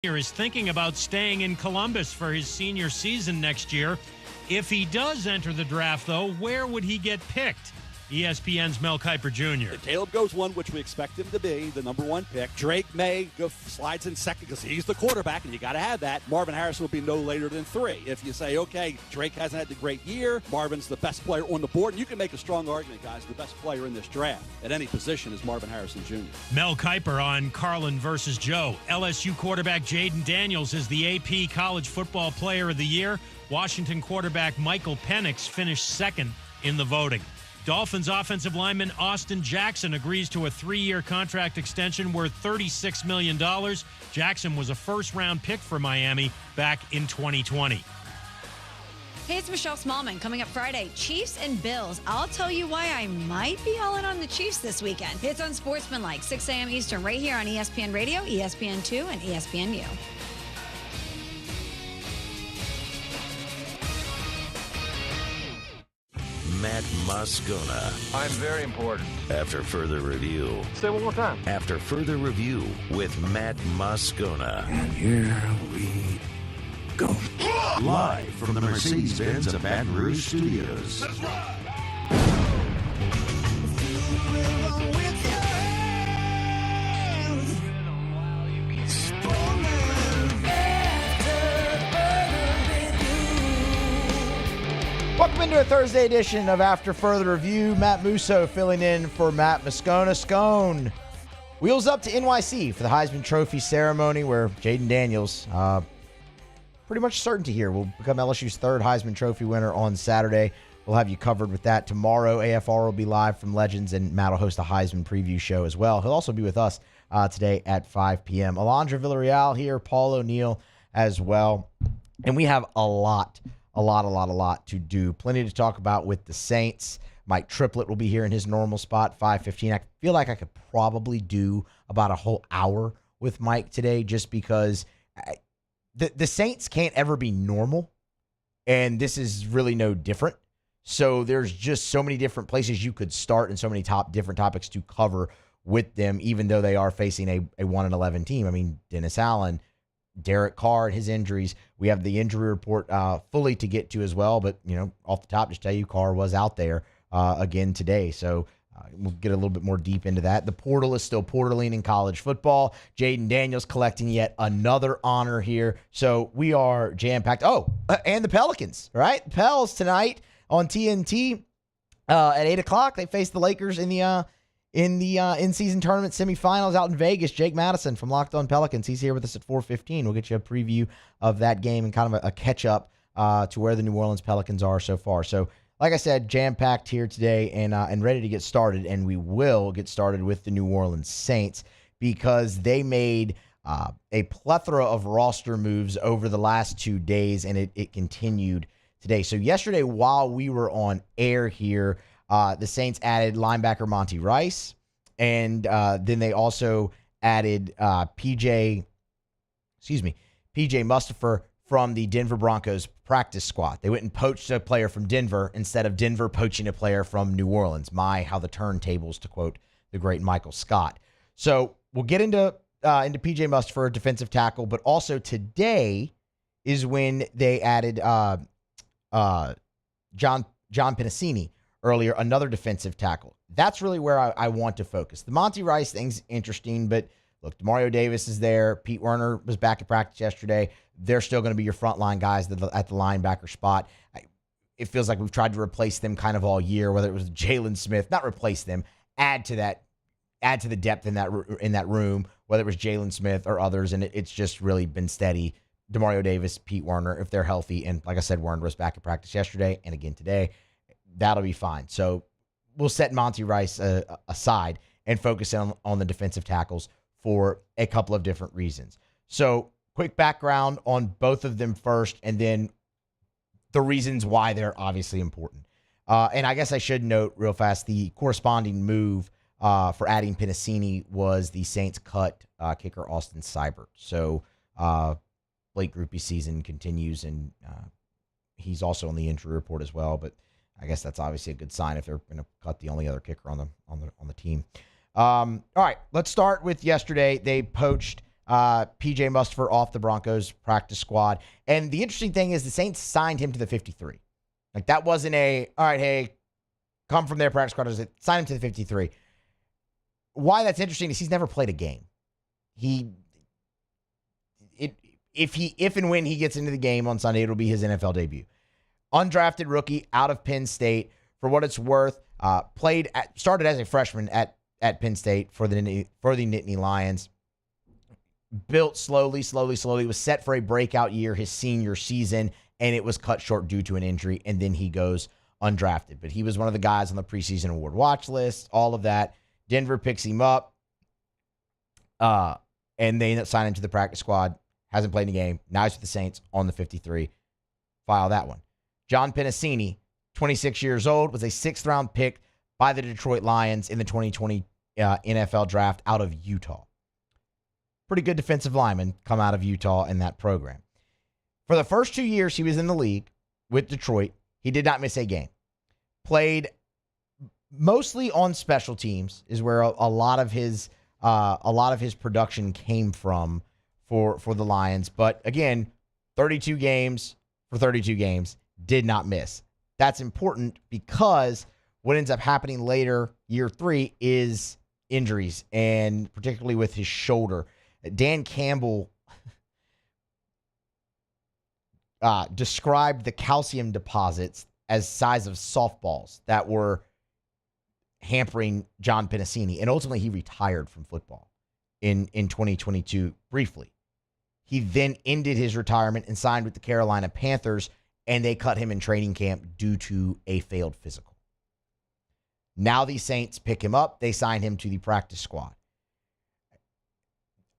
is thinking about staying in Columbus for his senior season next year. If he does enter the draft, though, where would he get picked? ESPN's Mel Kiper Jr. Caleb goes one, which we expect him to be, the number one pick. Drake May slides in second because he's the quarterback, and you got to have that. Marvin Harrison will be no later than 3. If you say, okay, Drake hasn't had the great year, Marvin's the best player on the board, and you can make a strong argument, guys, the best player in this draft at any position is Marvin Harrison Jr. Mel Kiper on Carlin versus Joe. LSU quarterback Jayden Daniels is the AP College Football Player of the Year. Washington quarterback Michael Penix finished second in the voting. Dolphins offensive lineman Austin Jackson agrees to a 3-year contract extension worth $36 million. Jackson was a first-round pick for Miami back in 2020. Hey, it's Michelle Smallman. Coming up Friday, Chiefs and Bills. I'll tell you why I might be all in on the Chiefs this weekend. It's on Sportsmanlike, 6 a.m. Eastern, right here on ESPN Radio, ESPN2, and ESPNU. Matt Moscona. I'm very important. After further review. Say one more time. After further review with Matt Moscona. And here we go. Live from the Mercedes-Benz of Baton Rouge Studios. That's right. Welcome into a Thursday edition of After Further Review. Matt Musso filling in for Matt Moscona. Scone wheels up to NYC for the Heisman Trophy ceremony where Jayden Daniels, pretty much certainty here, will become LSU's 3rd Heisman Trophy winner on Saturday. We'll have you covered with that tomorrow. AFR will be live from Legends, and Matt will host a Heisman preview show as well. He'll also be with us today at 5 p.m. Alondra Villarreal here, Paul O'Neill as well. And we have a lot to do. Plenty to talk about with the Saints. Mike Triplett will be here in his normal spot, 5:15. I feel like I could probably do about a whole hour with Mike today just because the Saints can't ever be normal, and this is really no different. So there's just so many different places you could start and so many different topics to cover with them, even though they are facing a 1-11 team. I mean, Dennis Allen, Derek Carr and his injuries. We have the injury report fully to get to as well, but off the top, just tell you Carr was out there again today. So we'll get a little bit more deep into that. The portal is still portaling in college football. Jayden Daniels collecting yet another honor here. So we are jam-packed. Oh, and the Pelicans, right? Pels tonight on TNT at 8 o'clock. They face the Lakers in the in-season tournament semifinals out in Vegas. Jake Madison from Locked On Pelicans. He's here with us at 4:15. We'll get you a preview of that game and kind of a catch-up to where the New Orleans Pelicans are so far. So, like I said, jam-packed here today and ready to get started. And we will get started with the New Orleans Saints because they made a plethora of roster moves over the last 2 days, and it continued today. So yesterday, while we were on air here, the Saints added linebacker Monty Rice, and then they also added PJ Mustipher from the Denver Broncos practice squad. They went and poached a player from Denver instead of Denver poaching a player from New Orleans. My, how the turntables, to quote the great Michael Scott. So we'll get into PJ Mustipher, defensive tackle, but also today is when they added John Penisini earlier, another defensive tackle. That's really where I want to focus. The Monty Rice thing's interesting, but look, Demario Davis is there. Pete Werner was back at practice yesterday. They're still going to be your frontline guys at the linebacker spot. It feels like we've tried to replace them kind of all year, whether it was Jalen Smith, not replace them, add to the depth in that room, whether it was Jalen Smith or others, and it's just really been steady. Demario Davis, Pete Werner, if they're healthy, and like I said, Werner was back at practice yesterday and again today, that'll be fine. So we'll set Monty Rice aside and focus on the defensive tackles for a couple of different reasons. So quick background on both of them first, and then the reasons why they're obviously important. And I guess I should note real fast, the corresponding move for adding Penisini was the Saints cut kicker Austin Seibert. So Blake Grupe's season continues, and he's also on the injury report as well, but I guess that's obviously a good sign if they're going to cut the only other kicker on the team. All right, let's start with yesterday. They poached PJ Mustipher off the Broncos practice squad. And the interesting thing is the Saints signed him to the 53. Like, that wasn't all right, hey, come from their practice squad. It signed him to the 53. Why that's interesting is he's never played a game. If and when he gets into the game on Sunday, it'll be his NFL debut. Undrafted rookie out of Penn State. For what it's worth, started as a freshman at Penn State for the Nittany Lions. Built slowly, was set for a breakout year his senior season, and it was cut short due to an injury, and then he goes undrafted. But he was one of the guys on the preseason award watch list, all of that. Denver picks him up, and they end up signing him to the practice squad. Hasn't played in a game. Now he's with the Saints on the 53. File that one. John Pennicini, 26 years old, was a 6th-round pick by the Detroit Lions in the 2020 NFL draft out of Utah. Pretty good defensive lineman come out of Utah in that program. For the first 2 years he was in the league with Detroit, he did not miss a game. Played mostly on special teams is where a lot of his production came from for the Lions. But again, 32 games for 32 games, did not miss. That's important because what ends up happening later, year 3, is injuries, and particularly with his shoulder. Dan Campbell described the calcium deposits as size of softballs that were hampering John Pennicini, and ultimately he retired from football in 2022 briefly. He then ended his retirement and signed with the Carolina Panthers, and they cut him in training camp due to a failed physical. Now the Saints pick him up. They sign him to the practice squad.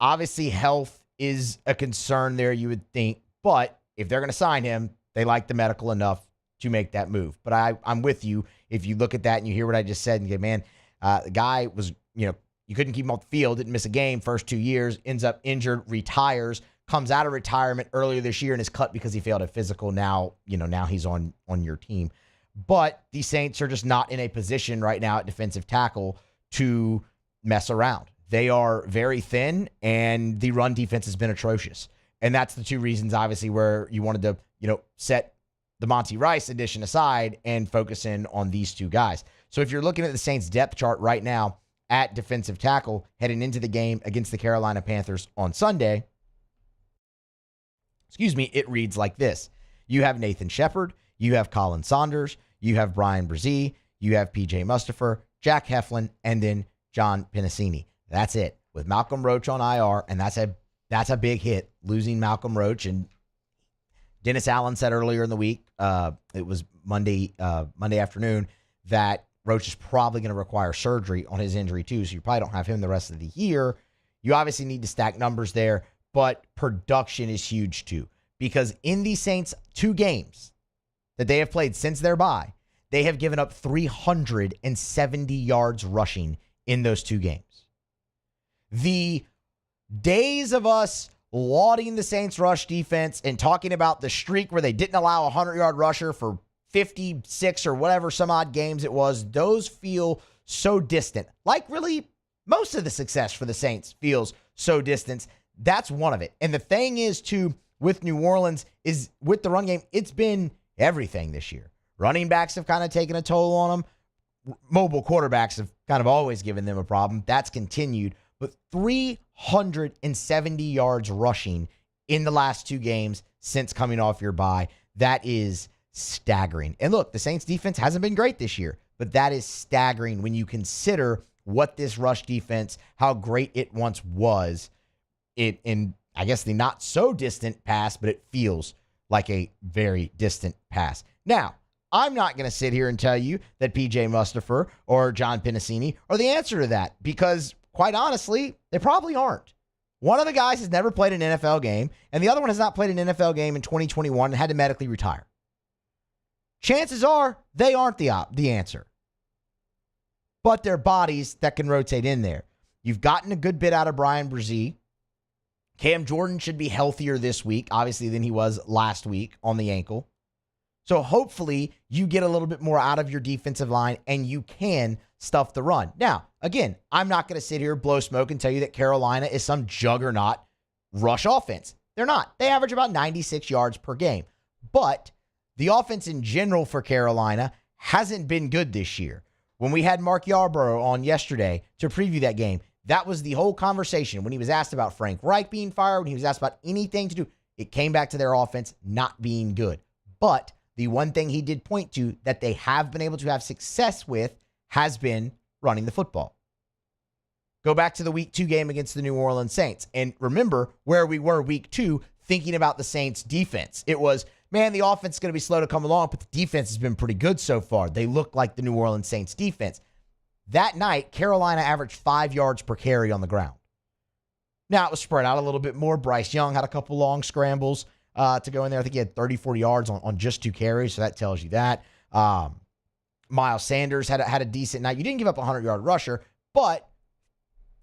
Obviously, health is a concern there, you would think, but if they're going to sign him, they like the medical enough to make that move. But I'm with you. If you look at that and you hear what I just said and you go, man, the guy was, you couldn't keep him off the field, didn't miss a game first 2 years, ends up injured, retires, comes out of retirement earlier this year and is cut because he failed a physical. Now he's on your team. But the Saints are just not in a position right now at defensive tackle to mess around. They are very thin, and the run defense has been atrocious. And that's the two reasons, obviously, where you wanted to, set the Monty Rice addition aside and focus in on these two guys. So if you're looking at the Saints depth chart right now at defensive tackle heading into the game against the Carolina Panthers on Sunday, it reads like this. You have Nathan Shepard, you have Colin Saunders, you have Brian Brzee, you have PJ Mustipher, Jack Heflin, and then John Pennicini. That's it. With Malcolm Roach on IR, and that's a big hit, losing Malcolm Roach. And Dennis Allen said earlier in the week, it was Monday afternoon, that Roach is probably going to require surgery on his injury too, so you probably don't have him the rest of the year. You obviously need to stack numbers there, but production is huge too, because in the Saints' 2 games that they have played since their bye, they have given up 370 yards rushing in those 2 games. The days of us lauding the Saints rush defense and talking about the streak where they didn't allow a 100-yard rusher for 56 or whatever some odd games it was, those feel so distant. Like really most of the success for the Saints feels so distant. That's one of it. And the thing is, too, with New Orleans, is with the run game, it's been everything this year. Running backs have kind of taken a toll on them. Mobile quarterbacks have kind of always given them a problem. That's continued. But 370 yards rushing in the last 2 games since coming off your bye, that is staggering. And look, the Saints defense hasn't been great this year, but that is staggering when you consider what this rush defense, how great it once was. In, I guess, the not so distant past, but it feels like a very distant past. Now, I'm not going to sit here and tell you that PJ Mustipher or John Pennicini are the answer to that, because quite honestly, they probably aren't. One of the guys has never played an NFL game, and the other one has not played an NFL game in 2021 and had to medically retire. Chances are they aren't the answer. But they're bodies that can rotate in there. You've gotten a good bit out of Brian Brzee. Cam Jordan should be healthier this week, obviously, than he was last week on the ankle. So hopefully you get a little bit more out of your defensive line and you can stuff the run. Now, again, I'm not going to sit here, blow smoke, and tell you that Carolina is some juggernaut rush offense. They're not. They average about 96 yards per game. But the offense in general for Carolina hasn't been good this year. When we had Mark Yarbrough on yesterday to preview that game, that was the whole conversation. When he was asked about Frank Reich being fired, when he was asked about anything to do, it came back to their offense not being good. But the one thing he did point to that they have been able to have success with has been running the football. Go back to the week 2 game against the New Orleans Saints. And remember where we were week 2 thinking about the Saints defense. It was, man, the offense is going to be slow to come along, but the defense has been pretty good so far. They look like the New Orleans Saints defense. That night, Carolina averaged 5 yards per carry on the ground. Now, it was spread out a little bit more. Bryce Young had a couple long scrambles to go in there. I think he had 30, 40 yards on just 2 carries, so that tells you that. Miles Sanders had a decent night. You didn't give up a 100-yard rusher, but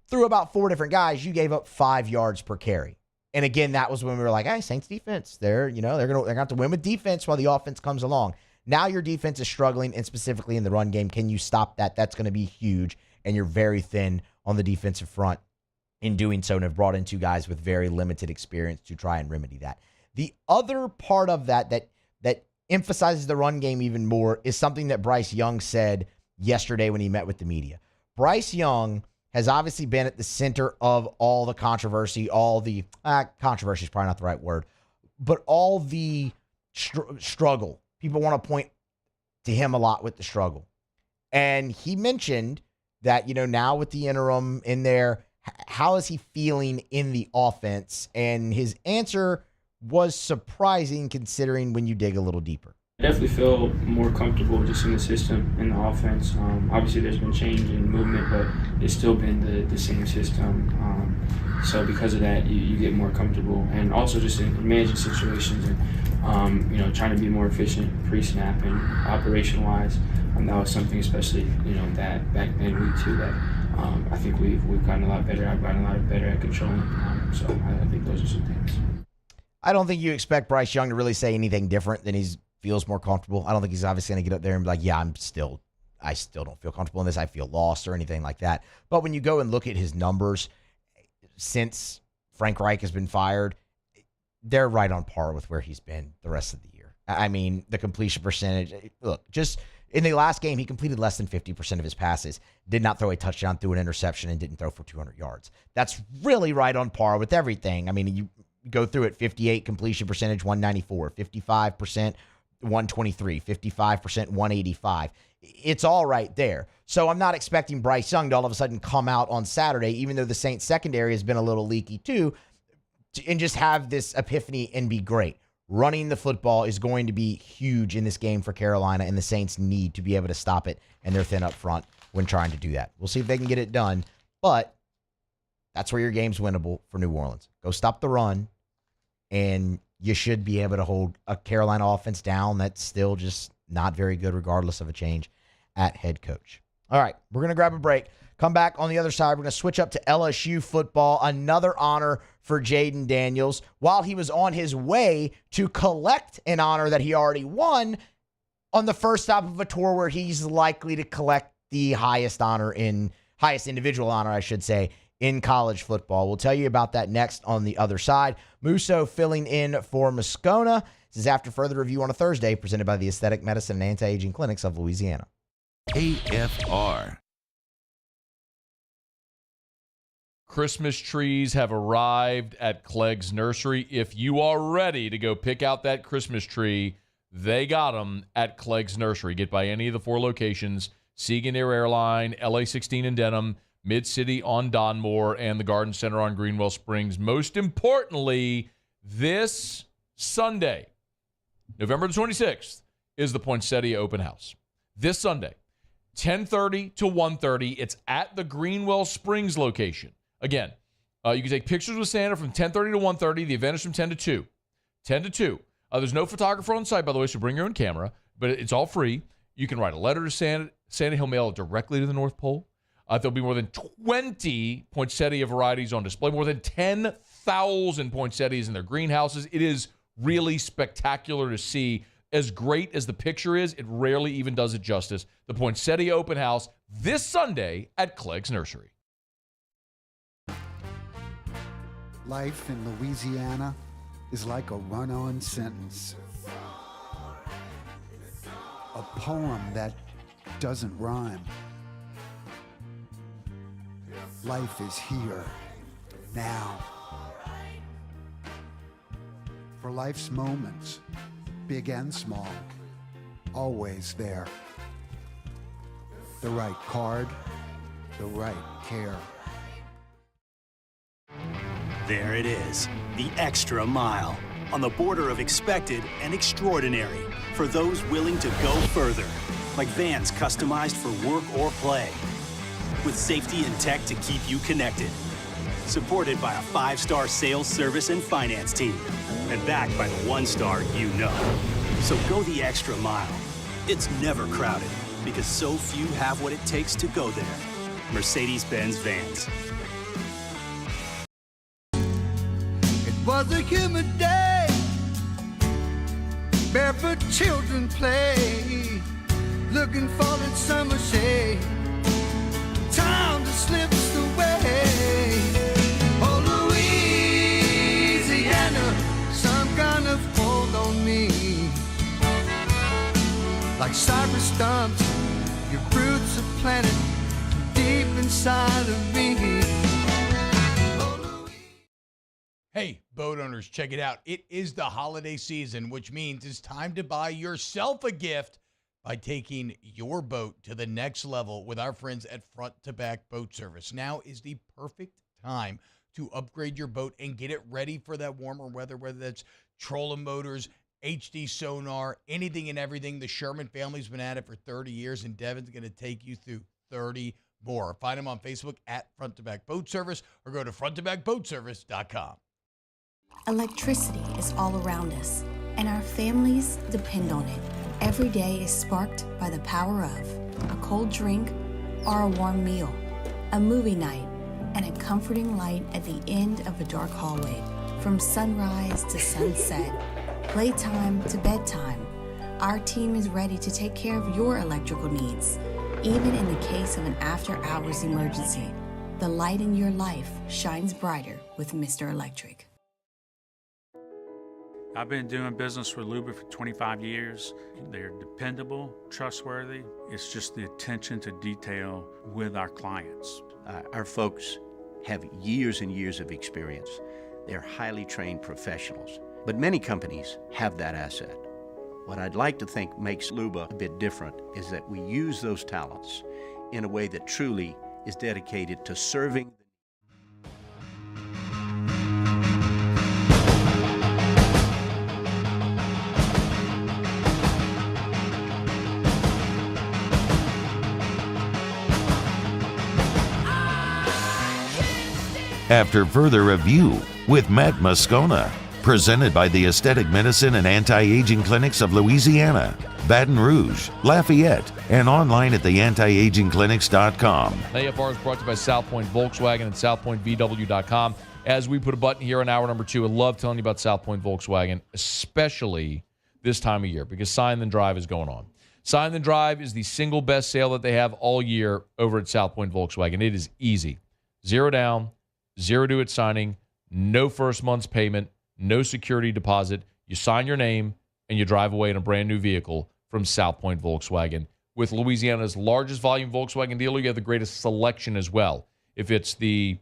through about 4 different guys, you gave up 5 yards per carry. And again, that was when we were like, hey, Saints defense, they're going to have to win with defense while the offense comes along. Now your defense is struggling, and specifically in the run game. Can you stop that? That's going to be huge, and you're very thin on the defensive front in doing so, and have brought in 2 guys with very limited experience to try and remedy that. The other part of that emphasizes the run game even more is something that Bryce Young said yesterday when he met with the media. Bryce Young has obviously been at the center of all the controversy, all the controversy is probably not the right word, but all the struggle. People want to point to him a lot with the struggle. And he mentioned that, now with the interim in there, how is he feeling in the offense? And his answer was surprising considering when you dig a little deeper. I definitely feel more comfortable just in the system, in the offense. Obviously, there's been change in movement, but it's still been the same system. So because of that, you get more comfortable. And also just in managing situations and, trying to be more efficient pre-snap and operation-wise. That was something especially, that back then week 2 that I think we've gotten a lot better. I've gotten a lot better at controlling. So I think those are some things. I don't think you expect Bryce Young to really say anything different than he feels more comfortable. I don't think he's obviously going to get up there and be like, yeah, I still don't feel comfortable in this. I feel lost or anything like that. But when you go and look at his numbers since Frank Reich has been fired, they're right on par with where he's been the rest of the year. I mean, the completion percentage, look, just in the last game, he completed less than 50% of his passes, did not throw a touchdown, threw an interception, and didn't throw for 200 yards. That's really right on par with everything. I mean, you go through it, 58 completion percentage, 194, 55%, 123, 55%, 185. It's all right there. So I'm not expecting Bryce Young to all of a sudden come out on Saturday, even though the Saints secondary has been a little leaky too, and just have this epiphany and be great. Running the football is going to be huge in this game for Carolina, and the Saints need to be able to stop it, and they're thin up front when trying to do that. We'll see if they can get it done, but that's where your game's winnable for New Orleans. Go stop the run, and you should be able to hold a Carolina offense down that's still just not very good regardless of a change at head coach. All right, we're going to grab a break. Come back on the other side. We're going to switch up to LSU football. Another honor for Jayden Daniels while he was on his way to collect an honor that he already won on the first stop of a tour where he's likely to collect the highest individual honor, I should say, in college football. We'll tell you about that next on the other side. Musso filling in for Moscona. This is After Further Review on a Thursday, presented by the Aesthetic Medicine and Anti-Aging Clinics of Louisiana. AFR. Christmas trees have arrived at Clegg's Nursery. If you are ready to go pick out that Christmas tree, they got them at Clegg's Nursery. Get by any of the 4 locations: Siegen Air Airline, LA 16 in Denham, Mid-City on Donmore, and the Garden Center on Greenwell Springs. Most importantly, this Sunday, November the 26th, is the Poinsettia Open House. This Sunday, 10:30 to 1:30. It's at the Greenwell Springs location. Again, you can take pictures with Santa from 10:30 to 1:30. The event is from 10 to 2. 10 to 2. There's no photographer on site, by the way, so bring your own camera, but it's all free. You can write a letter to Santa. He'll mail it directly to the North Pole. There'll be more than 20 poinsettia varieties on display, more than 10,000 poinsettias in their greenhouses. It is really spectacular to see. As great as the picture is, it rarely even does it justice. The Poinsettia Open House this Sunday at Clegg's Nursery. Life in Louisiana is like a run-on sentence. A poem that doesn't rhyme. Life is here, now. For life's moments, big and small, always there. The right card, the right care. There it is, the extra mile, on the border of expected and extraordinary for those willing to go further, like vans customized for work or play, with safety and tech to keep you connected, supported by a 5-star sales, service, and finance team, and backed by the 1-star you know. So go the extra mile. It's never crowded, because so few have what it takes to go there. Mercedes-Benz Vans. Was a humid day, barefoot children play, looking for that summer shade, time just slips away. Oh, Louisiana, some kind of hold on me, like cypress stumps, your roots are planted deep inside of me. Hey, boat owners, check it out. It is the holiday season, which means it's time to buy yourself a gift by taking your boat to the next level with our friends at Front to Back Boat Service. Now is the perfect time to upgrade your boat and get it ready for that warmer weather, whether that's trolling motors, HD sonar, anything and everything. The Sherman family's been at it for 30 years, and Devin's going to take you through 30 more. Find them on Facebook at Front to Back Boat Service or go to fronttobackboatservice.com. Electricity is all around us, and our families depend on it. Every day is sparked by the power of a cold drink or a warm meal, a movie night, and a comforting light at the end of a dark hallway. From sunrise to sunset, playtime to bedtime, our team is ready to take care of your electrical needs. Even in the case of an after-hours emergency, the light in your life shines brighter with Mr. Electric. I've been doing business with Luba for 25 years. They're dependable, trustworthy. It's just the attention to detail with our clients. Our folks have years and years of experience. They're highly trained professionals. But many companies have that asset. What I'd like to think makes Luba a bit different is that we use those talents in a way that truly is dedicated to serving. After further review with Matt Moscona, presented by the Aesthetic Medicine and Anti-Aging Clinics of Louisiana, Baton Rouge, Lafayette, and online at theantiagingclinics.com. AFR is brought to you by South Point Volkswagen and SouthPointVW.com. As we put a button here on hour number 2, I love telling you about South Point Volkswagen, especially this time of year, because Sign Then Drive is going on. Sign Then Drive is the single best sale that they have all year over at South Point Volkswagen. It is easy. 0 down, 0 due at signing, no first month's payment, no security deposit. You sign your name, and you drive away in a brand new vehicle from South Point Volkswagen. With Louisiana's largest volume Volkswagen dealer, you have the greatest selection as well. If it's the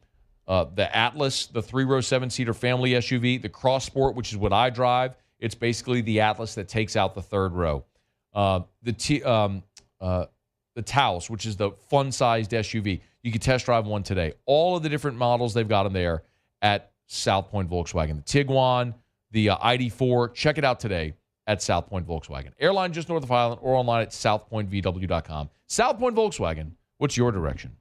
Atlas, the 3-row 7-seater family SUV, the Cross Sport, which is what I drive, it's basically the Atlas that takes out the third row. The Taos, which is the fun-sized SUV. You can test drive one today. All of the different models they've got in there at South Point Volkswagen. The Tiguan, the ID4. Check it out today at South Point Volkswagen. Airline just north of Highland or online at southpointvw.com. South Point Volkswagen, what's your direction?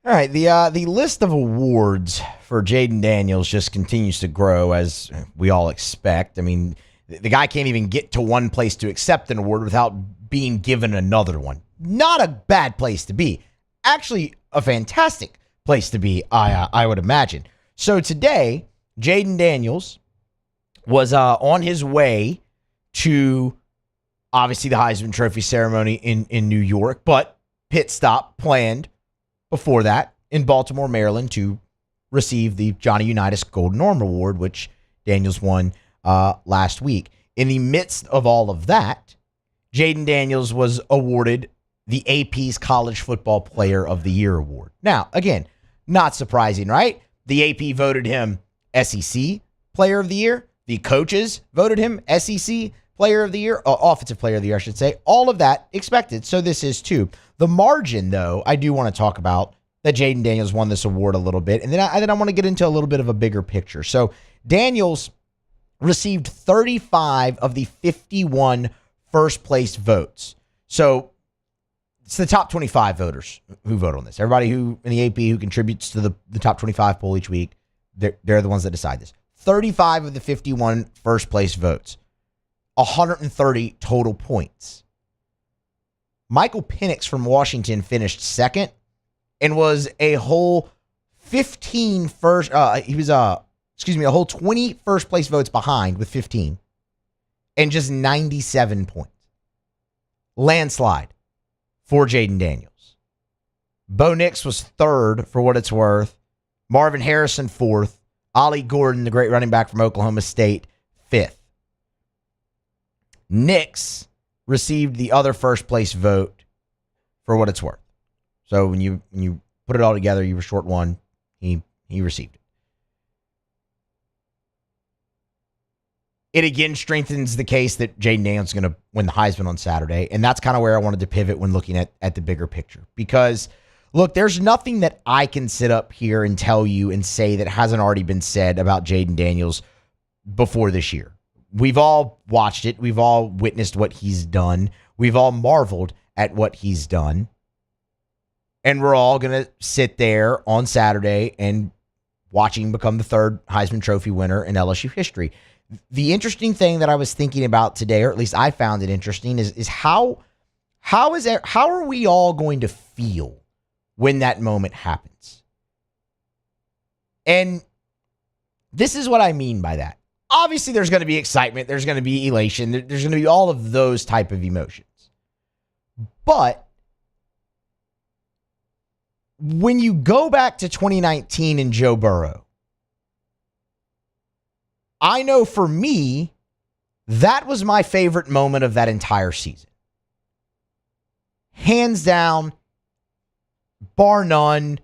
All right, the list of awards for Jayden Daniels just continues to grow, as we all expect. I mean, the guy can't even get to one place to accept an award without being given another one. Not a bad place to be. Actually, a fantastic place to be, I would imagine. So today, Jayden Daniels was on his way to, obviously, the Heisman Trophy ceremony in New York, but pit stop planned before that in Baltimore, Maryland, to received the Johnny Unitas Golden Arm Award, which Daniels won last week. In the midst of all of that, Jayden Daniels was awarded the AP's College Football Player of the Year award. Now, again, not surprising, right? The AP voted him SEC Player of the Year. The coaches voted him SEC Player of the Year, Offensive Player of the Year, I should say. All of that expected. So this is too. The margin, though, I do want to talk about that Jayden Daniels won this award a little bit. And then I want to get into a little bit of a bigger picture. So Daniels received 35 of the 51 first place votes. So it's the top 25 voters who vote on this. Everybody who in the AP who contributes to the top 25 poll each week, they're the ones that decide this. 35 of the 51 first place votes, 130 total points. Michael Penix from Washington finished second and was a whole 15 first. He was a whole 20 first place votes behind with 15 and just 97 points. Landslide for Jayden Daniels. Bo Nix was third for what it's worth. Marvin Harrison fourth. Ollie Gordon, the great running back from Oklahoma State, fifth. Nix received the other first place vote for what it's worth. So when you put it all together, you were short one. He received it. It again strengthens the case that Jayden Daniels is going to win the Heisman on Saturday. And that's kind of where I wanted to pivot when looking at the bigger picture. Because, look, there's nothing that I can sit up here and tell you and say that hasn't already been said about Jayden Daniels before this year. We've all watched it. We've all witnessed what he's done. We've all marveled at what he's done. And we're all going to sit there on Saturday and watch him become the third Heisman Trophy winner in LSU history. The interesting thing that I was thinking about today, or at least I found it interesting, is how are we all going to feel when that moment happens? And this is what I mean by that. Obviously, there's going to be excitement. There's going to be elation. There's going to be all of those type of emotions. But when you go back to 2019 and Joe Burrow, I know for me, that was my favorite moment of that entire season. Hands down, bar none.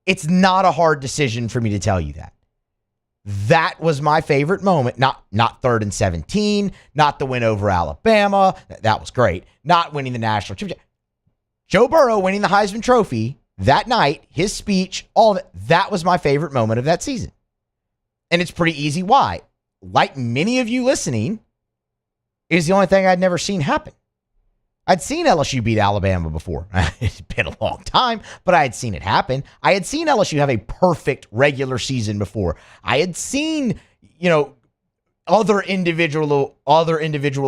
It's not a hard decision for me to tell you that. That was my favorite moment. Not 3rd and 17, not the win over Alabama. That was great. Not winning the national championship. Joe Burrow winning the Heisman Trophy that night, his speech, all of it, that was my favorite moment of that season. And it's pretty easy why. Like many of you listening, is the only thing I'd never seen happen. I'd seen LSU beat Alabama before. It's been a long time, but I had seen it happen. I had seen LSU have a perfect regular season before. I had seen, other individual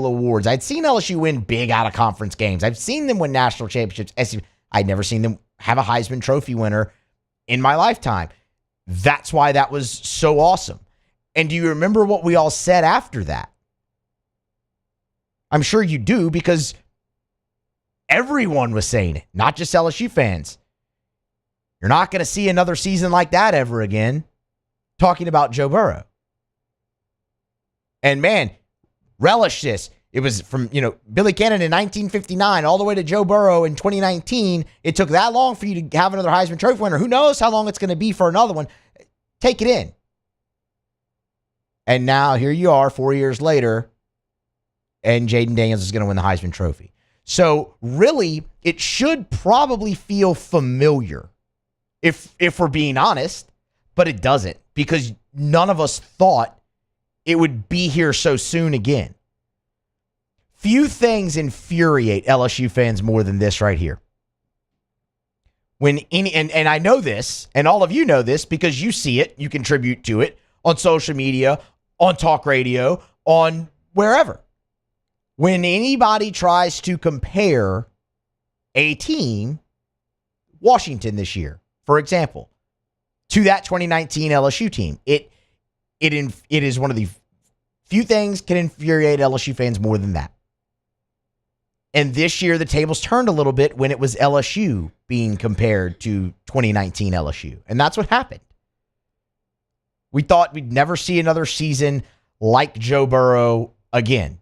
awards. I'd seen LSU win big out of conference games. I've seen them win national championships. I'd never seen them have a Heisman Trophy winner in my lifetime. That's why that was so awesome. And do you remember what we all said after that? I'm sure you do, because everyone was saying it, not just LSU fans. You're not going to see another season like that ever again, talking about Joe Burrow. And man, relish this. It was from, Billy Cannon in 1959 all the way to Joe Burrow in 2019. It took that long for you to have another Heisman Trophy winner. Who knows how long it's going to be for another one? Take it in. And now here you are 4 years later, and Jayden Daniels is going to win the Heisman Trophy. So really, it should probably feel familiar, if we're being honest, but it doesn't, because none of us thought it would be here so soon again. Few things infuriate LSU fans more than this right here. And I know this, and all of you know this because you see it, you contribute to it on social media, on talk radio, on wherever. When anybody tries to compare a team, Washington this year, for example, to that 2019 LSU team, it is one of the few things can infuriate LSU fans more than that. And this year, the tables turned a little bit when it was LSU being compared to 2019 LSU. And that's what happened. We thought we'd never see another season like Joe Burrow again.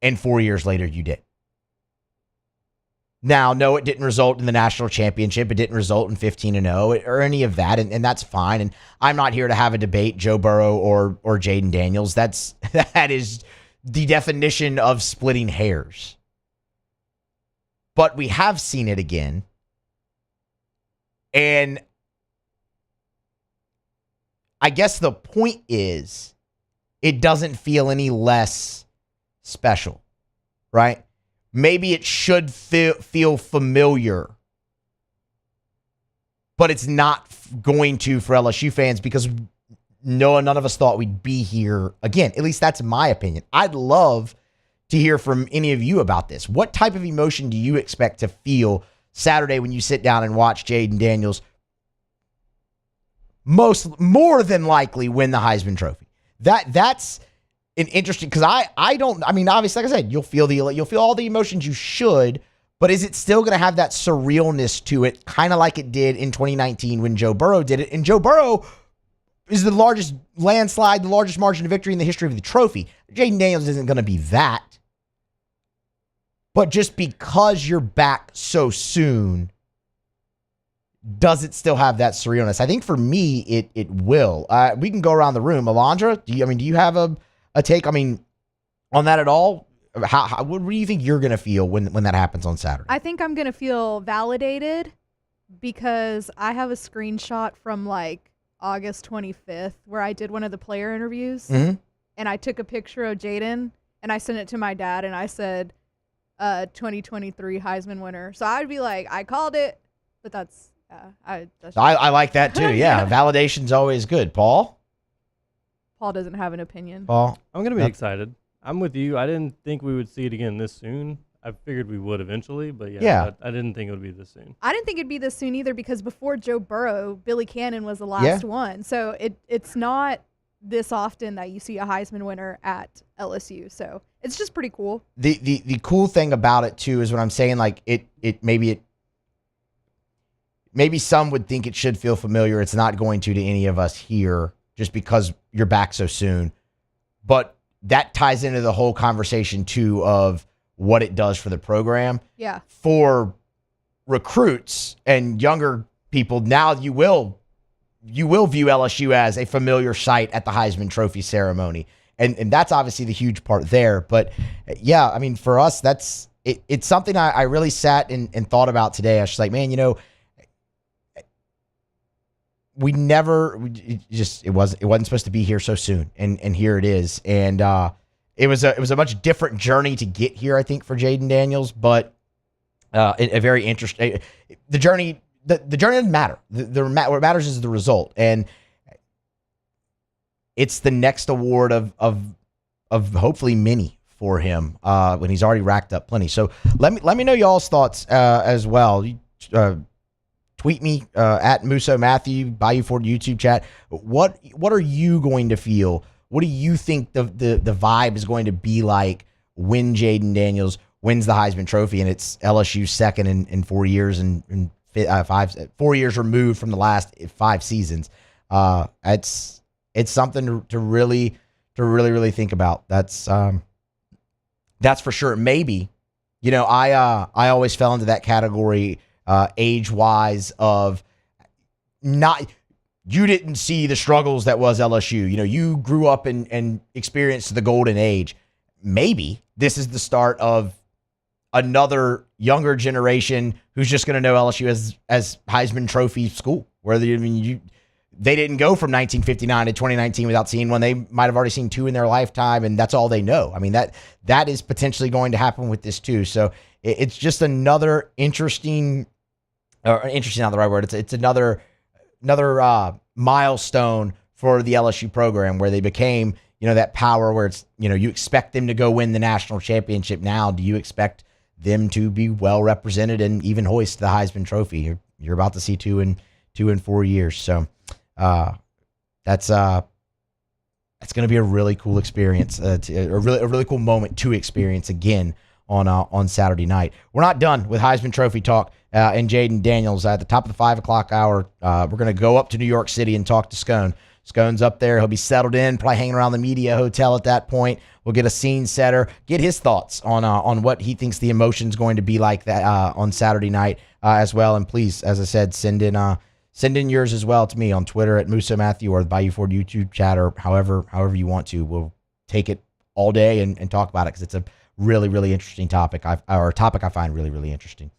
And 4 years later, you did. Now, no, it didn't result in the national championship. It didn't result in 15-0 or any of that, and that's fine. And I'm not here to have a debate, Joe Burrow or Jayden Daniels. That is the definition of splitting hairs. But we have seen it again. And I guess the point is, it doesn't feel any less special, right? Maybe it should feel familiar, but it's not going to for LSU fans because none of us thought we'd be here again. At least that's my opinion. I'd love to hear from any of you about this. What type of emotion do you expect to feel Saturday when you sit down and watch Jayden Daniels more than likely win the Heisman Trophy? That's an interesting, because I mean, obviously, like I said, you'll feel all the emotions you should, but is it still going to have that surrealness to it, kind of like it did in 2019 when Joe Burrow did it? And Joe Burrow is the largest landslide, the largest margin of victory in the history of the trophy. Jayden Daniels isn't going to be that. But just because you're back so soon, does it still have that surrealness? I think for me, it will. We can go around the room. Alondra, do you have a take, on that at all? What do you think you're going to feel when that happens on Saturday? I think I'm going to feel validated because I have a screenshot from August 25th where I did one of the player interviews, and I took a picture of Jayden and I sent it to my dad and I said, 2023 Heisman winner. So I'd be like, I called it, but that's I like that too. Yeah, validation's always good. Paul doesn't have an opinion. Paul, I'm gonna be excited. I'm with you. I didn't think we would see it again this soon. I figured we would eventually, but I didn't think it would be this soon. I didn't think it'd be this soon either because before Joe Burrow, Billy Cannon was the last one. So it's not this often that you see a Heisman winner at LSU. So it's just pretty cool. The cool thing about it too is what I'm saying, maybe some would think it should feel familiar. It's not going to any of us here just because you're back so soon. But that ties into the whole conversation too of what it does for the program. Yeah. For recruits and younger people, now you will view LSU as a familiar sight at the Heisman Trophy ceremony. And that's obviously the huge part there. But yeah, for us, it's something I really sat and thought about today. I was just like, man, it wasn't supposed to be here so soon. And here it is. And it was a much different journey to get here, I think, for Jayden Daniels, but a very interesting, the journey doesn't matter. What matters is the result. And it's the next award of hopefully many for him when he's already racked up plenty. So let me know y'all's thoughts as well. Tweet me at Musso Matthew, Bayou Ford YouTube chat. What are you going to feel? What do you think the vibe is going to be like when Jayden Daniels wins the Heisman Trophy and it's LSU's second in 4 years and 4 years removed from the last 5 seasons? It's something to really think about. That's for sure. Maybe, I always fell into that category age-wise of you didn't see the struggles that was LSU. You grew up and experienced the golden age. Maybe this is the start of another younger generation who's just going to know LSU as Heisman Trophy school, where they didn't go from 1959 to 2019 without seeing one. They might have already seen 2 in their lifetime, and that's all they know. That is potentially going to happen with this too. So it's just another interesting not the right word. It's another milestone for the LSU program where they became, that power where it's, you expect them to go win the national championship. Now, do you expect them to be well represented and even hoist the Heisman Trophy? You're about to see 2 in 4 years. So that's going to be a really cool experience, a really cool moment to experience again on Saturday night. We're not done with Heisman Trophy talk and Jayden Daniels. At the top of the 5 o'clock hour, we're going to go up to New York City and talk to Scone. Scone's up there. He'll be settled in, probably hanging around the media hotel at that point. We'll get a scene setter, get his thoughts on what he thinks the emotion's going to be like that on Saturday night as well. And please, as I said, send in yours as well to me on Twitter at Musso Matthew or the Bayou Ford YouTube chat or however you want to. We'll take it all day and talk about it because it's a really, really interesting topic. I find really, really interesting.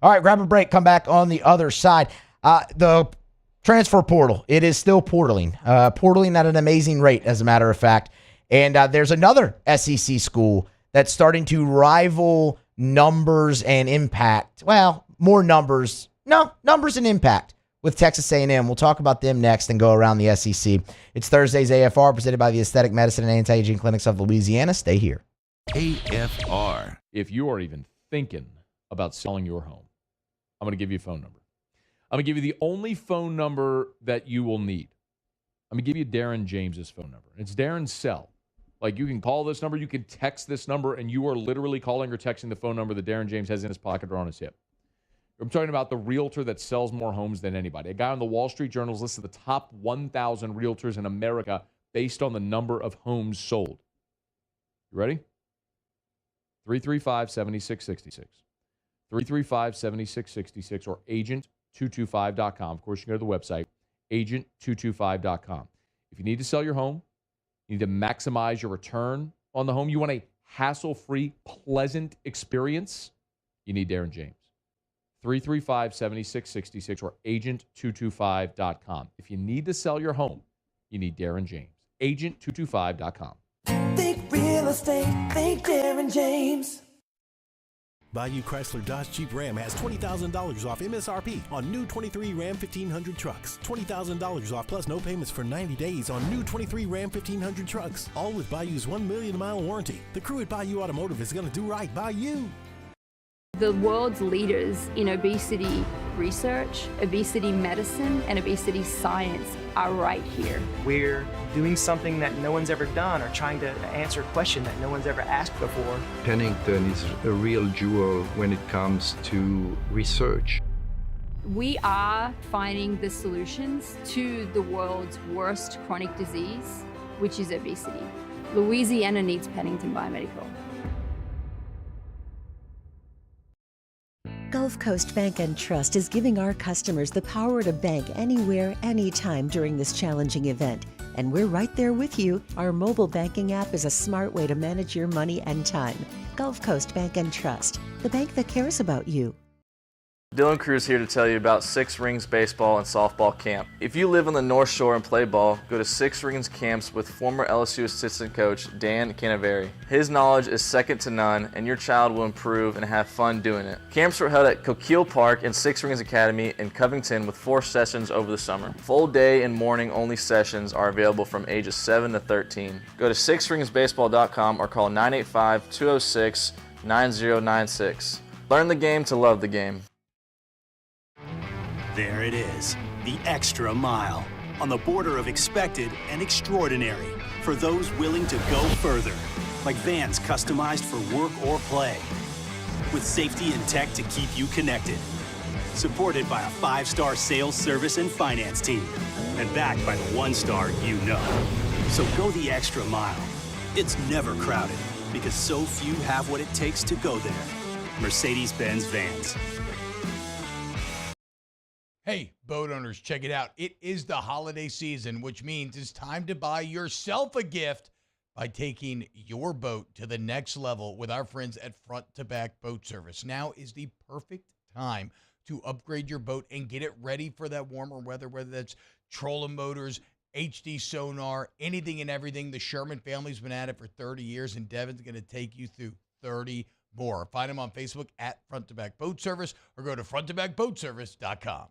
All right, grab a break. Come back on the other side. The transfer portal. It is still portaling at an amazing rate, as a matter of fact. And there's another SEC school that's starting to rival numbers and impact. Well, more numbers. No, numbers and impact with Texas A&M. We'll talk about them next and go around the SEC. It's Thursday's AFR, presented by the Aesthetic Medicine and Anti-Aging Clinics of Louisiana. Stay here. AFR. If you are even thinking about selling your home, I'm going to give you a phone number. I'm going to give you the only phone number that you will need. I'm going to give you Darren James's phone number. It's Darren's cell. Like, you can call this number, you can text this number, and you are literally calling or texting the phone number that Darren James has in his pocket or on his hip. I'm talking about the realtor that sells more homes than anybody. A guy on the Wall Street Journal is listed the top 1,000 realtors in America based on the number of homes sold. You ready? 335-7666. 335-7666 or agent225.com. Of course, you can go to the website, agent225.com. If you need to sell your home, you need to maximize your return on the home, you want a hassle-free, pleasant experience, you need Darren James. 335-7666 or agent225.com. If you need to sell your home, you need Darren James. Agent225.com. Think real estate, think Darren James. Bayou Chrysler Dodge Jeep Ram has $20,000 off MSRP on new 23 Ram 1500 trucks. $20,000 off plus no payments for 90 days on new 23 Ram 1500 trucks. All with Bayou's 1 million mile warranty. The crew at Bayou Automotive is going to do right by you. The world's leaders in obesity research, obesity medicine, and obesity science are right here. We're doing something that no one's ever done or trying to answer a question that no one's ever asked before. Pennington is a real jewel when it comes to research. We are finding the solutions to the world's worst chronic disease, which is obesity. Louisiana needs Pennington Biomedical. Gulf Coast Bank and Trust is giving our customers the power to bank anywhere, anytime during this challenging event. And we're right there with you. Our mobile banking app is a smart way to manage your money and time. Gulf Coast Bank and Trust, the bank that cares about you. Dylan Cruz here to tell you about Six Rings Baseball and Softball Camp. If you live on the North Shore and play ball, go to Six Rings Camps with former LSU assistant coach Dan Canaveri. His knowledge is second to none, and your child will improve and have fun doing it. Camps were held at Coquille Park and Six Rings Academy in Covington with 4 sessions over the summer. Full day and morning only sessions are available from ages 7 to 13. Go to sixringsbaseball.com or call 985-206-9096. Learn the game to love the game. There it is, the extra mile, on the border of expected and extraordinary, for those willing to go further, like vans customized for work or play, with safety and tech to keep you connected, supported by a 5-star sales, service, and finance team, and backed by the 1-star you know. So go the extra mile. It's never crowded, because so few have what it takes to go there. Mercedes-Benz Vans. Hey, boat owners, check it out. It is the holiday season, which means it's time to buy yourself a gift by taking your boat to the next level with our friends at Front to Back Boat Service. Now is the perfect time to upgrade your boat and get it ready for that warmer weather, whether that's trolling motors, HD sonar, anything and everything. The Sherman family's been at it for 30 years, and Devin's going to take you through 30 more. Find them on Facebook at Front to Back Boat Service or go to fronttobackboatservice.com.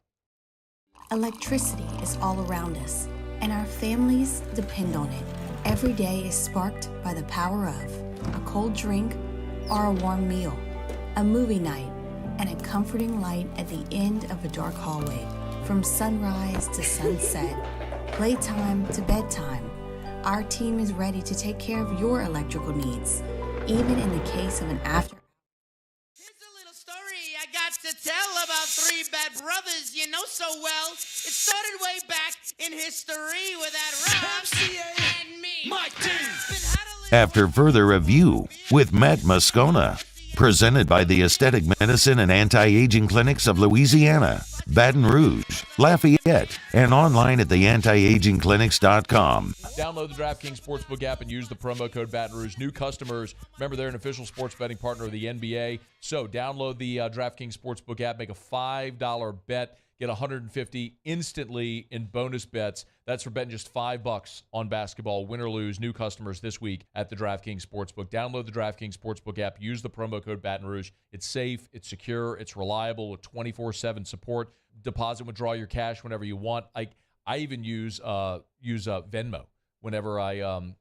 Electricity is all around us, and our families depend on it. Every day is sparked by the power of a cold drink or a warm meal, a movie night, and a comforting light at the end of a dark hallway. From sunrise to sunset, playtime to bedtime, our team is ready to take care of your electrical needs, even in the case of an after. I got to tell about 3 three bad brothers you know so well. It started way back in history with that Rob and me. Mike D. After further review with Matt Moscona. Presented by the Aesthetic Medicine and Anti-Aging Clinics of Louisiana, Baton Rouge, Lafayette, and online at theantiagingclinics.com. Download the DraftKings Sportsbook app and use the promo code Baton Rouge. New customers, remember they're an official sports betting partner of the NBA. So download the DraftKings Sportsbook app, make a $5 bet, get $150 instantly in bonus bets. That's for betting just $5 on basketball, win or lose. New customers this week at the DraftKings Sportsbook. Download the DraftKings Sportsbook app. Use the promo code Baton Rouge. It's safe, it's secure, it's reliable with 24/7 support. Deposit, withdraw your cash whenever you want. I even use Venmo whenever I'm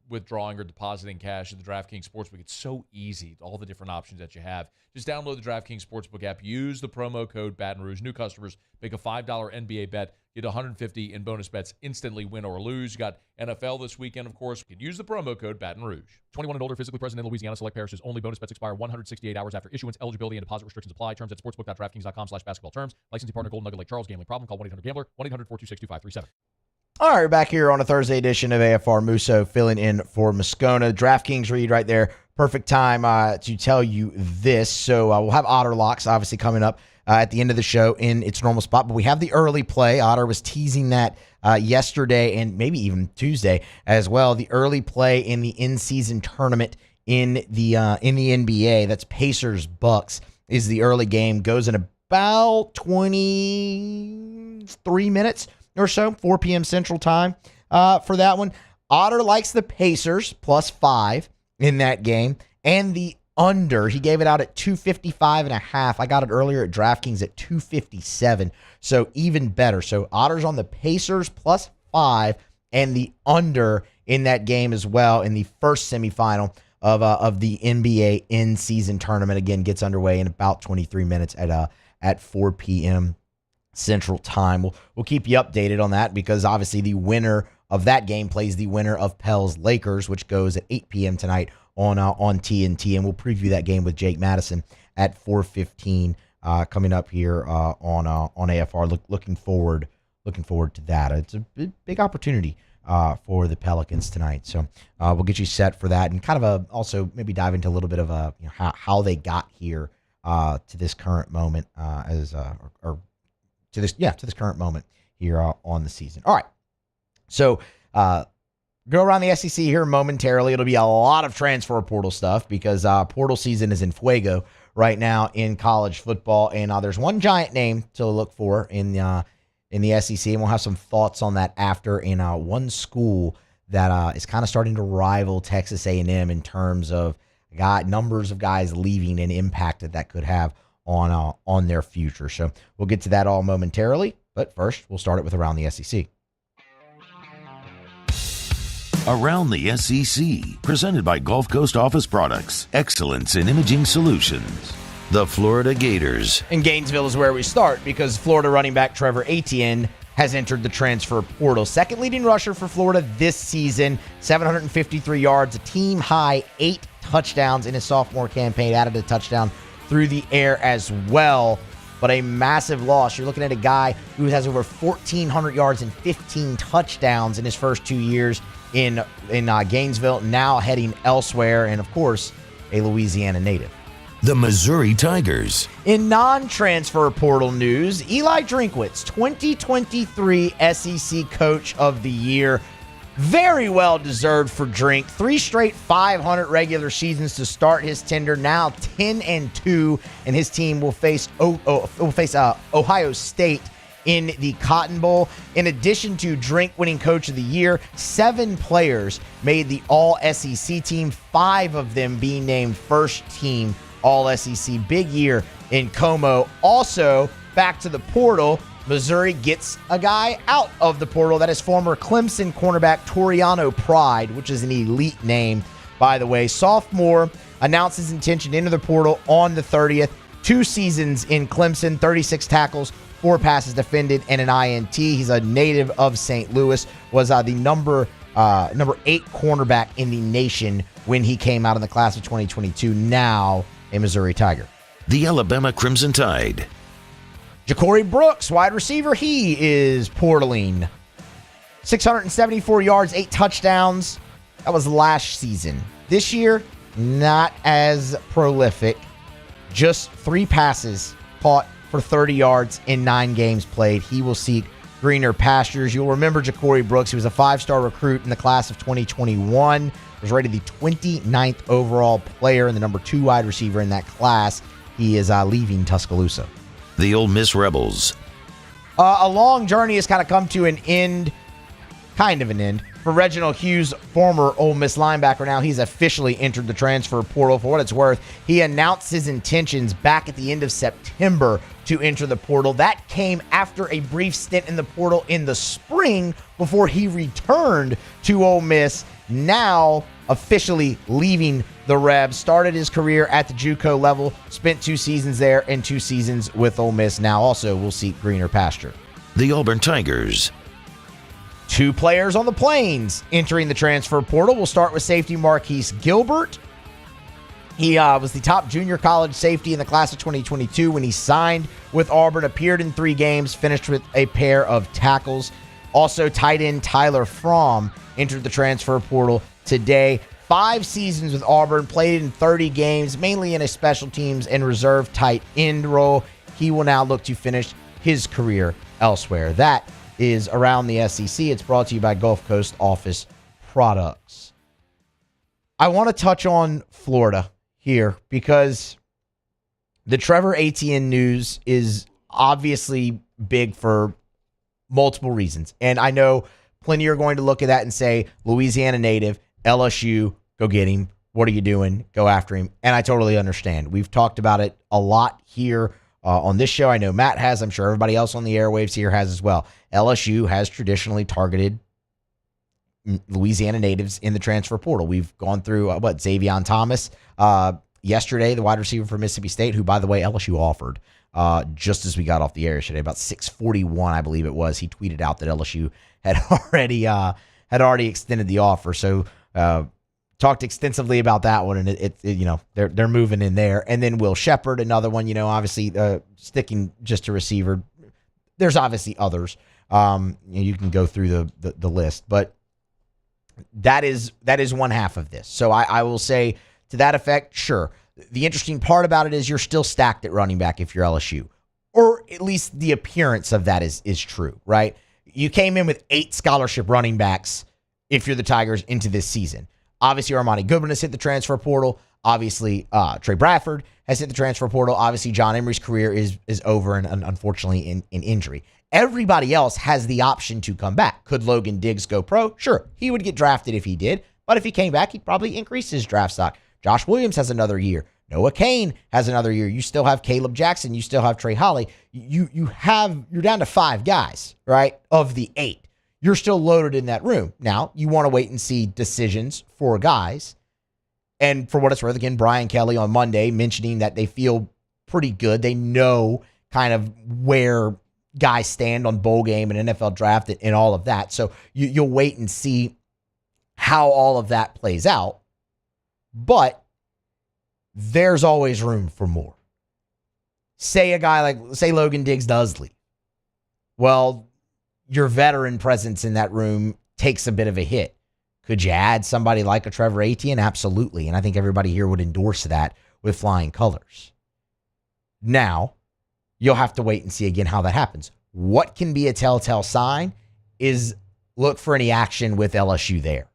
withdrawing or depositing cash at the DraftKings Sportsbook. It's so easy, all the different options that you have. Just download the DraftKings Sportsbook app. Use the promo code Baton Rouge. New customers, make a $5 NBA bet. Get $150 in bonus bets instantly, win or lose. You got NFL this weekend, of course. You can use the promo code Baton Rouge. 21 and older, physically present in Louisiana, select parishes only. Bonus bets expire 168 hours after issuance. Eligibility and deposit restrictions apply. Terms at sportsbook.draftkings.com/basketball terms. Licensing partner Golden Nugget Lake Charles. Gambling problem? Call 1-800-GAMBLER. 1-800-426-2537. All right, we're back here on a Thursday edition of AFR. Musso filling in for Moscona. DraftKings read right there. Perfect time to tell you this. So we'll have Otter Locks obviously coming up at the end of the show in its normal spot. But we have the early play. Otter was teasing that yesterday and maybe even Tuesday as well. The early play in the in-season tournament in the NBA. That's Pacers-Bucks is the early game. Goes in about 23 minutes or so, 4 p.m. Central Time for that one. Otter likes the Pacers +5 in that game, and the under. He gave it out at 255.5. I got it earlier at DraftKings at 257, so even better. So Otter's on the Pacers +5 and the under in that game as well in the first semifinal of the NBA in-season tournament. Again, gets underway in about 23 minutes at 4 p.m. Central Time. We'll keep you updated on that because obviously the winner of that game plays the winner of Pels Lakers, which goes at 8 p.m. tonight on TNT, and we'll preview that game with Jake Madison at 4:15 coming up here on AFR. Looking forward to that. It's a big opportunity for the Pelicans tonight, so we'll get you set for that, and kind of also maybe dive into a little bit of how they got here to this current moment to this current moment here on the season. All right. So, go around the SEC here momentarily. It'll be a lot of transfer portal stuff because portal season is in fuego right now in college football. And there's one giant name to look for in the SEC, and we'll have some thoughts on that after. In one school that is kind of starting to rival Texas A&M in terms of numbers of guys leaving and impact that could have on their future. So we'll get to that all momentarily. But first, we'll start it with Around the SEC. Around the SEC, presented by Gulf Coast Office Products, excellence in imaging solutions. The Florida Gators. And Gainesville is where we start because Florida running back Trevor Etienne has entered the transfer portal. Second leading rusher for Florida this season, 753 yards, a team high 8 touchdowns in his sophomore campaign, added a touchdown through the air as well. But a massive loss. You're looking at a guy who has over 1,400 yards and 15 touchdowns in his first 2 years in Gainesville, now heading elsewhere, and of course, a Louisiana native. The Missouri Tigers. In non-transfer portal news, Eli Drinkwitz, 2023 SEC Coach of the Year. Very well deserved for Drink. 3 straight 500 regular seasons to start his tenure. Now 10-2, and his team will face Ohio State in the Cotton Bowl. In addition to Drink winning Coach of the Year, 7 players made the All-SEC team, 5 of them being named first team All-SEC. Big year in Como. Also, back to the portal, Missouri gets a guy out of the portal. That is former Clemson cornerback Toriano Pride, which is an elite name, by the way. Sophomore announced his intention to enter the portal on the 30th. 2 seasons in Clemson, 36 tackles, 4 passes defended, and an INT. He's a native of St. Louis, was the number 8 cornerback in the nation when he came out in the class of 2022, now a Missouri Tiger. The Alabama Crimson Tide. Ja'Cory Brooks, wide receiver, he is portaling. 674 yards, 8 touchdowns. That was last season. This year, not as prolific. Just 3 passes caught for 30 yards in 9 games played. He will seek greener pastures. You'll remember Ja'Cory Brooks. He was a 5-star recruit in the class of 2021. Was rated the 29th overall player and the number 2 wide receiver in that class. He is leaving Tuscaloosa. The Ole Miss Rebels. A long journey has kind of come to an end, for Reginald Hughes, former Ole Miss linebacker. Now he's officially entered the transfer portal. For what it's worth, he announced his intentions back at the end of September to enter the portal. That came after a brief stint in the portal in the spring before he returned to Ole Miss. Now officially leaving the Rebs. Started his career at the JUCO level, spent 2 seasons there and 2 seasons with Ole Miss. Now also will seek greener pasture. The Auburn Tigers. 2 players on the Plains entering the transfer portal. We'll start with safety Marquise Gilbert. He was the top junior college safety in the class of 2022 when he signed with Auburn, appeared in 3 games, finished with a pair of tackles. Also, tight end Tyler Fromm entered the transfer portal today. 5 seasons with Auburn, played in 30 games, mainly in a special teams and reserve tight end role. He will now look to finish his career elsewhere. That is Around the SEC. It's brought to you by Gulf Coast Office Products. I want to touch on Florida here because the Trevor Etienne news is obviously big for multiple reasons. And I know plenty are going to look at that and say, Louisiana native, LSU, go get him. What are you doing? Go after him. And I totally understand. We've talked about it a lot here on this show. I know Matt has. I'm sure everybody else on the airwaves here has as well. LSU has traditionally targeted Louisiana natives in the transfer portal. We've gone through, Xavion Thomas yesterday, the wide receiver for Mississippi State, who, by the way, LSU offered just as we got off the air yesterday, about 6:41, I believe it was. He tweeted out that LSU had already extended the offer. So talked extensively about that one, and they're moving in there. And then Will Shepard, another one, obviously sticking just to receiver. There's obviously others. You can go through the list, but that is one half of this. So I will say to that effect, sure. The interesting part about it is you're still stacked at running back if you're LSU, or at least the appearance of that is true, right? You came in with 8 scholarship running backs if you're the Tigers into this season. Obviously, Armani Goodwin has hit the transfer portal. Obviously, Trey Bradford has hit the transfer portal. Obviously, John Emery's career is over and unfortunately in injury. Everybody else has the option to come back. Could Logan Diggs go pro? Sure, he would get drafted if he did, but if he came back, he'd probably increase his draft stock. Josh Williams has another year. Noah Cain has another year. You still have Caleb Jackson. You still have Trey Holly. You're down to 5 guys, right, of the 8. You're still loaded in that room. Now, you want to wait and see decisions for guys. And for what it's worth, again, Brian Kelly on Monday mentioning that they feel pretty good. They know kind of where guys stand on bowl game and NFL draft and all of that. So you'll wait and see how all of that plays out. But there's always room for more. Say a guy say Logan Diggs does leave. Well, your veteran presence in that room takes a bit of a hit. Could you add somebody like a Trevor Etienne? Absolutely. And I think everybody here would endorse that with flying colors. Now, you'll have to wait and see again how that happens. What can be a telltale sign is look for any action with LSU there,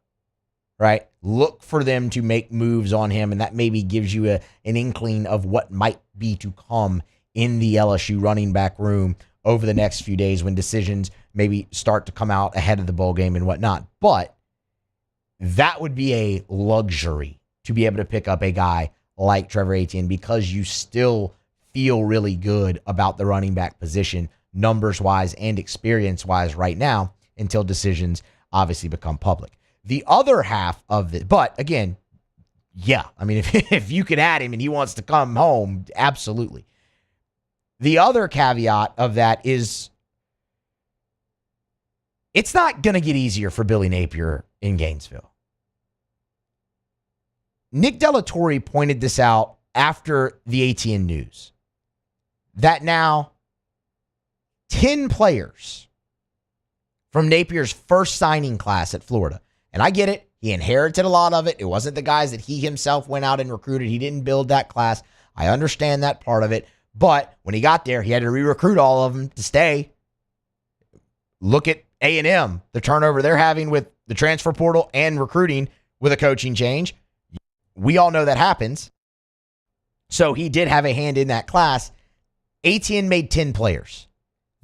right? Look for them to make moves on him, and that maybe gives you an inkling of what might be to come in the LSU running back room over the next few days when decisions maybe start to come out ahead of the bowl game and whatnot. But that would be a luxury to be able to pick up a guy like Trevor Etienne because you still feel really good about the running back position, numbers-wise and experience-wise right now, until decisions obviously become public. The other half of it, but again, yeah, I mean, if you could add him and he wants to come home, absolutely. The other caveat of that is it's not going to get easier for Billy Napier in Gainesville. Nick Delatorre pointed this out after the ATN news, that now 10 players from Napier's first signing class at Florida. And I get it. He inherited a lot of it. It wasn't the guys that he himself went out and recruited. He didn't build that class. I understand that part of it. But when he got there, he had to re-recruit all of them to stay. Look at A&M, the turnover they're having with the transfer portal and recruiting with a coaching change. We all know that happens. So he did have a hand in that class. ATN made 10 players.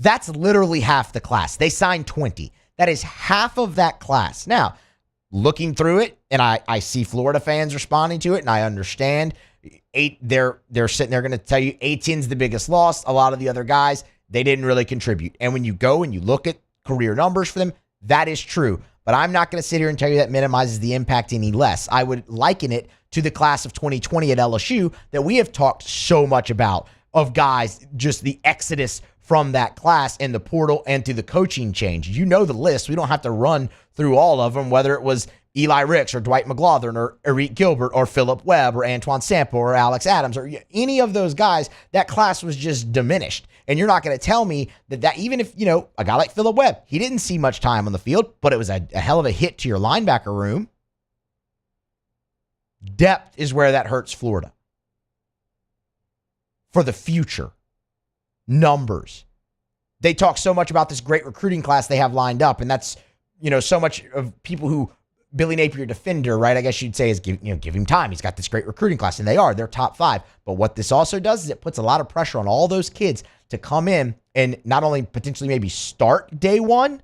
That's literally half the class. They signed 20. That is half of that class. Now, looking through it, and I see Florida fans responding to it, and I understand. They're sitting there going to tell you ATN's the biggest loss. A lot of the other guys, they didn't really contribute. And when you go and you look at career numbers for them, that is true. But I'm not going to sit here and tell you that minimizes the impact any less. I would liken it to the class of 2020 at LSU that we have talked so much about, of guys, just the exodus from that class and the portal and through the coaching change. You know the list. We don't have to run through all of them, whether it was Eli Ricks or Dwight McGlothern or Eric Gilbert or Phillip Webb or Antoine Sample or Alex Adams or any of those guys. That class was just diminished. And you're not going to tell me that even if, a guy like Phillip Webb, he didn't see much time on the field, but it was a hell of a hit to your linebacker room. Depth is where that hurts Florida. For the future. Numbers. They talk so much about this great recruiting class they have lined up, and that's, so much of people who Billy Napier defender, right? I guess you'd say is give him time. He's got this great recruiting class, and they're top 5. But what this also does is it puts a lot of pressure on all those kids to come in and not only potentially maybe start day one,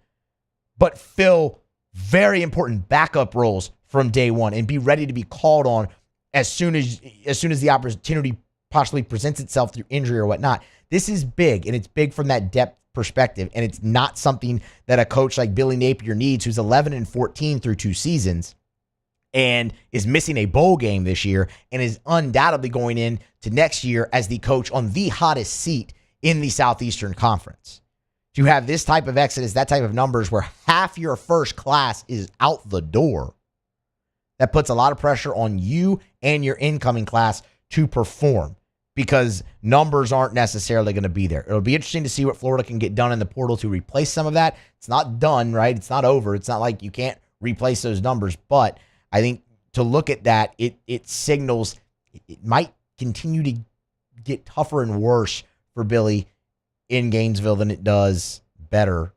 but fill very important backup roles from day one and be ready to be called on as soon as the opportunity possibly presents itself through injury or whatnot. This is big, and it's big from that depth perspective, and it's not something that a coach like Billy Napier needs, who's 11-14 through 2 seasons and is missing a bowl game this year and is undoubtedly going into next year as the coach on the hottest seat in the Southeastern Conference. To have this type of exodus, that type of numbers where half your first class is out the door, that puts a lot of pressure on you and your incoming class to perform, because numbers aren't necessarily going to be there. It'll be interesting to see what Florida can get done in the portal to replace some of that. It's not done, right? It's not over. It's not like you can't replace those numbers. But I think to look at that, it signals it might continue to get tougher and worse for Billy in Gainesville than it does better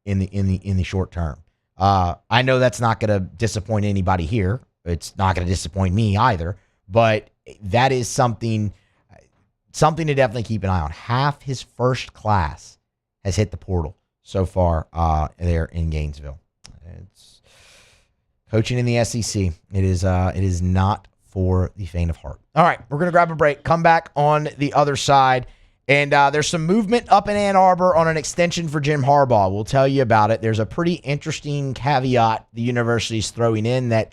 in the short term. I know that's not going to disappoint anybody here. It's not going to disappoint me either. But that is something to definitely keep an eye on. Half his first class has hit the portal so far there in Gainesville. It's coaching in the SEC. It is not for the faint of heart. All right, we're going to grab a break. Come back on the other side. And there's some movement up in Ann Arbor on an extension for Jim Harbaugh. We'll tell you about it. There's a pretty interesting caveat the university's throwing in that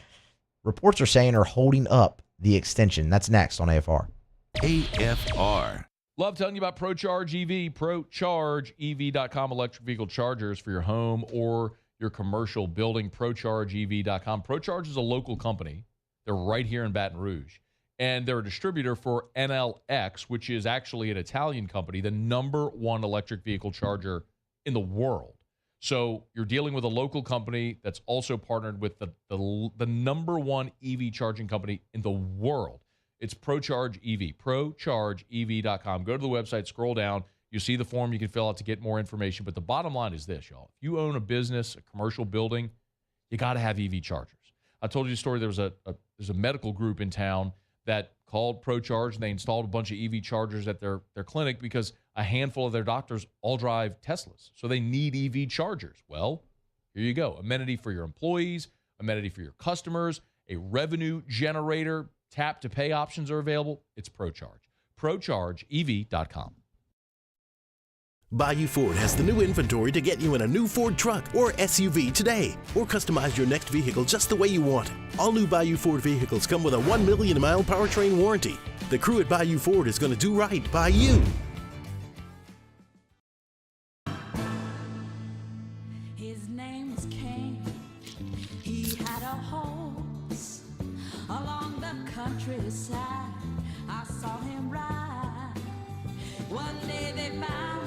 reports are saying are holding up the extension. That's next on AFR. AFR. Love telling you about ProCharge EV. ProChargeEV.com, electric vehicle chargers for your home or your commercial building. ProChargeEV.com. ProCharge is a local company. They're right here in Baton Rouge. And they're a distributor for NLX, which is actually an Italian company, the #1 electric vehicle charger in the world. So you're dealing with a local company that's also partnered with the #1 EV charging company in the world. It's ProCharge EV, ProChargeEV.com. Go to the website, scroll down. You see the form you can fill out to get more information. But the bottom line is this, y'all. If you own a business, a commercial building, you got to have EV chargers. I told you a story. There's a medical group in town that called ProCharge, and they installed a bunch of EV chargers at their clinic because a handful of their doctors all drive Teslas. So they need EV chargers. Well, here you go. Amenity for your employees, amenity for your customers, a revenue generator. Tap to pay options are available. It's ProCharge. ProChargeEV.com. Bayou Ford has the new inventory to get you in a new Ford truck or SUV today, or customize your next vehicle just the way you want. All new Bayou Ford vehicles come with a 1 million mile powertrain warranty. The crew at Bayou Ford is going to do right by you. His name was King. He had a horse along the countryside. I saw him ride. One day they found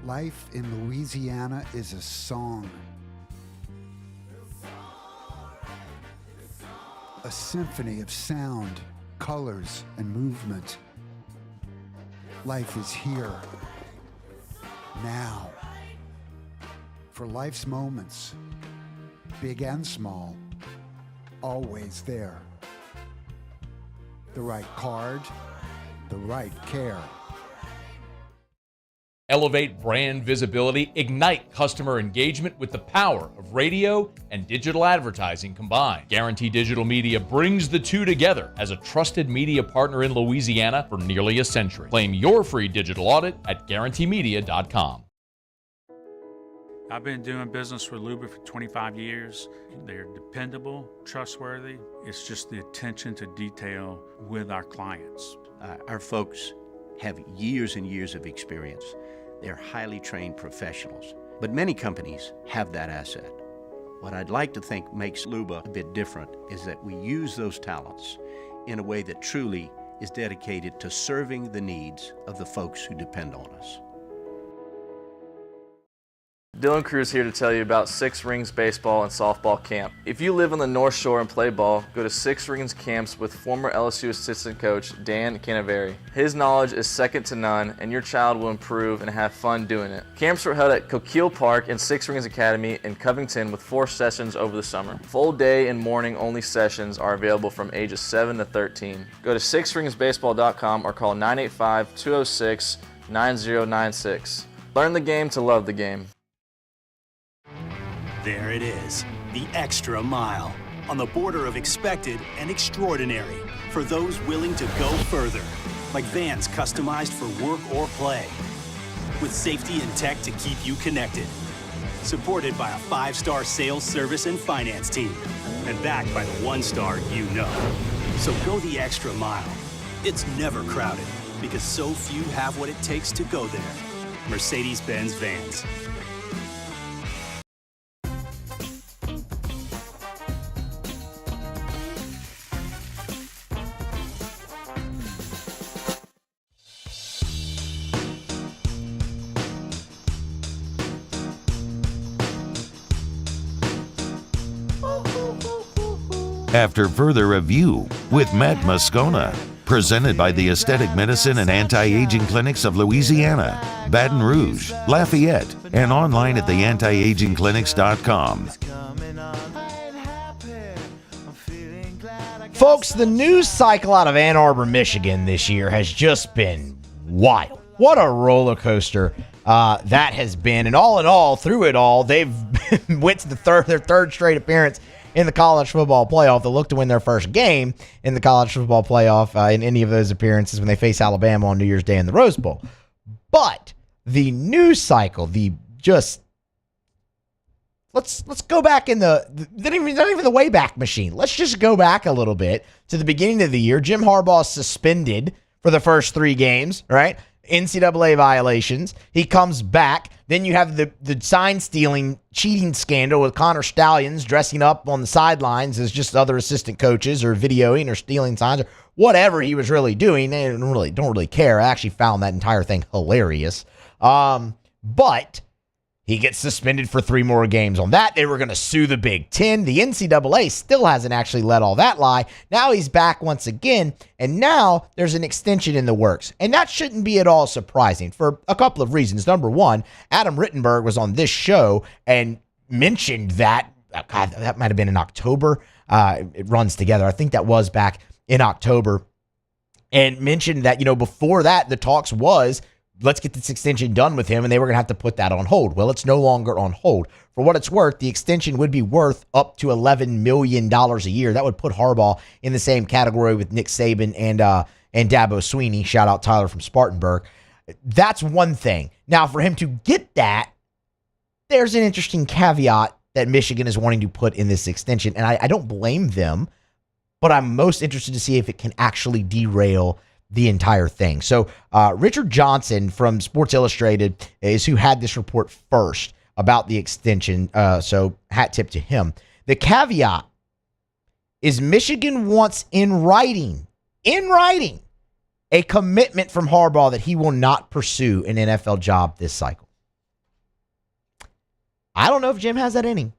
Life in Louisiana is a song. A symphony of sound, colors, and movement. Life is here, now. For life's moments, big and small, always there. The right card, the right care. Elevate brand visibility, ignite customer engagement with the power of radio and digital advertising combined. Guarantee Digital Media brings the two together as a trusted media partner in Louisiana for nearly a century. Claim your free digital audit at guaranteemedia.com. I've been doing business with Luba for 25 years. They're dependable, trustworthy. It's just the attention to detail with our clients. Our folks have years and years of experience. They're highly trained professionals, but many companies have that asset. What I'd like to think makes Luba a bit different is that we use those talents in a way that truly is dedicated to serving the needs of the folks who depend on us. Dylan Cruz here to tell you about Six Rings Baseball and Softball Camp. If you live on the North Shore and play ball, go to Six Rings Camps with former LSU assistant coach Dan Canaveri. His knowledge is second to none, and your child will improve and have fun doing it. Camps were held at Coquille Park and Six Rings Academy in Covington with 4 sessions over the summer. Full day and morning only sessions are available from ages 7 to 13. Go to sixringsbaseball.com or call 985-206-9096. Learn the game to love the game. There it is, the extra mile, on the border of expected and extraordinary for those willing to go further, like vans customized for work or play, with safety and tech to keep you connected, supported by a 5-star sales, service, and finance team, and backed by the 1-star you know. So go the extra mile. It's never crowded because so few have what it takes to go there. Mercedes-Benz Vans. After further review with Matt Moscona, presented by the Aesthetic Medicine and Anti-Aging Clinics of Louisiana, Baton Rouge, Lafayette, and online at theantiagingclinics.com. Folks, the news cycle out of Ann Arbor, Michigan this year has just been wild. What a roller coaster that has been. And all in all, through it all, they've went to their third straight appearance in the college football playoff. They'll look to win their first game in the college football playoff in any of those appearances when they face Alabama on New Year's Day in the Rose Bowl. But the news cycle, let's go back in not even the Wayback Machine. Let's just go back a little bit to the beginning of the year. Jim Harbaugh suspended for the first 3 games, right? NCAA violations. He comes back. Then you have the sign stealing cheating scandal with Connor Stallions dressing up on the sidelines as just other assistant coaches or videoing or stealing signs or whatever he was really doing. They don't really care. I actually found that entire thing hilarious. But he gets suspended for 3 more games on that. They were going to sue the Big Ten. The NCAA still hasn't actually let all that lie. Now he's back once again, and now there's an extension in the works. And that shouldn't be at all surprising for a couple of reasons. Number one, Adam Rittenberg was on this show and mentioned that, that might have been in October. It runs together. I think that was back in October. And mentioned that, before that, the talks was, let's get this extension done with him, and they were going to have to put that on hold. Well, it's no longer on hold. For what it's worth, the extension would be worth up to $11 million a year. That would put Harbaugh in the same category with Nick Saban and Dabo Sweeney. Shout out Tyler from Spartanburg. That's one thing. Now, for him to get that, there's an interesting caveat that Michigan is wanting to put in this extension, and I don't blame them, but I'm most interested to see if it can actually derail the entire thing. So Richard Johnson from Sports Illustrated is who had this report first about the extension. So hat tip to him. The caveat is Michigan wants in writing, a commitment from Harbaugh that he will not pursue an NFL job this cycle. I don't know if Jim has that in him.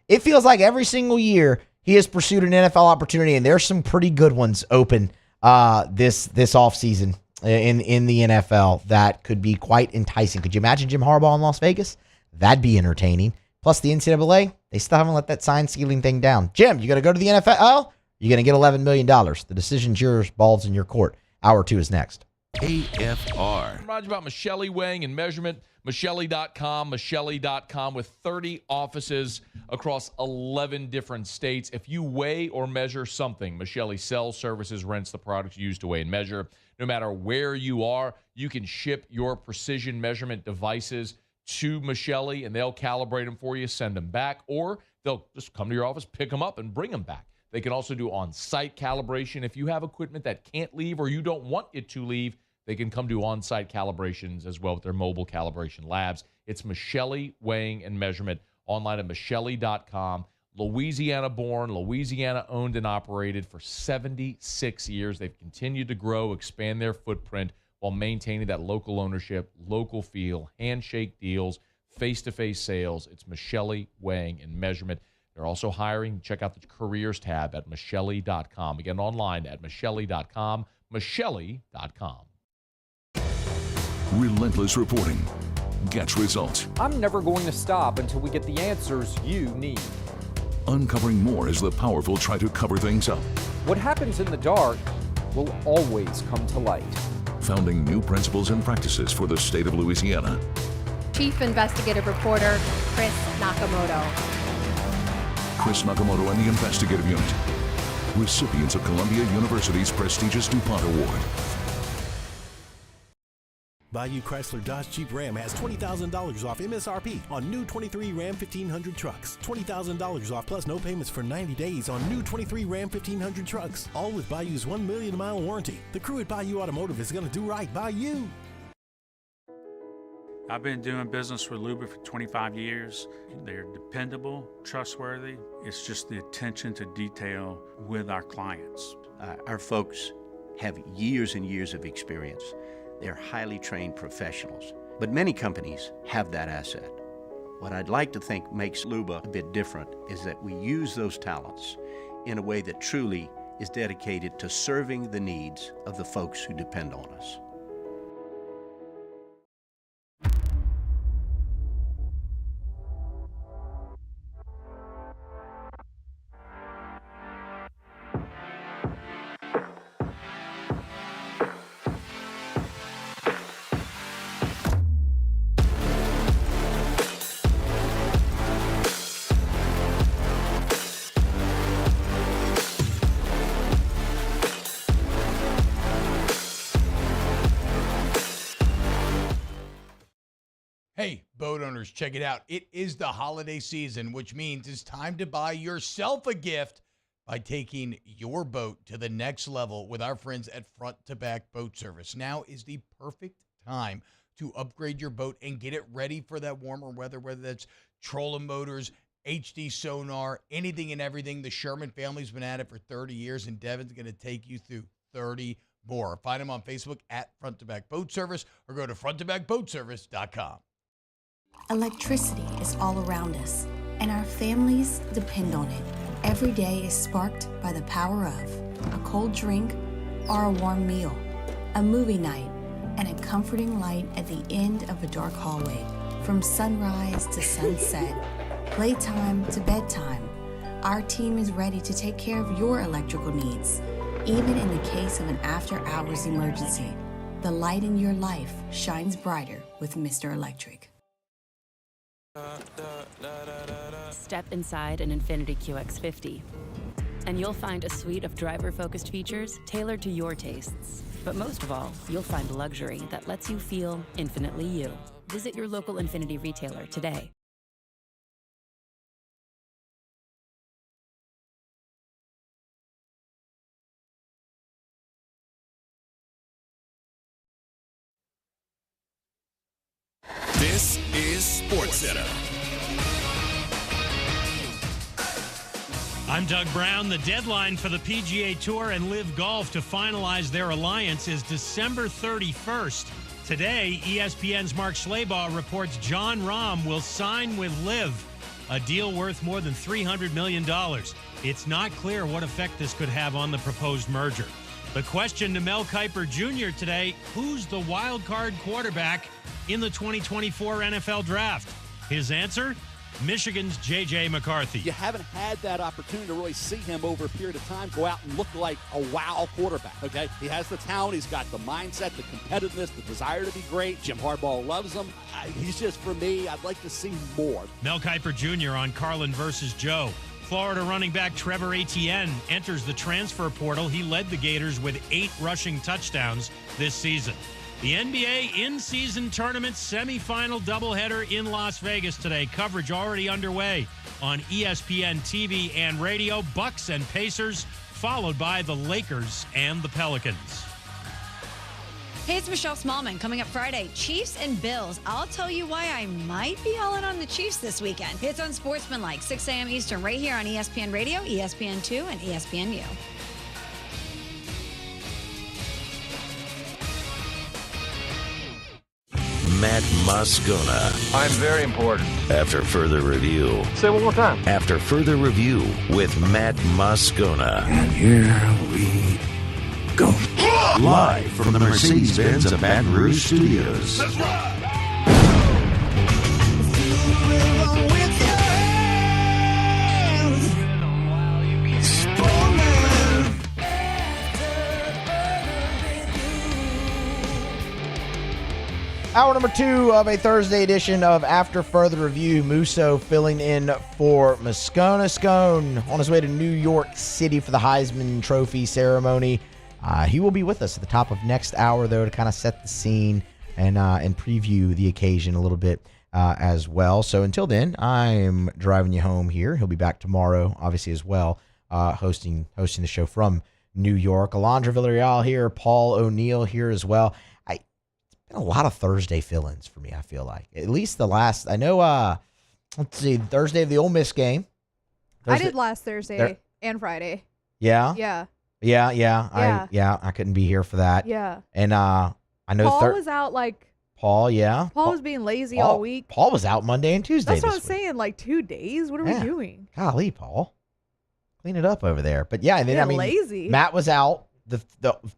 It feels like every single year he has pursued an NFL opportunity, and there's some pretty good ones open this offseason in the NFL that could be quite enticing. Could you imagine Jim Harbaugh in Las Vegas? That'd be entertaining. Plus, the NCAA, they still haven't let that sign stealing thing down. Jim, you going to go to the NFL? You're going to get $11 million. The decision's yours. Ball's in your court. Hour 2 is next. AFR. Remind you about Michelli Weighing and Measurement. Michelli.com with 30 offices across 11 different states. If you weigh or measure something, Michelli sells, services, rents the products used to weigh and measure. No matter where you are, you can ship your precision measurement devices to Michelli, and they'll calibrate them for you, send them back, or they'll just come to your office, pick them up, and bring them back. They can also do on-site calibration. If you have equipment that can't leave or you don't want it to leave, they can come do on-site calibrations as well with their mobile calibration labs. It's Michelli Weighing and Measurement, online at Michelli.com. Louisiana-born, Louisiana-owned and operated for 76 years. They've continued to grow, expand their footprint while maintaining that local ownership, local feel, handshake deals, face-to-face sales. It's Michelli Weighing and Measurement. They're also hiring. Check out the careers tab at Michelli.com. Again, online at Michelli.com, Michelli.com. Relentless reporting gets results. I'm never going to stop until we get the answers you need. Uncovering more as the powerful try to cover things up. What happens in the dark will always come to light. Founding new principles and practices for the state of Louisiana. Chief Investigative Reporter Chris Nakamoto. Chris Nakamoto and the Investigative Unit. Recipients of Columbia University's prestigious DuPont Award. Bayou Chrysler Dodge Jeep Ram has $20,000 off MSRP on new 23 Ram 1500 trucks. $20,000 off plus no payments for 90 days on new 23 Ram 1500 trucks. All with Bayou's 1 million mile warranty. The crew at Bayou Automotive is going to do right by you. I've been doing business with Luba for 25 years. They're dependable, trustworthy. It's just the attention to detail with our clients. Our folks have years and years of experience. They're highly trained professionals, but many companies have that asset. What I'd like to think makes Luba a bit different is that we use those talents in a way that truly is dedicated to serving the needs of the folks who depend on us. Hey, boat owners, check it out. It is the holiday season, which means it's time to buy yourself a gift by taking your boat to the next level with our friends at Front to Back Boat Service. Now is the perfect time to upgrade your boat and get it ready for that warmer weather, whether that's trolling motors, HD sonar, anything and everything. The Sherman family's been at it for 30 years, and Devin's going to take you through 30 more. Find them on Facebook at Front to Back Boat Service or go to fronttobackboatservice.com. Electricity is all around us, and our families depend on it. Every day is sparked by the power of a cold drink or a warm meal, a movie night, and a comforting light at the end of a dark hallway. From sunrise to sunset, playtime to bedtime, our team is ready to take care of your electrical needs. Even in the case of an after-hours emergency, the light in your life shines brighter with Mr. Electric. Step inside an Infiniti QX50, and you'll find a suite of driver-focused features tailored to your tastes. But most of all, you'll find luxury that lets you feel infinitely you. Visit your local Infiniti retailer today. This is SportsCenter. I'm Doug Brown. The deadline for the PGA Tour and LIV Golf to finalize their alliance is December 31st. Today, ESPN's Mark Schlabach reports John Rahm will sign with LIV, a deal worth more than $300 million. It's not clear what effect this could have on the proposed merger. The question to Mel Kiper Jr. today, who's the wild card quarterback in the 2024 NFL Draft? His answer? Michigan's J.J. McCarthy. You haven't had that opportunity to really see him over a period of time go out and look like a wow quarterback, okay? He has the talent, he's got the mindset, the competitiveness, the desire to be great. Jim Harbaugh loves him. He's just, for me, I'd like to see more. Mel Kiper Jr. on Carlin versus Joe. Florida running back Trevor Etienne enters the transfer portal. He led the Gators with 8 rushing touchdowns this season. The NBA in-season tournament semifinal doubleheader in Las Vegas today. Coverage already underway on ESPN TV and radio. Bucks and Pacers, followed by the Lakers and the Pelicans. Hey, it's Michelle Smallman. Coming up Friday, Chiefs and Bills. I'll tell you why I might be all in on the Chiefs this weekend. It's on Sportsmanlike, 6 a.m. Eastern, right here on ESPN Radio, ESPN2, and ESPNU. Matt Moscona. I'm very important. After further review. Say it one more time. After further review with Matt Moscona. And here we go. Live from the Mercedes-Benz of Baton Rouge Studios. Let's ride. Hour number 2 of a Thursday edition of After Further Review. Musso filling in for Moscona. Scone on his way to New York City for the Heisman Trophy ceremony. He will be with us at the top of next hour, though, to kind of set the scene and preview the occasion a little bit as well. So until then, I'm driving you home here. He'll be back tomorrow, obviously, as well, hosting the show from New York. Alondra Villarreal here, Paul O'Neill here as well. A lot of Thursday fill-ins for me, I feel like. At least the last, I know, let's see, Thursday of the Ole Miss game. I did last Thursday and Friday. Yeah? Yeah. I couldn't be here for that. Yeah. And I know Paul was out Paul, yeah. Paul was being lazy all week. Paul was out Monday and Tuesday. That's what I was saying, 2 days? What are we doing? Golly, Paul. Clean it up over there. But yeah, and then lazy. Matt was out the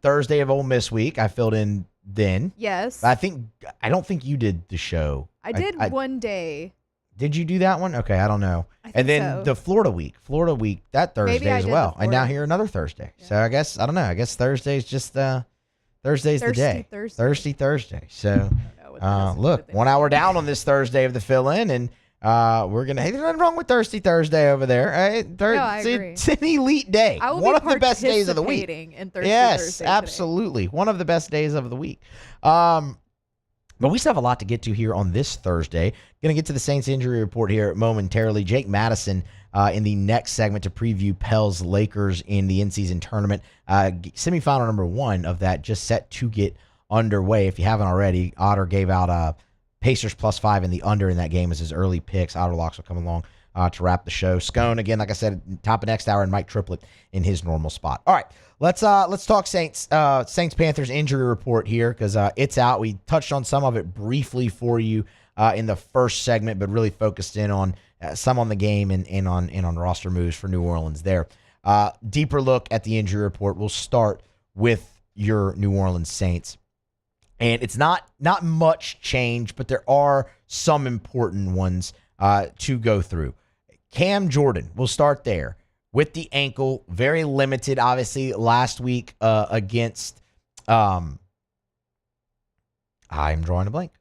Thursday of Ole Miss week. I filled in then. Yes. I don't think you did the show. I did one day. Did you do that one? Okay, I don't know. And then the Florida week that Thursday as well. And now here another Thursday. Yeah. So I guess Thursday's just Thursday's the day. Thursday. So look, 1 hour down on this Thursday of the fill-in, and we're gonna. Hey, there's nothing wrong with Thirsty Thursday over there. Right? No, I agree. It's an elite day. I will one be of the best days of the week. In Thursday, yes, Thursday absolutely, one of the best days of the week. But we still have a lot to get to here on this Thursday. Going to get to the Saints injury report here momentarily. Jake Madison in the next segment to preview Pell's Lakers in the in-season tournament. Semifinal number 1 of that just set to get underway. If you haven't already, Otter gave out Pacers +5 in the under in that game as his early picks. Otter Locks will come along to wrap the show. Scone, again, like I said, top of next hour, and Mike Triplett in his normal spot. All right, let's talk Saints-Panthers injury report here because it's out. We touched on some of it briefly for you in the first segment, but really focused in on some on the game and on roster moves for New Orleans there. Deeper look at the injury report. We'll start with your New Orleans Saints. And it's not much change, but there are some important ones to go through. Cam Jordan, we'll start there. With the ankle, very limited, obviously, last week against I'm drawing a blank.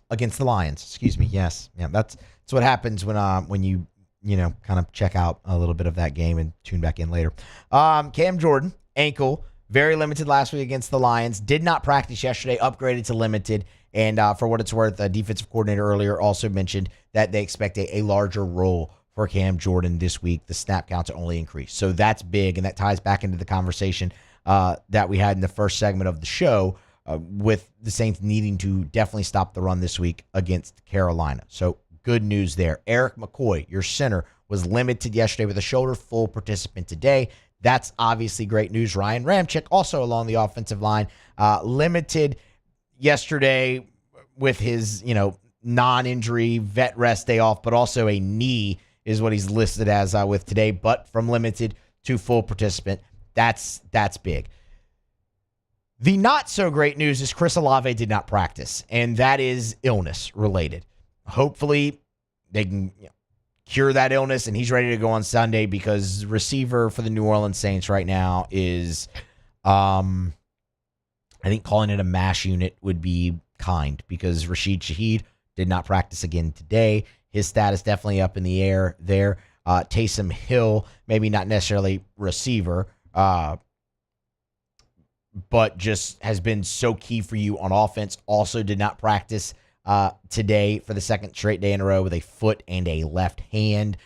Against the Lions, excuse me. Yes. Yeah, that's what happens when you kind of check out a little bit of that game and tune back in later. Cam Jordan, ankle. Very limited last week against the Lions. Did not practice yesterday, upgraded to limited. And for what it's worth, a defensive coordinator earlier also mentioned that they expect a larger role for Cam Jordan this week. The snap counts only increase. So that's big, and that ties back into the conversation that we had in the first segment of the show with the Saints needing to definitely stop the run this week against Carolina. So good news there. Eric McCoy, your center, was limited yesterday with a shoulder, full participant today. That's obviously great news. Ryan Ramczyk, also along the offensive line, limited yesterday with his, non-injury vet rest day off, but also a knee is what he's listed as with today, but from limited to full participant. That's big. The not so great news is Chris Olave did not practice, and that is illness related. Hopefully they can cure that illness and he's ready to go on Sunday, because receiver for the New Orleans Saints right now is, I think calling it a mash unit would be kind, because Rashid Shaheed did not practice again today. His status definitely up in the air there. Taysom Hill, maybe not necessarily receiver, but just has been so key for you on offense. Also did not practice today for the second straight day in a row with a foot and a left hand.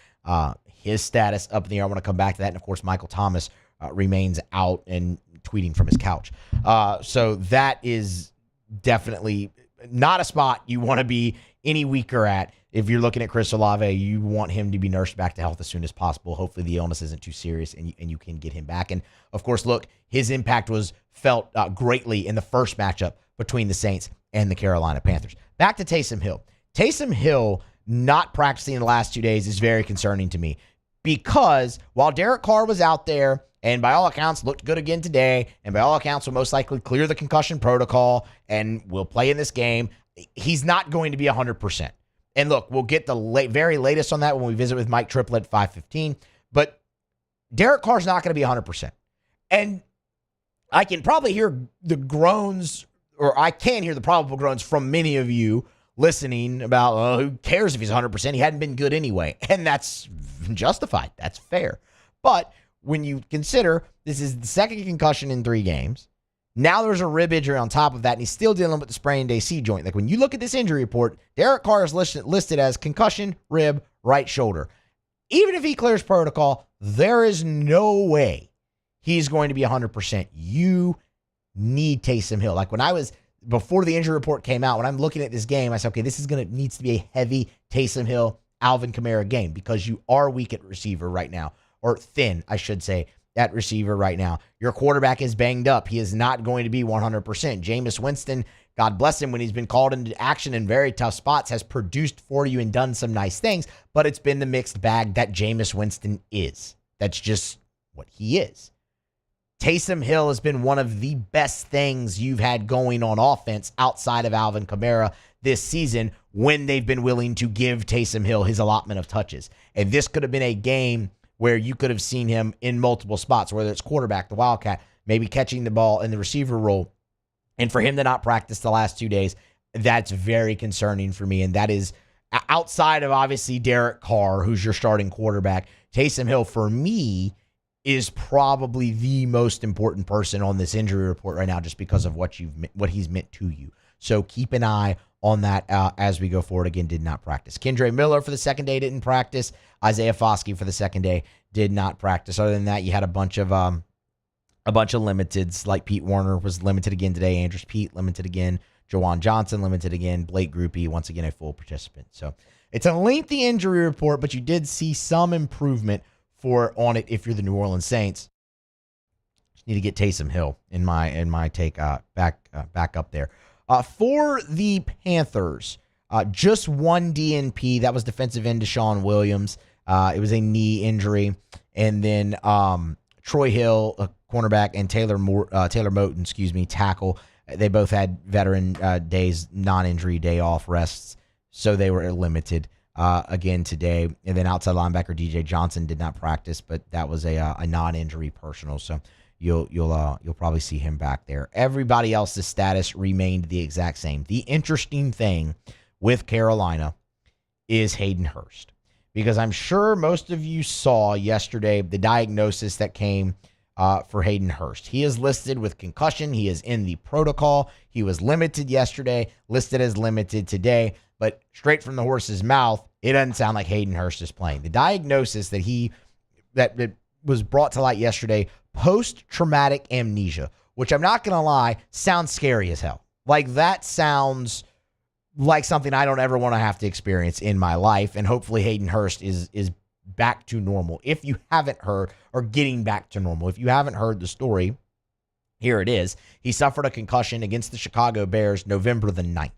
His status up in the air. I want to come back to that. And, of course, Michael Thomas remains out and tweeting from his couch. So that is definitely not a spot you want to be any weaker at. If you're looking at Chris Olave, you want him to be nursed back to health as soon as possible. Hopefully the illness isn't too serious and you can get him back. And, of course, look, his impact was felt greatly in the first matchup between the Saints and the Carolina Panthers. Back to Taysom Hill. Taysom Hill not practicing in the last 2 days is very concerning to me, because while Derek Carr was out there and by all accounts looked good again today, and by all accounts will most likely clear the concussion protocol and will play in this game, he's not going to be 100%. And look, we'll get the very latest on that when we visit with Mike Triplett at 5:15. But Derek Carr's not going to be 100%. And I can probably hear the groans, or I can hear the probable groans from many of you listening about, who cares if he's 100%? He hadn't been good anyway. And that's justified. That's fair. But when you consider this is the second concussion in 3 games, now there's a rib injury on top of that, and he's still dealing with the sprained AC joint. Like, when you look at this injury report, Derek Carr is listed as concussion, rib, right shoulder. Even if he clears protocol, there is no way he's going to be 100%. You need Taysom Hill. Like, before the injury report came out, when I'm looking at this game, I said, okay, this needs to be a heavy Taysom Hill, Alvin Kamara game, because you are weak at receiver right now, or thin, I should say, at receiver right now. Your quarterback is banged up. He is not going to be 100%. Jameis Winston, God bless him, when he's been called into action in very tough spots, has produced for you and done some nice things, but it's been the mixed bag that Jameis Winston is. That's just what he is. Taysom Hill has been one of the best things you've had going on offense outside of Alvin Kamara this season, when they've been willing to give Taysom Hill his allotment of touches. And this could have been a game where you could have seen him in multiple spots, whether it's quarterback, the Wildcat, maybe catching the ball in the receiver role. And for him to not practice the last 2 days, that's very concerning for me. And that is outside of, obviously, Derek Carr, who's your starting quarterback. Taysom Hill, for me, is probably the most important person on this injury report right now, just because of what he's meant to you. So keep an eye on that as we go forward. Again, did not practice. Kendre Miller for the second day didn't practice. Isaiah Foskey for the second day did not practice. Other than that, you had a bunch of limiteds, like Pete Warner was limited again today. Andrews Pete limited again. Jawan Johnson limited again. Blake Groupie, once again, a full participant. So it's a lengthy injury report, but you did see some improvement on it if you're the New Orleans Saints. Just need to get Taysom Hill in my take back up there. For the Panthers, just one DNP. That was defensive end Deshaun Williams. It was a knee injury. And then Troy Hill, a cornerback, and Taylor Moton, tackle. They both had veteran days, non-injury day off rests, so they were limited again today. And then outside linebacker DJ Johnson did not practice, but that was a non-injury personal, so you'll probably see him back there. Everybody else's status remained the exact same. The interesting thing with Carolina is Hayden Hurst, because I'm sure most of you saw yesterday the diagnosis that came for Hayden Hurst. He is listed with concussion. He is in the protocol. He was limited yesterday, listed as limited today, but straight from the horse's mouth, it doesn't sound like Hayden Hurst is playing. The diagnosis that was brought to light yesterday, post-traumatic amnesia, which I'm not going to lie, sounds scary as hell. Like, that sounds like something I don't ever want to have to experience in my life, and hopefully Hayden Hurst is back to normal. If you haven't heard, or getting back to normal, if you haven't heard the story, here it is. He suffered a concussion against the Chicago Bears November the 9th.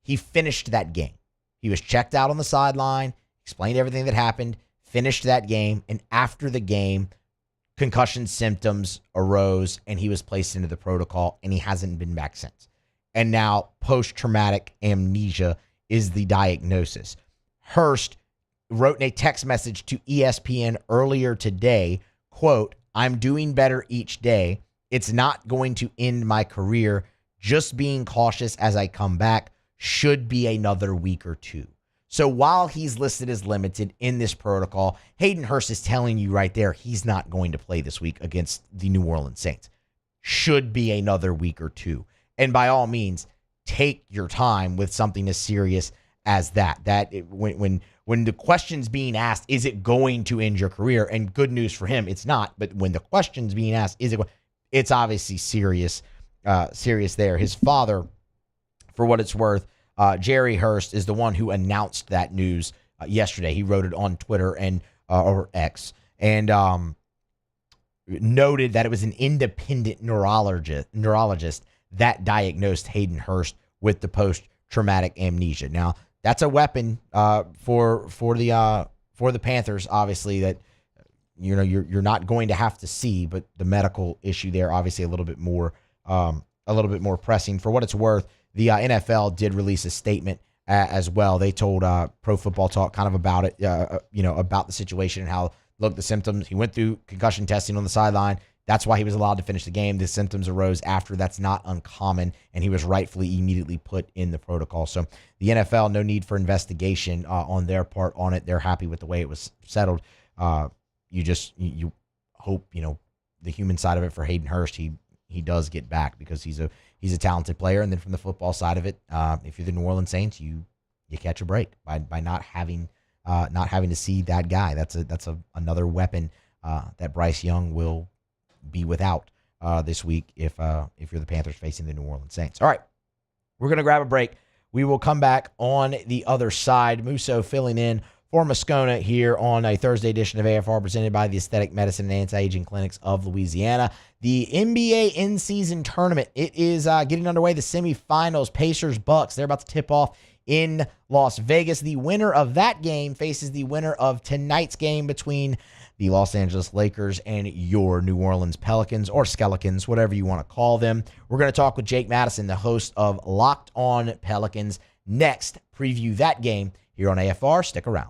He finished that game. He was checked out on the sideline, explained everything that happened, finished that game, and after the game, concussion symptoms arose, and he was placed into the protocol, and he hasn't been back since. And now post-traumatic amnesia is the diagnosis. Hurst wrote in a text message to ESPN earlier today, quote, "I'm doing better each day. It's not going to end my career. Just being cautious as I come back. Should be another week or two." So while he's listed as limited in this protocol, Hayden Hurst is telling you right there he's not going to play this week against the New Orleans Saints. Should be another week or two. And by all means, take your time with something as serious as that. When the question's being asked, is it going to end your career? And good news for him, it's not. But when the question's being asked, it's obviously serious there. His father, for what it's worth, Jerry Hurst, is the one who announced that news yesterday. He wrote it on Twitter and or X, and noted that it was an independent neurologist that diagnosed Hayden Hurst with the post-traumatic amnesia. Now, that's a weapon for the Panthers, obviously, that you're not going to have to see, but the medical issue there, obviously, a little bit more pressing. For what it's worth, the NFL did release a statement as well. They told Pro Football Talk kind of about it, about the situation and how, look, the symptoms, he went through concussion testing on the sideline. That's why he was allowed to finish the game. The symptoms arose after. That's not uncommon, and he was rightfully immediately put in the protocol. So the NFL, no need for investigation on their part on it. They're happy with the way it was settled. You hope, the human side of it for Hayden Hurst, he does get back, because he's a talented player. And then from the football side of it, if you're the New Orleans Saints, you catch a break by not having to see that guy. That's another weapon that Bryce Young will be without this week if you're the Panthers facing the New Orleans Saints. All right, we're going to grab a break. We will come back on the other side. Musso filling in for Moscona here on a Thursday edition of AFR, presented by the Aesthetic Medicine and Anti-Aging Clinics of Louisiana. The NBA in-season tournament, it is getting underway. The semifinals, Pacers-Bucks, they're about to tip off in Las Vegas. The winner of that game faces the winner of tonight's game between the Los Angeles Lakers and your New Orleans Pelicans, or Skeletons, whatever you want to call them. We're going to talk with Jake Madison, the host of Locked On Pelicans, next. Preview that game here on AFR. Stick around.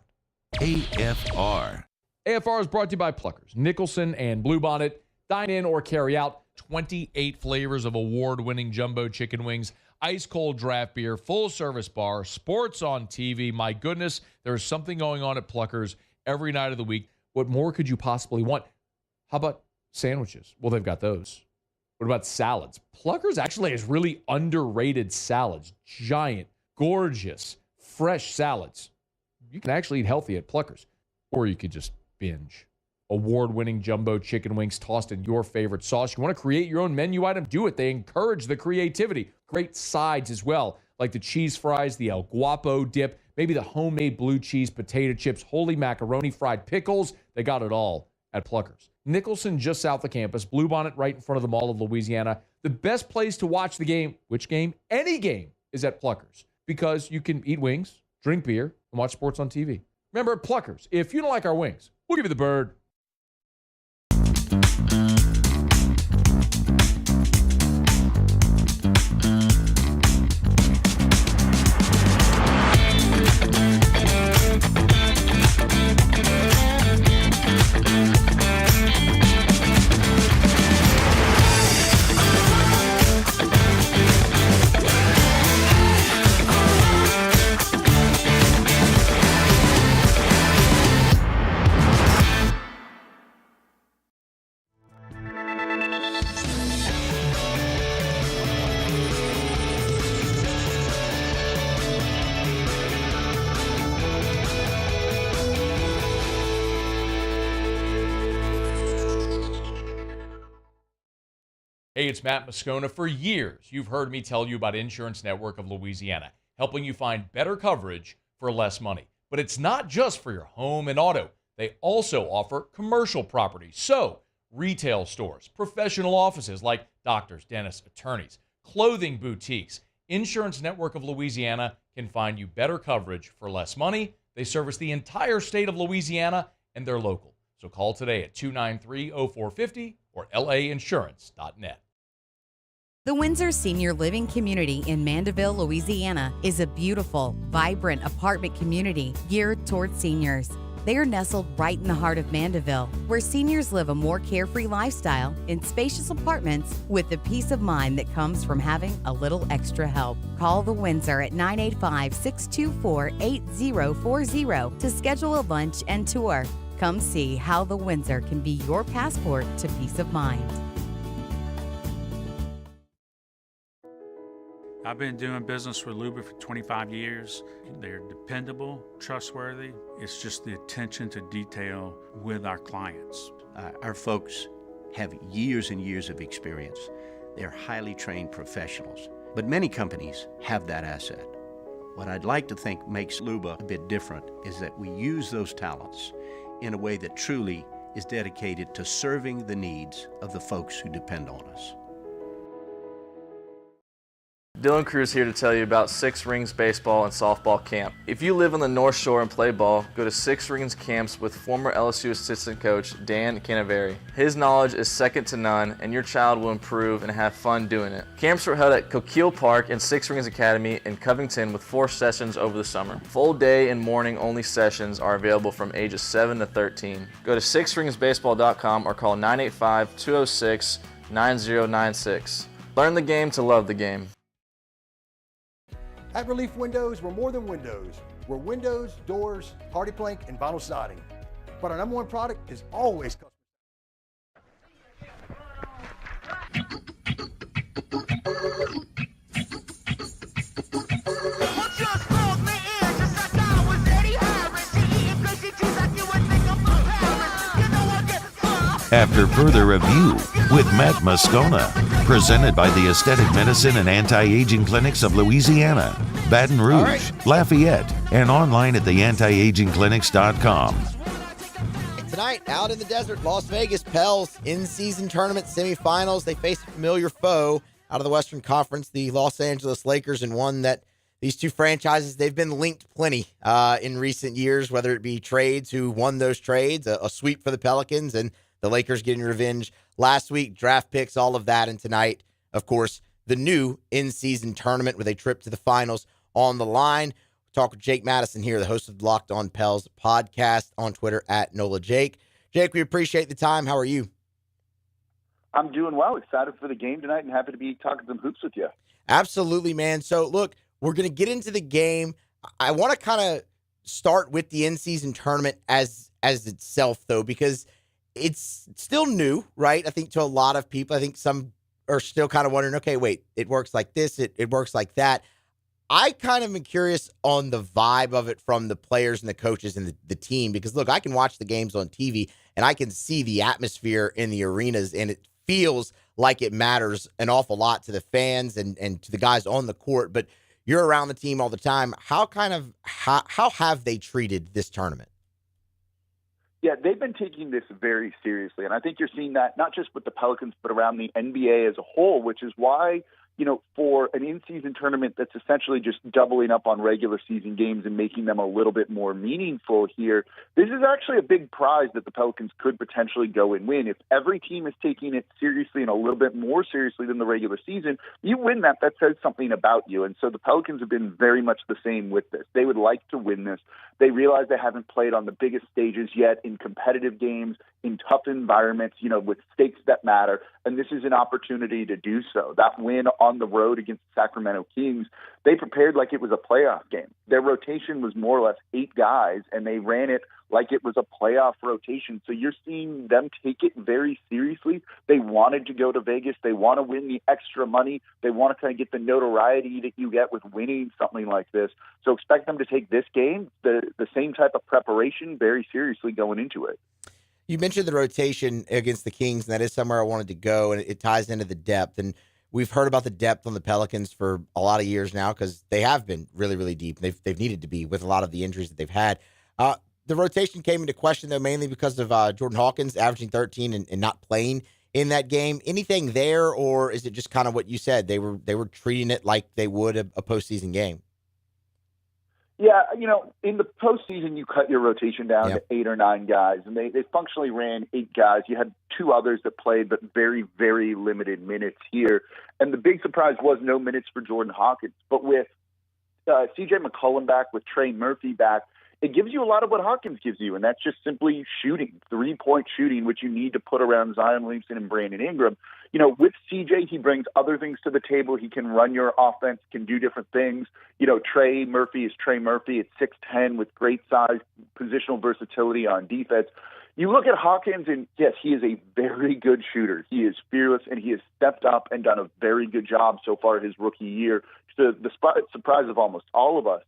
AFR. AFR is brought to you by Pluckers, Nicholson, and Bluebonnet. Dine in or carry out 28 flavors of award-winning jumbo chicken wings, ice-cold draft beer, full-service bar, sports on TV. My goodness, there's something going on at Pluckers every night of the week. What more could you possibly want? How about sandwiches? Well, they've got those. What about salads? Pluckers actually has really underrated salads. Giant, gorgeous, fresh salads. You can actually eat healthy at Pluckers. Or you could just binge. Award-winning jumbo chicken wings tossed in your favorite sauce. You want to create your own menu item? Do it. They encourage the creativity. Great sides as well, like the cheese fries, the El Guapo dip, maybe the homemade blue cheese potato chips, holy macaroni, fried pickles. They got it all at Pluckers. Nicholson, just south of campus. Bluebonnet, right in front of the Mall of Louisiana. The best place to watch the game, which game? Any game, is at Pluckers, because you can eat wings, drink beer, and watch sports on TV. Remember, at Pluckers, if you don't like our wings, we'll give you the bird. Hey, it's Matt Moscona. For years, you've heard me tell you about Insurance Network of Louisiana, helping you find better coverage for less money. But it's not just for your home and auto. They also offer commercial property. So, retail stores, professional offices like doctors, dentists, attorneys, clothing boutiques, Insurance Network of Louisiana can find you better coverage for less money. They service the entire state of Louisiana, and they're local. So call today at 293-0450 or lainsurance.net. The Windsor Senior Living Community in Mandeville, Louisiana is a beautiful, vibrant apartment community geared towards seniors. They are nestled right in the heart of Mandeville, where seniors live a more carefree lifestyle in spacious apartments with the peace of mind that comes from having a little extra help. Call the Windsor at 985-624-8040 to schedule a lunch and tour. Come see how the Windsor can be your passport to peace of mind. I've been doing business with Luba for 25 years. They're dependable, trustworthy. It's just the attention to detail with our clients. Our folks have years and years of experience. They're highly trained professionals. But many companies have that asset. What I'd like to think makes Luba a bit different is that we use those talents in a way that truly is dedicated to serving the needs of the folks who depend on us. Dylan Cruz here to tell you about Six Rings Baseball and Softball Camp. If you live on the North Shore and play ball, go to Six Rings Camps with former LSU assistant coach Dan Canaveri. His knowledge is second to none, and your child will improve and have fun doing it. Camps were held at Coquille Park and Six Rings Academy in Covington with 4 sessions over the summer. Full day and morning only sessions are available from ages 7 to 13. Go to sixringsbaseball.com or call 985-206-9096. Learn the game to love the game. At Relief Windows, we're more than windows. We're windows, doors, hardy plank, and vinyl siding. But our number one product is always customer. After further review with Matt Moscona, presented by the Aesthetic Medicine and Anti-Aging Clinics of Louisiana, Baton Rouge, Lafayette, and online at theantiagingclinics.com. Tonight, out in the desert, Las Vegas, Pels in-season tournament semifinals. They face a familiar foe out of the Western Conference, the Los Angeles Lakers, and one that these two franchises, they've been linked plenty in recent years, whether it be trades, who won those trades, a sweep for the Pelicans, and the Lakers getting revenge last week, draft picks, all of that. And tonight, of course, the new in-season tournament with a trip to the finals on the line. We'll talk with Jake Madison here, the host of the Locked On Pels podcast, on Twitter at NolaJake. Jake, we appreciate the time. How are you? I'm doing well. Excited for the game tonight and happy to be talking some hoops with you. Absolutely, man. So, look, we're going to get into the game. I want to kind of start with the in-season tournament as itself, though, because it's still new, right? I think to a lot of people, I think some are still kind of wondering, okay, wait, it works like this, it works like that. I kind of am curious on the vibe of it from the players and the coaches and the team, because look, I can watch the games on TV and I can see the atmosphere in the arenas, and it feels like it matters an awful lot to the fans and to the guys on the court, but you're around the team all the time. How have they treated this tournament? Yeah, they've been taking this very seriously, and I think you're seeing that not just with the Pelicans, but around the NBA as a whole, which is why, for an in-season tournament that's essentially just doubling up on regular season games and making them a little bit more meaningful here, this is actually a big prize that the Pelicans could potentially go and win. If every team is taking it seriously and a little bit more seriously than the regular season, you win that says something about you. And so the Pelicans have been very much the same with this. They would like to win this. They realize they haven't played on the biggest stages yet in competitive games, in tough environments, with stakes that matter. And this is an opportunity to do so. That win on the road against the Sacramento Kings, they prepared like it was a playoff game. Their rotation was more or less 8 guys, and they ran it like it was a playoff rotation. So you're seeing them take it very seriously. They wanted to go to Vegas. They want to win the extra money. They want to kind of get the notoriety that you get with winning something like this. So expect them to take this game, the same type of preparation, very seriously going into it. You mentioned the rotation against the Kings, and that is somewhere I wanted to go, and it ties into the depth. And We've heard about the depth on the Pelicans for a lot of years now because they have been really, really deep. They've needed to be with a lot of the injuries that they've had. The rotation came into question, though, mainly because of Jordan Hawkins averaging 13 and not playing in that game. Anything there, or is it just kind of what you said? They were treating it like they would a postseason game. Yeah, in the postseason, you cut your rotation down to 8 or 9 guys, and they functionally ran 8 guys. You had 2 others that played, but very, very limited minutes here. And the big surprise was no minutes for Jordan Hawkins. But with C.J. McCollum back, with Trey Murphy back, it gives you a lot of what Hawkins gives you, and that's just simply shooting, 3-point shooting, which you need to put around Zion Williamson and Brandon Ingram. With CJ, he brings other things to the table. He can run your offense, can do different things. Trey Murphy is Trey Murphy at 6'10", with great size, positional versatility on defense. You look at Hawkins, and yes, he is a very good shooter. He is fearless, and he has stepped up and done a very good job so far his rookie year, to the surprise of almost all of us.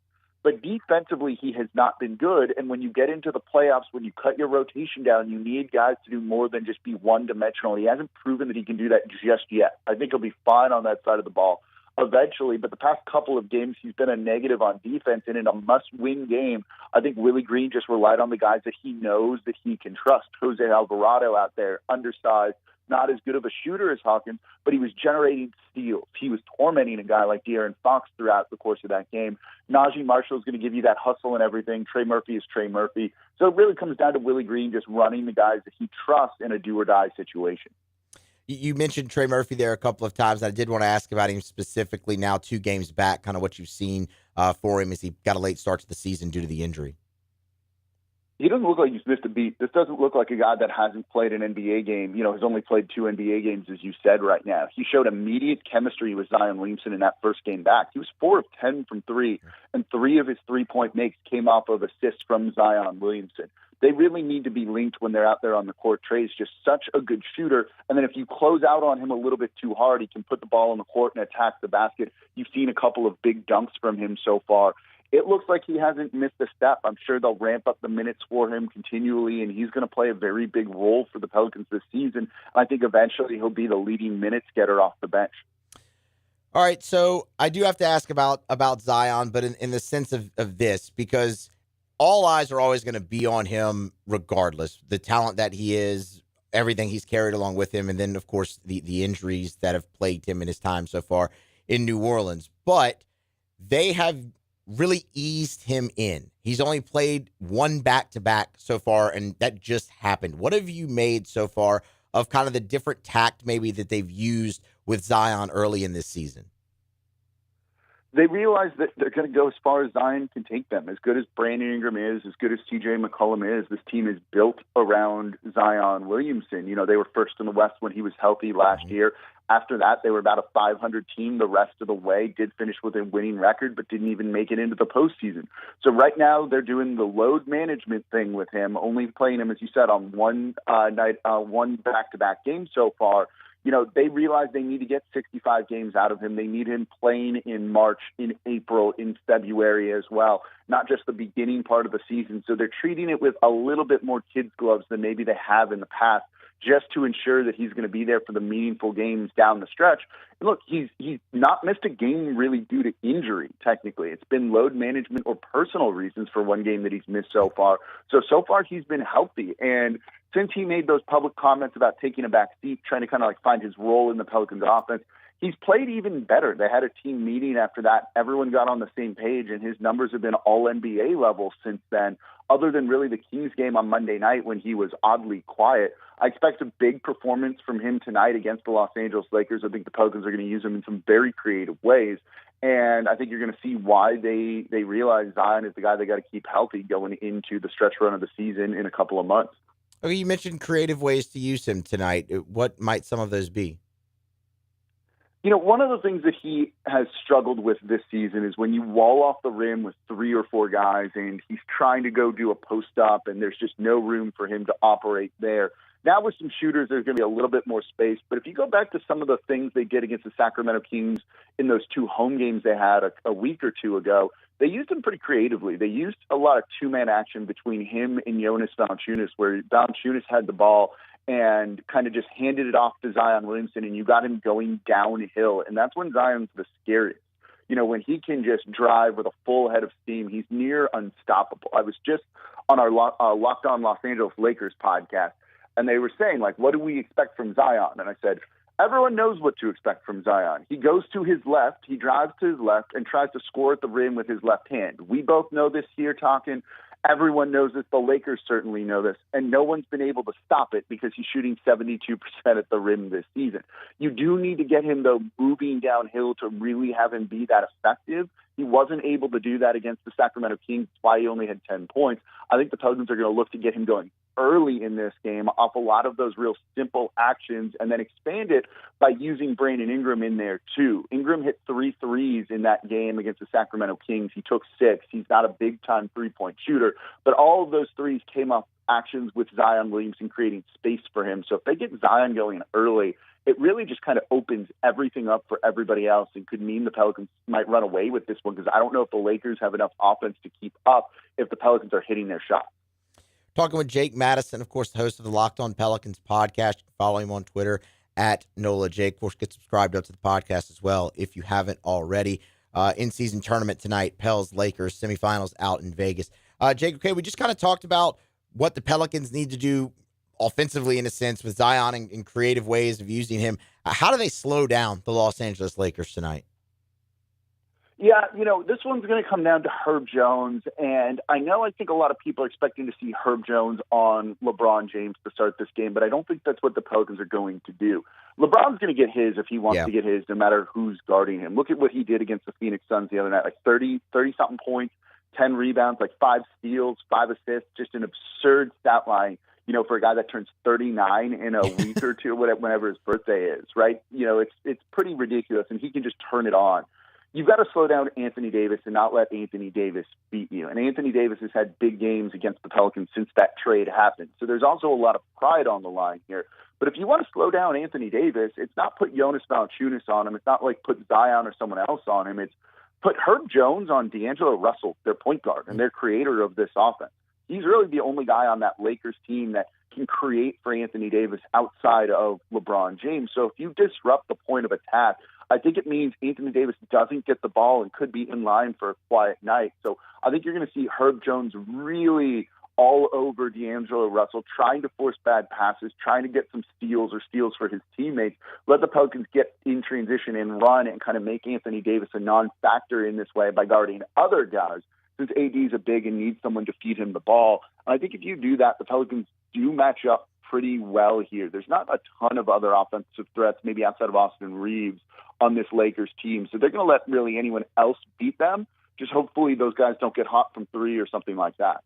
But defensively, he has not been good. And when you get into the playoffs, when you cut your rotation down, you need guys to do more than just be one-dimensional. He hasn't proven that he can do that just yet. I think he'll be fine on that side of the ball eventually. But the past couple of games, he's been a negative on defense. And in a must-win game, I think Willie Green just relied on the guys that he knows that he can trust. Jose Alvarado out there, undersized, not as good of a shooter as Hawkins, but he was generating steals. He was tormenting a guy like De'Aaron Fox throughout the course of that game. Najee Marshall is going to give you that hustle and everything. Trey Murphy is Trey Murphy. So it really comes down to Willie Green just running the guys that he trusts in a do-or-die situation. You mentioned Trey Murphy there a couple of times. I did want to ask about him specifically now, 2 games back, kind of what you've seen for him as he got a late start to the season due to the injury. He doesn't look like he's missed a beat. This doesn't look like a guy that hasn't played an NBA game. Has only played 2 NBA games, as you said right now. He showed immediate chemistry with Zion Williamson in that first game back. He was 4 of 10 from 3, and 3 of his 3-point makes came off of assists from Zion Williamson. They really need to be linked when they're out there on the court. Trey's just such a good shooter. And then if you close out on him a little bit too hard, he can put the ball on the court and attack the basket. You've seen a couple of big dunks from him so far. It looks like he hasn't missed a step. I'm sure they'll ramp up the minutes for him continually, and he's going to play a very big role for the Pelicans this season. I think eventually he'll be the leading minutes getter off the bench. All right, so I do have to ask about Zion, but in the sense of this, because all eyes are always going to be on him regardless. The talent that he is, everything he's carried along with him, and then, of course, the injuries that have plagued him in his time so far in New Orleans. But they have really eased him in. He's only played 1 back-to-back so far, and that just happened. What have you made so far of kind of the different tact maybe that they've used with Zion early in this season? They realize that they're going to go as far as Zion can take them. As good as Brandon Ingram is, as good as C.J. McCollum is, this team is built around Zion Williamson. They were first in the West when he was healthy last year. After that, they were about a 500 team the rest of the way, did finish with a winning record, but didn't even make it into the postseason. So right now, they're doing the load management thing with him, only playing him, as you said, on one back-to-back game so far. They realize they need to get 65 games out of him. They need him playing in March, in April, in February as well, not just the beginning part of the season. So they're treating it with a little bit more kids' gloves than maybe they have in the past, just to ensure that he's going to be there for the meaningful games down the stretch. And look, he's not missed a game really due to injury, technically. It's been load management or personal reasons for one game that he's missed so far. So far he's been healthy. And since he made those public comments about taking a back seat, trying to kind of find his role in the Pelicans offense, he's played even better. They had a team meeting after that. Everyone got on the same page, and his numbers have been all NBA level since then, other than really the Kings game on Monday night when he was oddly quiet. I expect a big performance from him tonight against the Los Angeles Lakers. I think the Pelicans are going to use him in some very creative ways. And I think you're going to see why they realize Zion is the guy they got to keep healthy going into the stretch run of the season in a couple of months. Okay, you mentioned creative ways to use him tonight. What might some of those be? One of the things that he has struggled with this season is when you wall off the rim with 3 or 4 guys and he's trying to go do a post-up and there's just no room for him to operate there. Now with some shooters, there's going to be a little bit more space. But if you go back to some of the things they did against the Sacramento Kings in those 2 home games they had a week or 2 ago, they used him pretty creatively. They used a lot of 2-man action between him and Jonas Valanciunas, where Valanciunas had the ball and kind of just handed it off to Zion Williamson, and you got him going downhill. And that's when Zion's the scariest. When he can just drive with a full head of steam, he's near unstoppable. I was just on our Locked On Los Angeles Lakers podcast, and they were saying, like, what do we expect from Zion? And I said, everyone knows what to expect from Zion. He goes to his left, he drives to his left, and tries to score at the rim with his left hand. We both know this here talking. Everyone knows this. The Lakers certainly know this. And no one's been able to stop it because he's shooting 72% at the rim this season. You do need to get him, though, moving downhill to really have him be that effective. He wasn't able to do that against the Sacramento Kings. That's why he only had 10 points. I think the Pelicans are going to look to get him going early in this game off a lot of those real simple actions and then expand it by using Brandon Ingram in there too. Ingram hit 3 threes in that game against the Sacramento Kings. He took 6. He's not a big-time three-point shooter, but all of those threes came off actions with Zion Williamson creating space for him. So if they get Zion going early, it really just kind of opens everything up for everybody else and could mean the Pelicans might run away with this one because I don't know if the Lakers have enough offense to keep up if the Pelicans are hitting their shot. Talking with Jake Madison, of course, the host of the Locked On Pelicans podcast. You can follow him on Twitter at NOLA Jake. Of course, get subscribed up to the podcast as well if you haven't already. In-season tournament tonight, Pels, Lakers, semifinals out in Vegas. Jake, okay, we just kind of talked about what the Pelicans need to do offensively, in a sense, with Zion and creative ways of using him. How do they slow down the Los Angeles Lakers tonight? Yeah, this one's going to come down to Herb Jones, and I think a lot of people are expecting to see Herb Jones on LeBron James to start this game, but I don't think that's what the Pelicans are going to do. LeBron's going to get his if he wants to get his, no matter who's guarding him. Look at what he did against the Phoenix Suns the other night, like 30-something points, 10 rebounds, like 5 steals, 5 assists, just an absurd stat line, for a guy that turns 39 in a week or two, whenever his birthday is, right? It's pretty ridiculous, and he can just turn it on. You've got to slow down Anthony Davis and not let Anthony Davis beat you. And Anthony Davis has had big games against the Pelicans since that trade happened. So there's also a lot of pride on the line here. But if you want to slow down Anthony Davis, it's not put Jonas Valanciunas on him. It's not like put Zion or someone else on him. It's put Herb Jones on D'Angelo Russell, their point guard and their creator of this offense. He's really the only guy on that Lakers team that can create for Anthony Davis outside of LeBron James. So if you disrupt the point of attack, I think it means Anthony Davis doesn't get the ball and could be in line for a quiet night. So I think you're going to see Herb Jones really all over D'Angelo Russell, trying to force bad passes, trying to get some steals for his teammates. Let the Pelicans get in transition and run and kind of make Anthony Davis a non-factor in this way by guarding other guys, since AD is a big and needs someone to feed him the ball. I think if you do that, the Pelicans do match up pretty well here. There's not a ton of other offensive threats, maybe outside of Austin Reeves, on this Lakers team. So they're going to let really anyone else beat them. Just hopefully those guys don't get hot from 3 or something like that.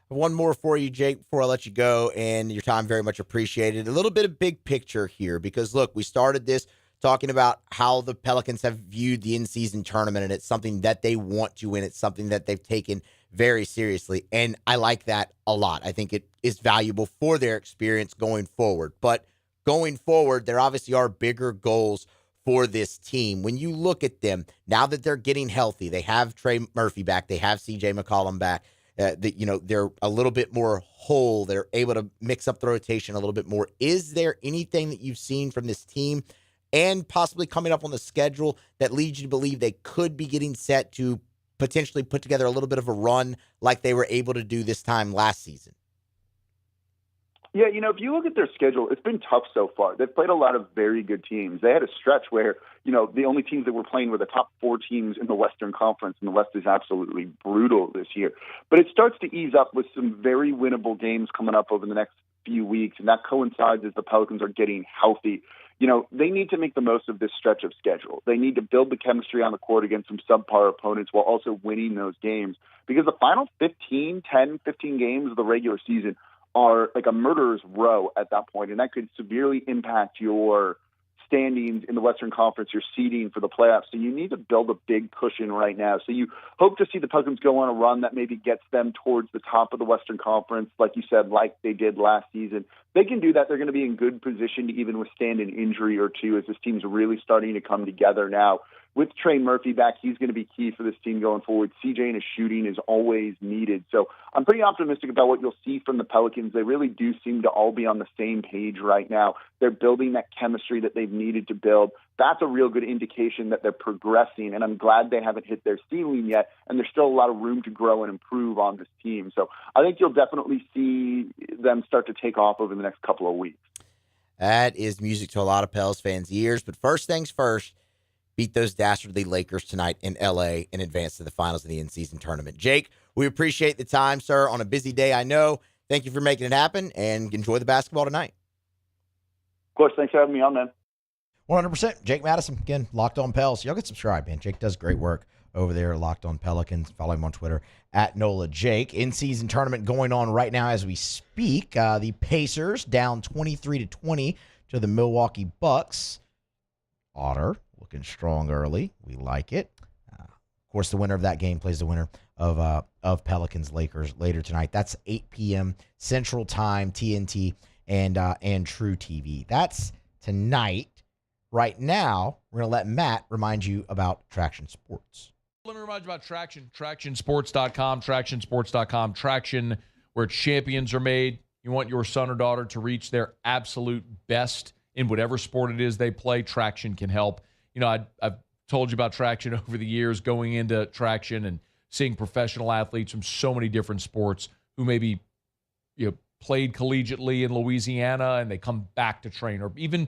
One more for you, Jake, before I let you go, and your time very much appreciated. A little bit of big picture here, because, look, we started this talking about how the Pelicans have viewed the in-season tournament, and it's something that they want to win. It's something that they've taken very seriously, and I like that a lot. I think it is valuable for their experience going forward. But going forward, there obviously are bigger goals for this team. When you look at them, now that they're getting healthy, they have Trey Murphy back, they have CJ McCollum back, they're a little bit more whole, they're able to mix up the rotation a little bit more. Is there anything that you've seen from this team and possibly coming up on the schedule that leads you to believe they could be getting set to potentially put together a little bit of a run like they were able to do this time last season? Yeah, if you look at their schedule, it's been tough so far. They've played a lot of very good teams. They had a stretch where, the only teams that were playing were the top 4 teams in the Western Conference, and the West is absolutely brutal this year. But it starts to ease up with some very winnable games coming up over the next few weeks, and that coincides as the Pelicans are getting healthy. They need to make the most of this stretch of schedule. They need to build the chemistry on the court against some subpar opponents while also winning those games, because the final 15 games of the regular season are like a murderer's row at that point, and that could severely impact your standings in the Western Conference, your seeding for the playoffs. So you need to build a big cushion right now. So you hope to see the Pelicans go on a run that maybe gets them towards the top of the Western Conference, like you said, like they did last season. They can do that. They're going to be in good position to even withstand an injury or two, as this team's really starting to come together now. with Trey Murphy back, he's going to be key for this team going forward. CJ and his shooting is always needed. So I'm pretty optimistic about what you'll see from the Pelicans. They really do seem to all be on the same page right now. They're building that chemistry that they've needed to build. That's a real good indication that they're progressing, and I'm glad they haven't hit their ceiling yet, and there's still a lot of room to grow and improve on this team. So I think you'll definitely see them start to take off over the next couple of weeks. That is music to a lot of Pels fans' ears. But first things first, beat those dastardly Lakers tonight in L.A. and advance to the finals of the in-season tournament. Jake, we appreciate the time, sir, on a busy day, I know. Thank you for making it happen, and enjoy the basketball tonight. Of course, thanks for having me on, man. 100%. Jake Madison, again, Locked On Pels. Y'all get subscribed, man. Jake does great work over there at Locked On Pelicans. Follow him on Twitter at NOLA Jake. In-season tournament going on right now as we speak. The Pacers down 23-20 to the Milwaukee Bucks. Otter looking strong early. We like it. Of course, the winner of that game plays the winner of Pelicans Lakers later tonight. That's 8 p.m. Central Time, TNT and True TV. That's tonight. Right now, we're going to let Matt remind you about Traction Sports. Let me remind you about Traction, TractionSports.com, TractionSports.com. Traction, where champions are made. You want your son or daughter to reach their absolute best in whatever sport it is they play. Traction can help. You know, I've told you about Traction over the years, going into Traction and seeing professional athletes from so many different sports who maybe played collegiately in Louisiana and they come back to train, or even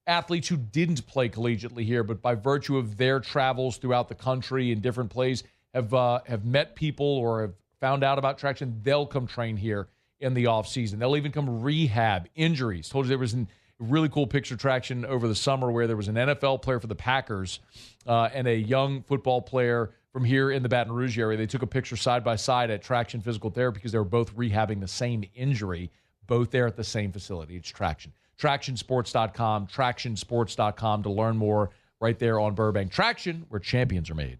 athletes who didn't play collegiately here, but by virtue of their travels throughout the country in different places have met people or have found out about Traction. They'll come train here in the off season. They'll even come rehab injuries. Told you there was a really cool picture Traction over the summer where there was an NFL player for the Packers and a young football player from here in the Baton Rouge area. They took a picture side by side at Traction Physical Therapy because they were both rehabbing the same injury, both there at the same facility. It's Traction. TractionSports.com, TractionSports.com to learn more right there on Burbank. Traction, where champions are made.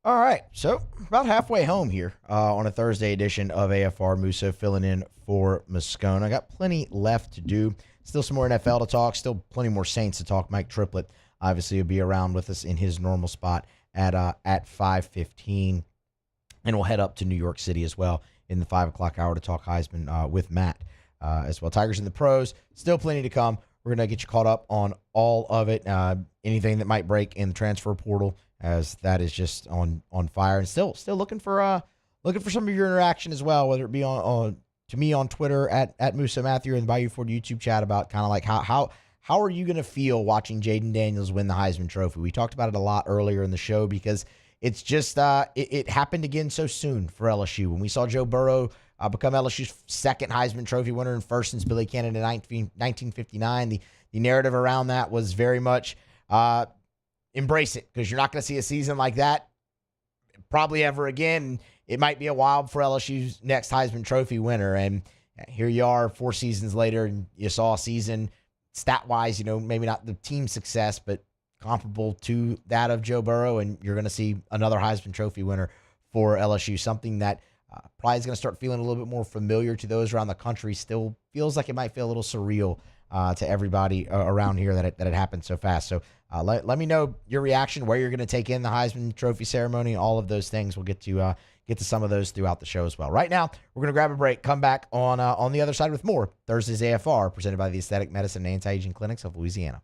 All right, so about halfway home here on a Thursday edition of AFR. Musso filling in for Moscona. I got plenty left to do. Still some more NFL to talk. Still plenty more Saints to talk. Mike Triplett obviously will be around with us in his normal spot at 5:15, and we'll head up to New York City as well in the 5 o'clock hour to talk Heisman with Matt. As well. Tigers and the pros, still plenty to come. We're going to get you caught up on all of it. Anything that might break in the transfer portal, as that is just on fire. And still looking for some of your interaction as well, whether it be on to me on Twitter at Musso Matthew and the Bayou Ford YouTube chat about kind of like how are you going to feel watching Jayden Daniels win the Heisman Trophy? We talked about it a lot earlier in the show because it's just it happened again so soon for LSU. When we saw Joe Burrow become LSU's second Heisman Trophy winner and first since Billy Cannon in 1959. The narrative around that was very much embrace it, because you're not going to see a season like that probably ever again. It might be a while for LSU's next Heisman Trophy winner. And here you are 4 seasons later, and you saw a season stat-wise, maybe not the team success, but comparable to that of Joe Burrow, and you're going to see another Heisman Trophy winner for LSU, something that probably is going to start feeling a little bit more familiar to those around the country. Still feels like it might feel a little surreal to everybody around here that it happened so fast. So let me know your reaction, where you're going to take in the Heisman Trophy ceremony, all of those things. We'll get to some of those throughout the show as well. Right now, we're going to grab a break, come back on the other side with more Thursday's AFR, presented by the Aesthetic Medicine and Anti-Aging Clinics of Louisiana.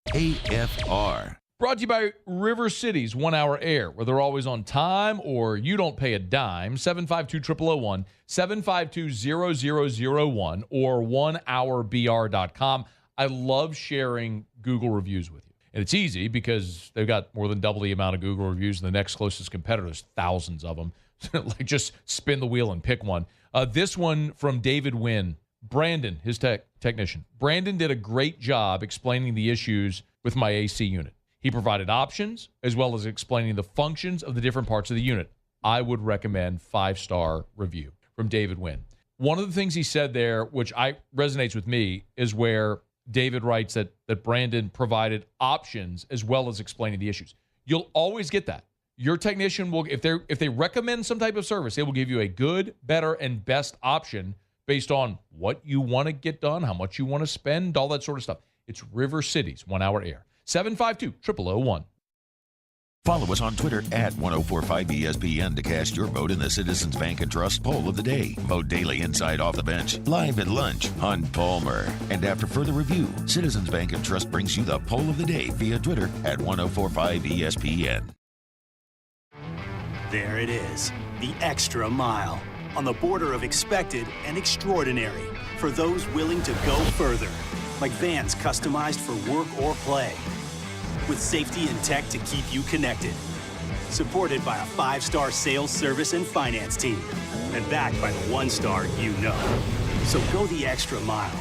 AFR. Brought to you by River City's 1 Hour Air, where they're always on time or you don't pay a dime. 752-0001, 752-0001, or 1hourbr.com. I love sharing Google reviews with you. And it's easy because they've got more than double the amount of Google reviews than the next closest competitor. There's thousands of them. Like, just spin the wheel and pick one. This one from David Wynn. Brandon, his technician. Brandon did a great job explaining the issues with my AC unit. He provided options as well as explaining the functions of the different parts of the unit. I would recommend 5-star review from David Wynn. One of the things he said there, which resonates with me, is where David writes that Brandon provided options as well as explaining the issues. You'll always get that. Your technician will, if they recommend some type of service, they will give you a good, better, and best option based on what you want to get done, how much you want to spend, all that sort of stuff. It's River City's 1 Hour Air. 752-0001. Follow us on Twitter at 1045ESPN to cast your vote in the Citizens Bank and Trust Poll of the Day. Vote daily inside Off the Bench, live at lunch on Palmer. And after further review, Citizens Bank and Trust brings you the Poll of the Day via Twitter at 1045ESPN. There it is, the extra mile, on the border of expected and extraordinary for those willing to go further, like vans customized for work or play, with safety and tech to keep you connected, supported by a 5-star sales, service, and finance team, and backed by the 1-star you know. So go the extra mile.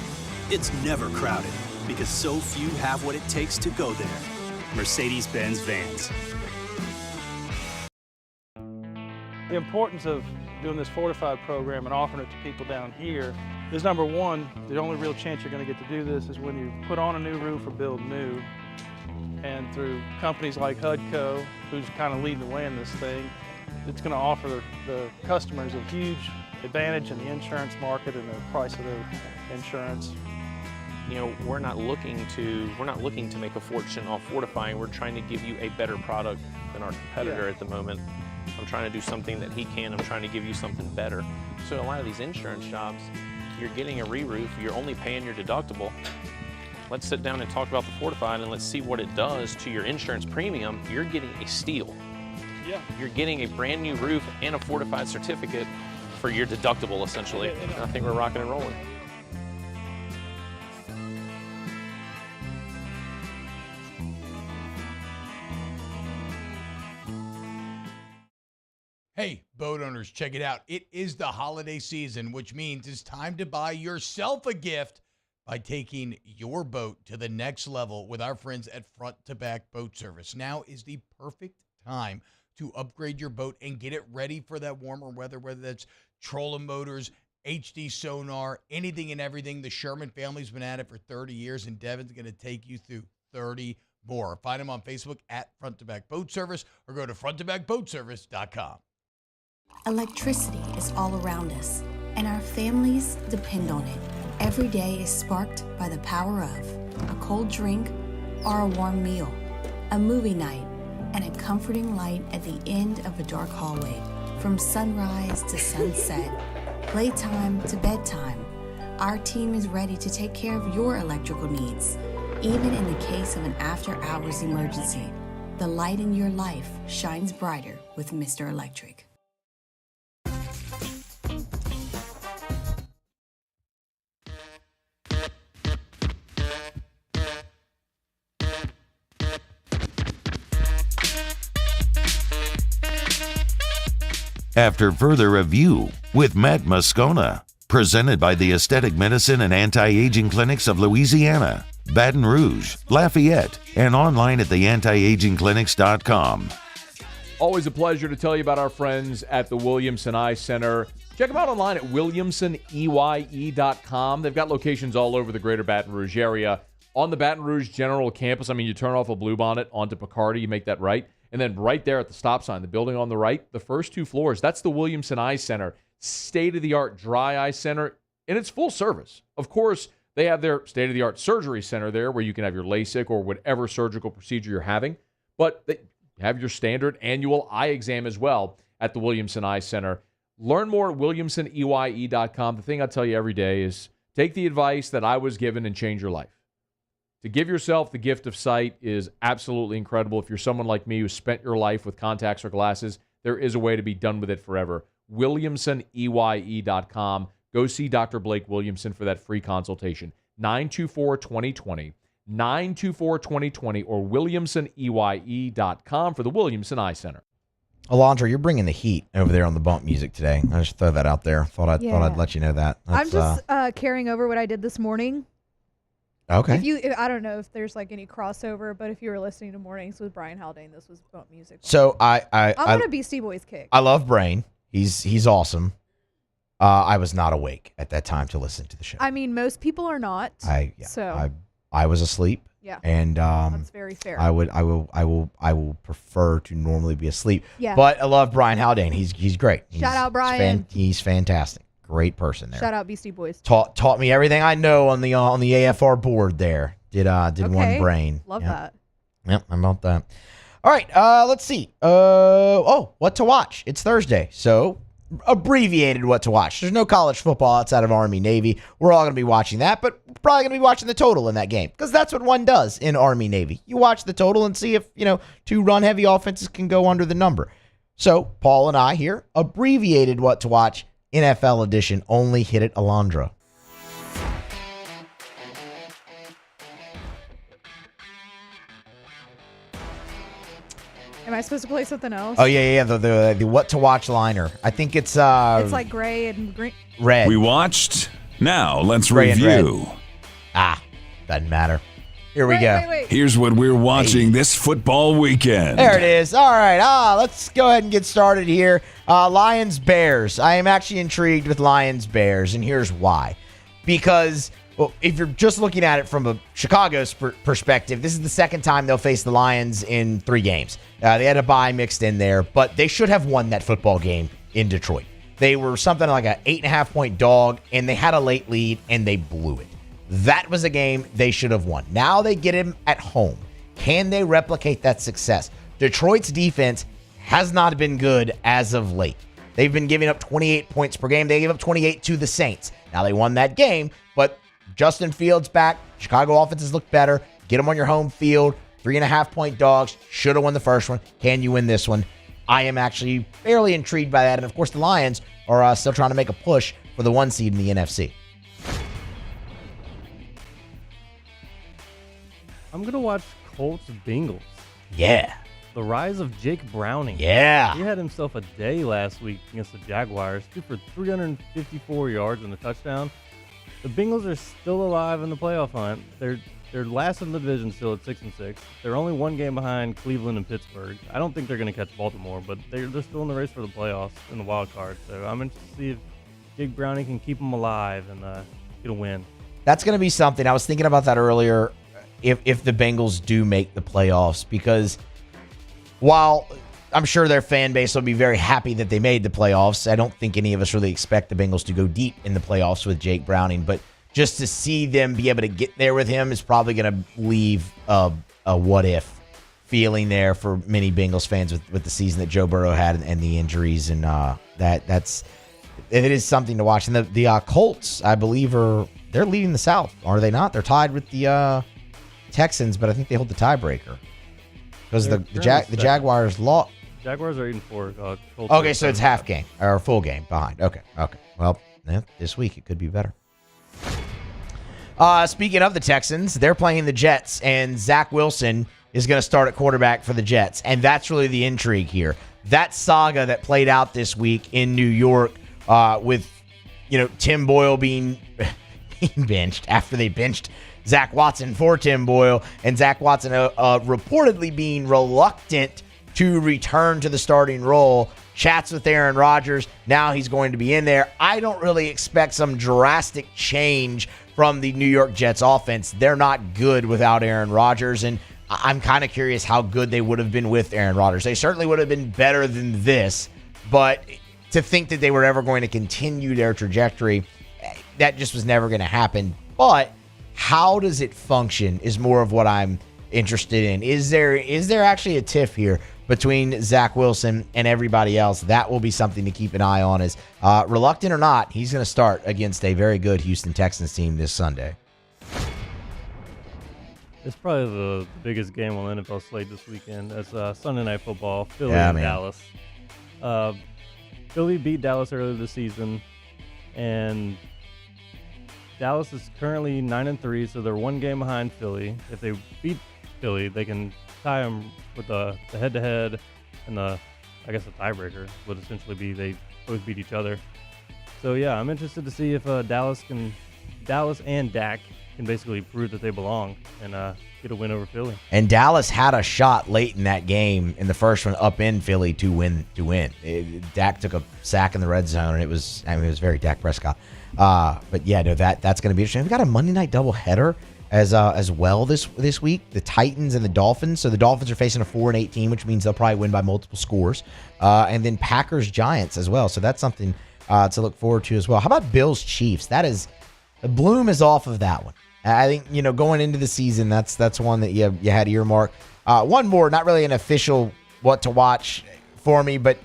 It's never crowded, because so few have what it takes to go there. Mercedes-Benz Vans. The importance of doing this Fortified program and offering it to people down here is, number one, the only real chance you're going to get to do this is when you put on a new roof or build new. And through companies like HUDCO, who's kind of leading the way in this thing, it's going to offer the customers a huge advantage in the insurance market and the price of their insurance. You know, we're not looking to make a fortune off fortifying. We're trying to give you a better product than our competitor at the moment. I'm trying to do something that he can. I'm trying to give you something better. So a lot of these insurance jobs, you're getting a re-roof, you're only paying your deductible. Let's sit down and talk about the Fortified and let's see what it does to your insurance premium. You're getting a steal. Yeah. You're getting a brand new roof and a Fortified certificate for your deductible, essentially. And I think we're rocking and rolling. Hey, boat owners, check it out. It is the holiday season, which means it's time to buy yourself a gift by taking your boat to the next level with our friends at Front to Back Boat Service. Now is the perfect time to upgrade your boat and get it ready for that warmer weather, whether that's trolling motors, HD sonar, anything and everything. The Sherman family's been at it for 30 years, and Devin's going to take you through 30 more. Find them on Facebook at Front to Back Boat Service or go to fronttobackboatservice.com. Electricity is all around us, and our families depend on it. Every day is sparked by the power of a cold drink or a warm meal, a movie night, and a comforting light at the end of a dark hallway. From sunrise to sunset, playtime to bedtime, our team is ready to take care of your electrical needs. Even in the case of an after-hours emergency, the light in your life shines brighter with Mr. Electric. After further review with Matt Moscona, presented by the Aesthetic Medicine and Anti-Aging Clinics of Louisiana, Baton Rouge, Lafayette, and online at theantiagingclinics.com. Always a pleasure to tell you about our friends at the Williamson Eye Center. Check them out online at williamsoneye.com. They've got locations all over the greater Baton Rouge area. On the Baton Rouge General Campus, I mean, you turn off a Bluebonnet onto Picardy, you make that right. And then right there at the stop sign, the building on the right, the first 2 floors, that's the Williamson Eye Center. State-of-the-art dry eye center, and it's full service. Of course, they have their state-of-the-art surgery center there where you can have your LASIK or whatever surgical procedure you're having. But they have your standard annual eye exam as well at the Williamson Eye Center. Learn more at williamsoneye.com. The thing I tell you every day is take the advice that I was given and change your life. To give yourself the gift of sight is absolutely incredible. If you're someone like me who spent your life with contacts or glasses, there is a way to be done with it forever. WilliamsonEye.com. Go see Dr. Blake Williamson for that free consultation. 924-2020, 924-2020, or WilliamsonEye.com for the Williamson Eye Center. Alondra, you're bringing the heat over there on the bump music today. I just throw that out there. Thought I'd let you know that. I'm just carrying over what I did this morning. Okay. I don't know if there's like any crossover, but if you were listening to Mornings with Brian Haldane, this was bump music. So I'm on a Beastie Boys kick. I love Brain. He's awesome. I was not awake at that time to listen to the show. I mean, most people are not. I was asleep. Yeah. And that's very fair. I will prefer to normally be asleep. Yeah. But I love Brian Haldane. He's great. Shout out Brian. He's fantastic. Great person there. Shout out Beastie Boys. Taught me everything I know on the AFR board there. Did one Brain. Love that. Yep, I'm about that. All right, let's see. What to watch? It's Thursday, so abbreviated what to watch. There's no college football outside of Army-Navy. We're all going to be watching that, but we're probably going to be watching the total in that game because that's what one does in Army-Navy. You watch the total and see if, two run-heavy offenses can go under the number. So Paul and I here, abbreviated what to watch, NFL edition, only hit it, Alondra. Am I supposed to play something else? Oh, yeah. The what to watch liner. I think it's It's like gray and green. Red. We watched. Now let's Gray and review. Doesn't matter. Here we go. Wait. Here's what we're watching this football weekend. There it is. All right. Let's go ahead and get started here. Lions-Bears. I am actually intrigued with Lions-Bears, and here's why. Because, if you're just looking at it from a Chicago's perspective, this is the second time they'll face the Lions in 3 games. They had a bye mixed in there, but they should have won that football game in Detroit. They were something like an 8.5-point dog, and they had a late lead, and they blew it. That was a game they should have won. Now they get him at home. Can they replicate that success? Detroit's defense has not been good as of late. They've been giving up 28 points per game. They gave up 28 to the Saints. Now they won that game, but Justin Fields back. Chicago offenses look better. Get them on your home field. 3.5-point dogs. Should have won the first one. Can you win this one? I am actually fairly intrigued by that. And, of course, the Lions are still trying to make a push for the 1 seed in the NFC. I'm going to watch Colts-Bengals. Yeah. The rise of Jake Browning. Yeah. He had himself a day last week against the Jaguars. Threw for 354 yards and a touchdown. The Bengals are still alive in the playoff hunt. They're last in the division still at 6-6. They're only 1 game behind Cleveland and Pittsburgh. I don't think they're going to catch Baltimore, but they're still in the race for the playoffs in the wild card. So I'm interested to see if Jake Browning can keep them alive and get a win. That's going to be something. I was thinking about that earlier if the Bengals do make the playoffs, because while I'm sure their fan base will be very happy that they made the playoffs, I don't think any of us really expect the Bengals to go deep in the playoffs with Jake Browning, but just to see them be able to get there with him is probably going to leave a what-if feeling there for many Bengals fans with the season that Joe Burrow had and the injuries, and it is something to watch. And the Colts, I believe, they're leading the South, are they not? They're tied with the Texans, but I think they hold the tiebreaker because the Jaguars lost. Jaguars are 8-4. Colts Okay, so it's half game or full game behind. Okay. Well, this week it could be better. Speaking of the Texans, they're playing the Jets, and Zach Wilson is going to start at quarterback for the Jets, and that's really the intrigue here. That saga that played out this week in New York with Tim Boyle being benched after they benched Zach Watson for Tim Boyle, and Zach Watson reportedly being reluctant to return to the starting role. Chats with Aaron Rodgers. Now he's going to be in there. I don't really expect some drastic change from the New York Jets offense. They're not good without Aaron Rodgers, and I'm kind of curious how good they would have been with Aaron Rodgers. They certainly would have been better than this, but to think that they were ever going to continue their trajectory, that just was never going to happen. But how does it function is more of what I'm interested in. Is there actually a tiff here between Zach Wilson and everybody else? That will be something to keep an eye on. As reluctant or not, he's going to start against a very good Houston Texans team this Sunday. It's probably the biggest game on the NFL slate this weekend. That's Sunday Night Football, Philly and Dallas. Philly beat Dallas earlier this season, and Dallas is currently 9-3, so they're 1 game behind Philly. If they beat Philly, they can tie them with the head-to-head, and the tiebreaker would essentially be they both beat each other. So yeah, I'm interested to see if Dallas and Dak can basically prove that they belong and get a win over Philly. And Dallas had a shot late in that game in the first one up in Philly to win. Dak took a sack in the red zone, and it was very Dak Prescott. But yeah, no, that's going to be interesting. We've got a Monday night doubleheader as well this week. The Titans and the Dolphins. So the Dolphins are facing a 4-8 team, which means they'll probably win by multiple scores. And then Packers Giants as well. So that's something to look forward to as well. How about Bills Chiefs? The bloom is off of that one. I think, going into the season, that's one that you had earmarked. One more, not really an official what to watch for me, but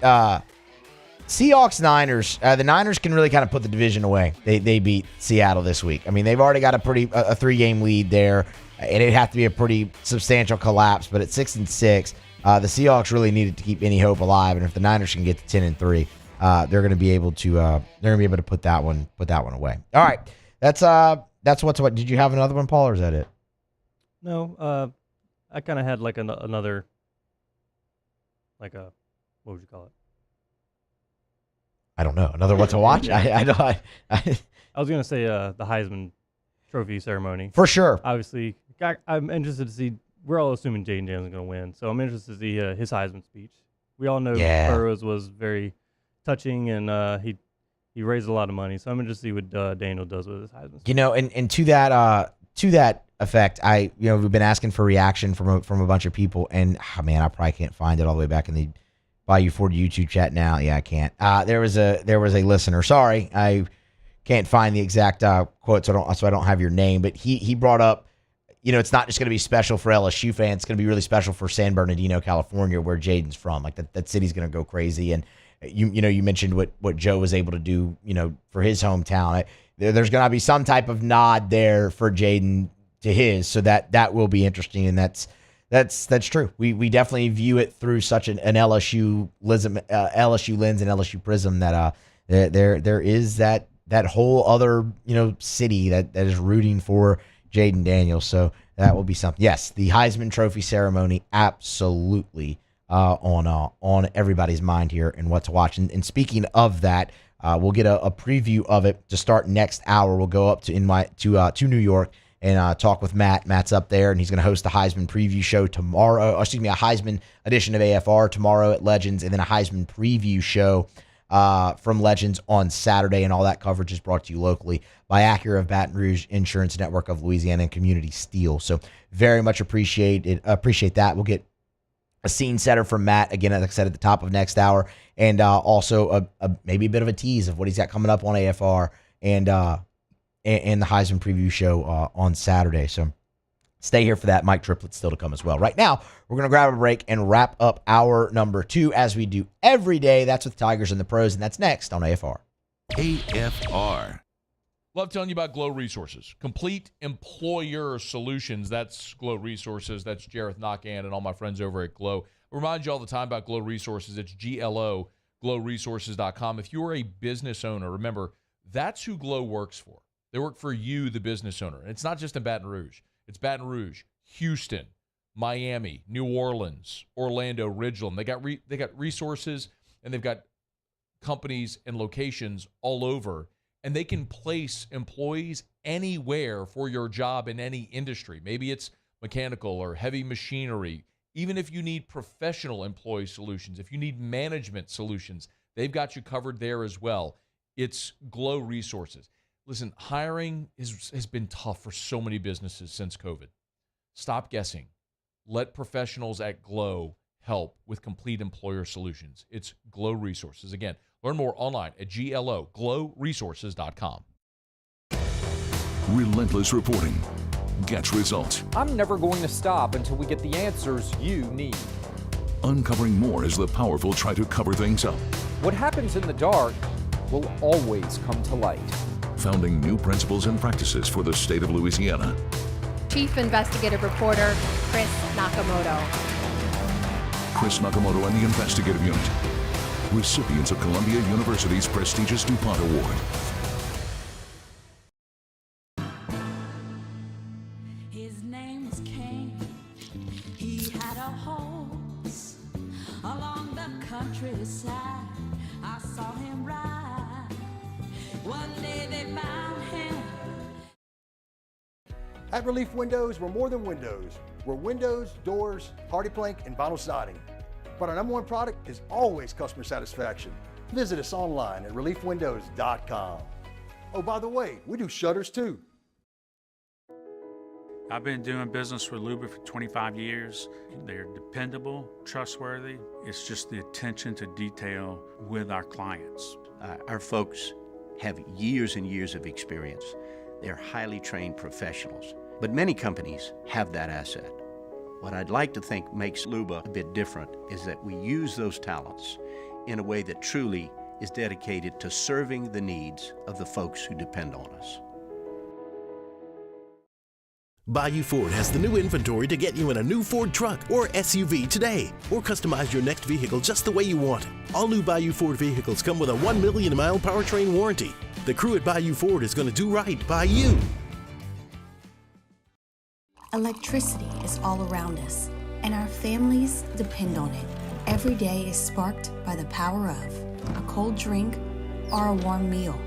Seahawks-Niners. The Niners can really kind of put the division away. They beat Seattle this week. I mean, they've already got a 3-game lead there, and it'd have to be a pretty substantial collapse. But at 6-6, the Seahawks really needed to keep any hope alive. And if the Niners can get to 10-3, they're going to be able to put that one away. All right, that's what's what. Did you have another one, Paul, or is that it? No, I kind of had like another, like a, what would you call it? I don't know. Another what to watch? I was gonna say the Heisman Trophy ceremony for sure. Obviously, I'm interested to see. We're all assuming Jayden Daniels is gonna win, so I'm interested to see his Heisman speech. We all know Burroughs was very touching, and he raised a lot of money. So I'm interested to see what Daniel does with his Heisman speech. And to that effect, we've been asking for reaction from a bunch of people, and man, I probably can't find it all the way back in the Bayou Ford YouTube chat now. Yeah, I can't. There was a listener. Sorry, I can't find the exact quote, so I don't have your name. But he brought up, it's not just going to be special for LSU fans. It's going to be really special for San Bernardino, California, where Jayden's from. Like that city's going to go crazy. And you mentioned what Joe was able to do, for his hometown. There's going to be some type of nod there for Jayden to his, so that will be interesting, and that's true. We definitely view it through such an LSU lens and LSU prism that there is that whole other city that is rooting for Jayden Daniels. So that will be something. Yes, the Heisman Trophy ceremony, absolutely on everybody's mind here and what to watch. And speaking of that, we'll get a preview of it to start next hour. We'll go up to New York and talk with Matt. Matt's up there, and he's going to host the Heisman preview show tomorrow. A Heisman edition of AFR tomorrow at Legends, and then a Heisman preview show from Legends on Saturday. And all that coverage is brought to you locally by Acura of Baton Rouge, Insurance Network of Louisiana, and Community Steel. So very much appreciate that. We'll get a scene setter from Matt, again, like I said, at the top of next hour, and also maybe a bit of a tease of what he's got coming up on AFR and the Heisman preview show on Saturday. So stay here for that. Mike Triplett still to come as well. Right now, we're going to grab a break and wrap up hour number 2 as we do every day. That's with Tigers and the Pros, and that's next on AFR. AFR. Love telling you about Glow Resources. Complete employer solutions. That's Glow Resources. That's Jareth Knockan and all my friends over at Glow. I remind you all the time about Glow Resources. It's GLO, glowresources.com. If you're a business owner, remember, that's who Glow works for. They work for you, the business owner. And it's not just in Baton Rouge. It's Baton Rouge, Houston, Miami, New Orleans, Orlando, Ridgeland. They got resources, and they've got companies and locations all over. And they can place employees anywhere for your job in any industry. Maybe it's mechanical or heavy machinery. Even if you need professional employee solutions, if you need management solutions, they've got you covered there as well. It's Glow Resources. Listen, hiring has been tough for so many businesses since COVID. Stop guessing. Let professionals at Glow help with complete employer solutions. It's Glow Resources. Again, learn more online at glowresources.com. Relentless reporting gets results. I'm never going to stop until we get the answers you need. Uncovering more as the powerful try to cover things up. What happens in the dark will always come to light. Founding new principles and practices for the state of Louisiana. Chief Investigative Reporter Chris Nakamoto. Chris Nakamoto and the Investigative Unit. Recipients of Columbia University's prestigious DuPont Award. His name was King. He had a horse along the countryside. I saw him ride. One day they found him. At Relief Windows, we're more than windows. We're windows, doors, hardy plank, and vinyl siding. But our number one product is always customer satisfaction. Visit us online at reliefwindows.com. Oh, by the way, we do shutters too. I've been doing business with Luba for 25 years. They're dependable, trustworthy. It's just the attention to detail with our clients. Our folks have years and years of experience. They're highly trained professionals. But many companies have that asset. What I'd like to think makes Luba a bit different is that we use those talents in a way that truly is dedicated to serving the needs of the folks who depend on us. Bayou Ford has the new inventory to get you in a new Ford truck or SUV today, or customize your next vehicle just the way you want. All new Bayou Ford vehicles come with a 1 million mile powertrain warranty. The crew at Bayou Ford is going to do right by you. Electricity is all around us, and our families depend on it. Every day is sparked by the power of a cold drink or a warm meal,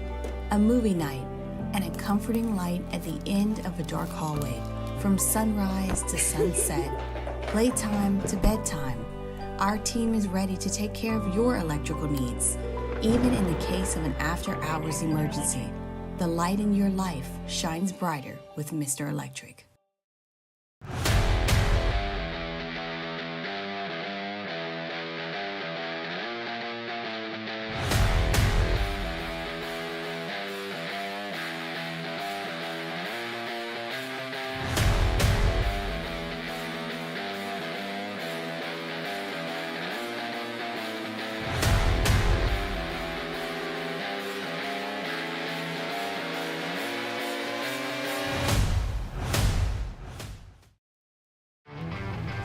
a movie night, and a comforting light at the end of a dark hallway. From sunrise to sunset, playtime to bedtime, our team is ready to take care of your electrical needs. Even in the case of an after-hours emergency, the light in your life shines brighter with Mr. Electric.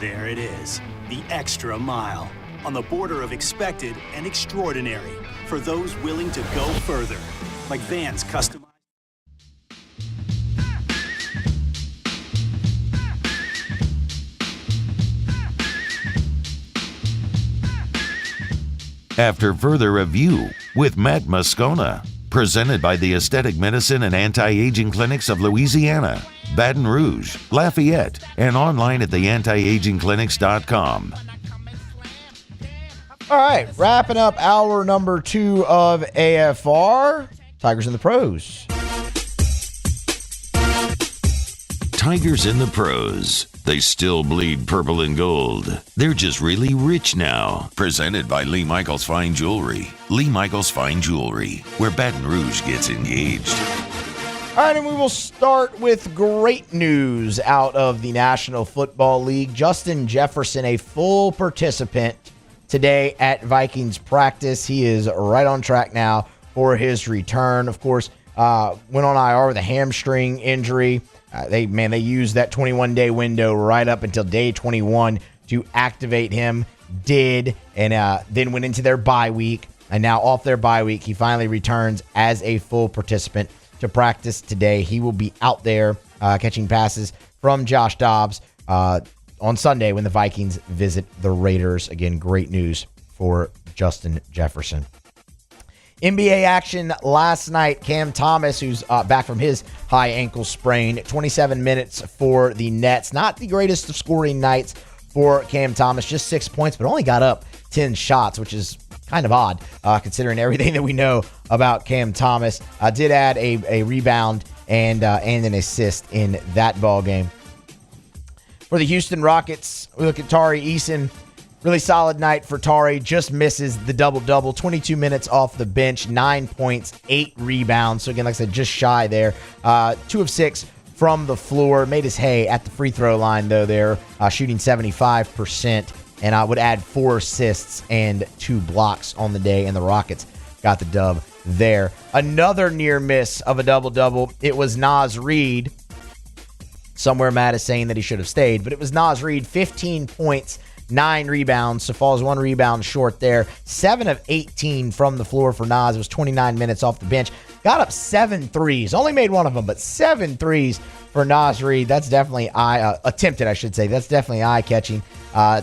There it is, the extra mile, on the border of expected and extraordinary, for those willing to go further, like Vans customized. After Further Review with Matt Moscona, presented by the Aesthetic Medicine and Anti-Aging Clinics of Louisiana, Baton Rouge, Lafayette, and online at theantiagingclinics.com. All right, wrapping up hour number 2 of AFR. Tigers in the Pros. Tigers in the Pros. They still bleed purple and gold. They're just really rich now. Presented by Lee Michaels Fine Jewelry. Lee Michaels Fine Jewelry, where Baton Rouge gets engaged. All right, and we will start with great news out of the National Football League. Justin Jefferson, a full participant today at Vikings practice. He is right on track now for his return. Of course, went on IR with a hamstring injury. They used that 21-day window right up until day 21 to activate him. Did, and then went into their bye week. And now off their bye week, he finally returns as a full participant to practice today. He will be out there catching passes from Josh Dobbs on Sunday when the Vikings visit the Raiders. Again, great news for Justin Jefferson. NBA action last night. Cam Thomas, who's back from his high ankle sprain, 27 minutes for the Nets. Not the greatest of scoring nights for Cam Thomas, just 6 points, but only got up 10 shots, which is kind of odd considering everything that we know about Cam Thomas. Did add a rebound and an assist in that ball game. For the Houston Rockets, we look at Tari Eason. Really solid night for Tari. Just misses the double-double. 22 minutes off the bench, 9 points, 8 rebounds. So again, like I said, just shy there. 2 of 6 from the floor. Made his hay at the free throw line, though, there, shooting 75%. And I would add 4 assists and 2 blocks on the day, and the Rockets got the dub there. Another near miss of a double-double. It was Naz Reid. Somewhere Matt is saying that he should have stayed, but it was Naz Reid, 15 points, 9 rebounds, so falls 1 rebound short there. 7 of 18 from the floor for Naz. It was 29 minutes off the bench. Got up 7 threes. Only made one of them, but 7 threes for Naz Reid. That's definitely attempted, I should say. That's definitely eye-catching.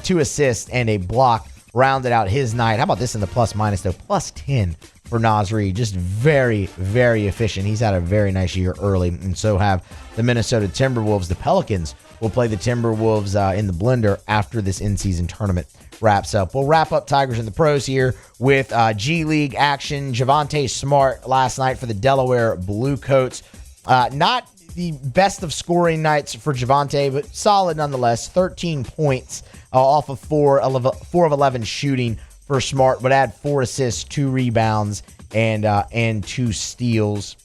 2 assists and a block rounded out his night. How about this in the plus-minus, though? Plus 10 for Naz Reid. Just very, very efficient. He's had a very nice year early, and so have the Minnesota Timberwolves. The Pelicans will play the Timberwolves in the blender after this in-season tournament wraps up. We'll wrap up Tigers in the Pros here with G League action. Javonte Smart last night for the Delaware Bluecoats. Not the best of scoring nights for Javonte, but solid nonetheless. 13 points off of 4 of 11 shooting for Smart, would add 4 assists, 2 rebounds, and 2 steals.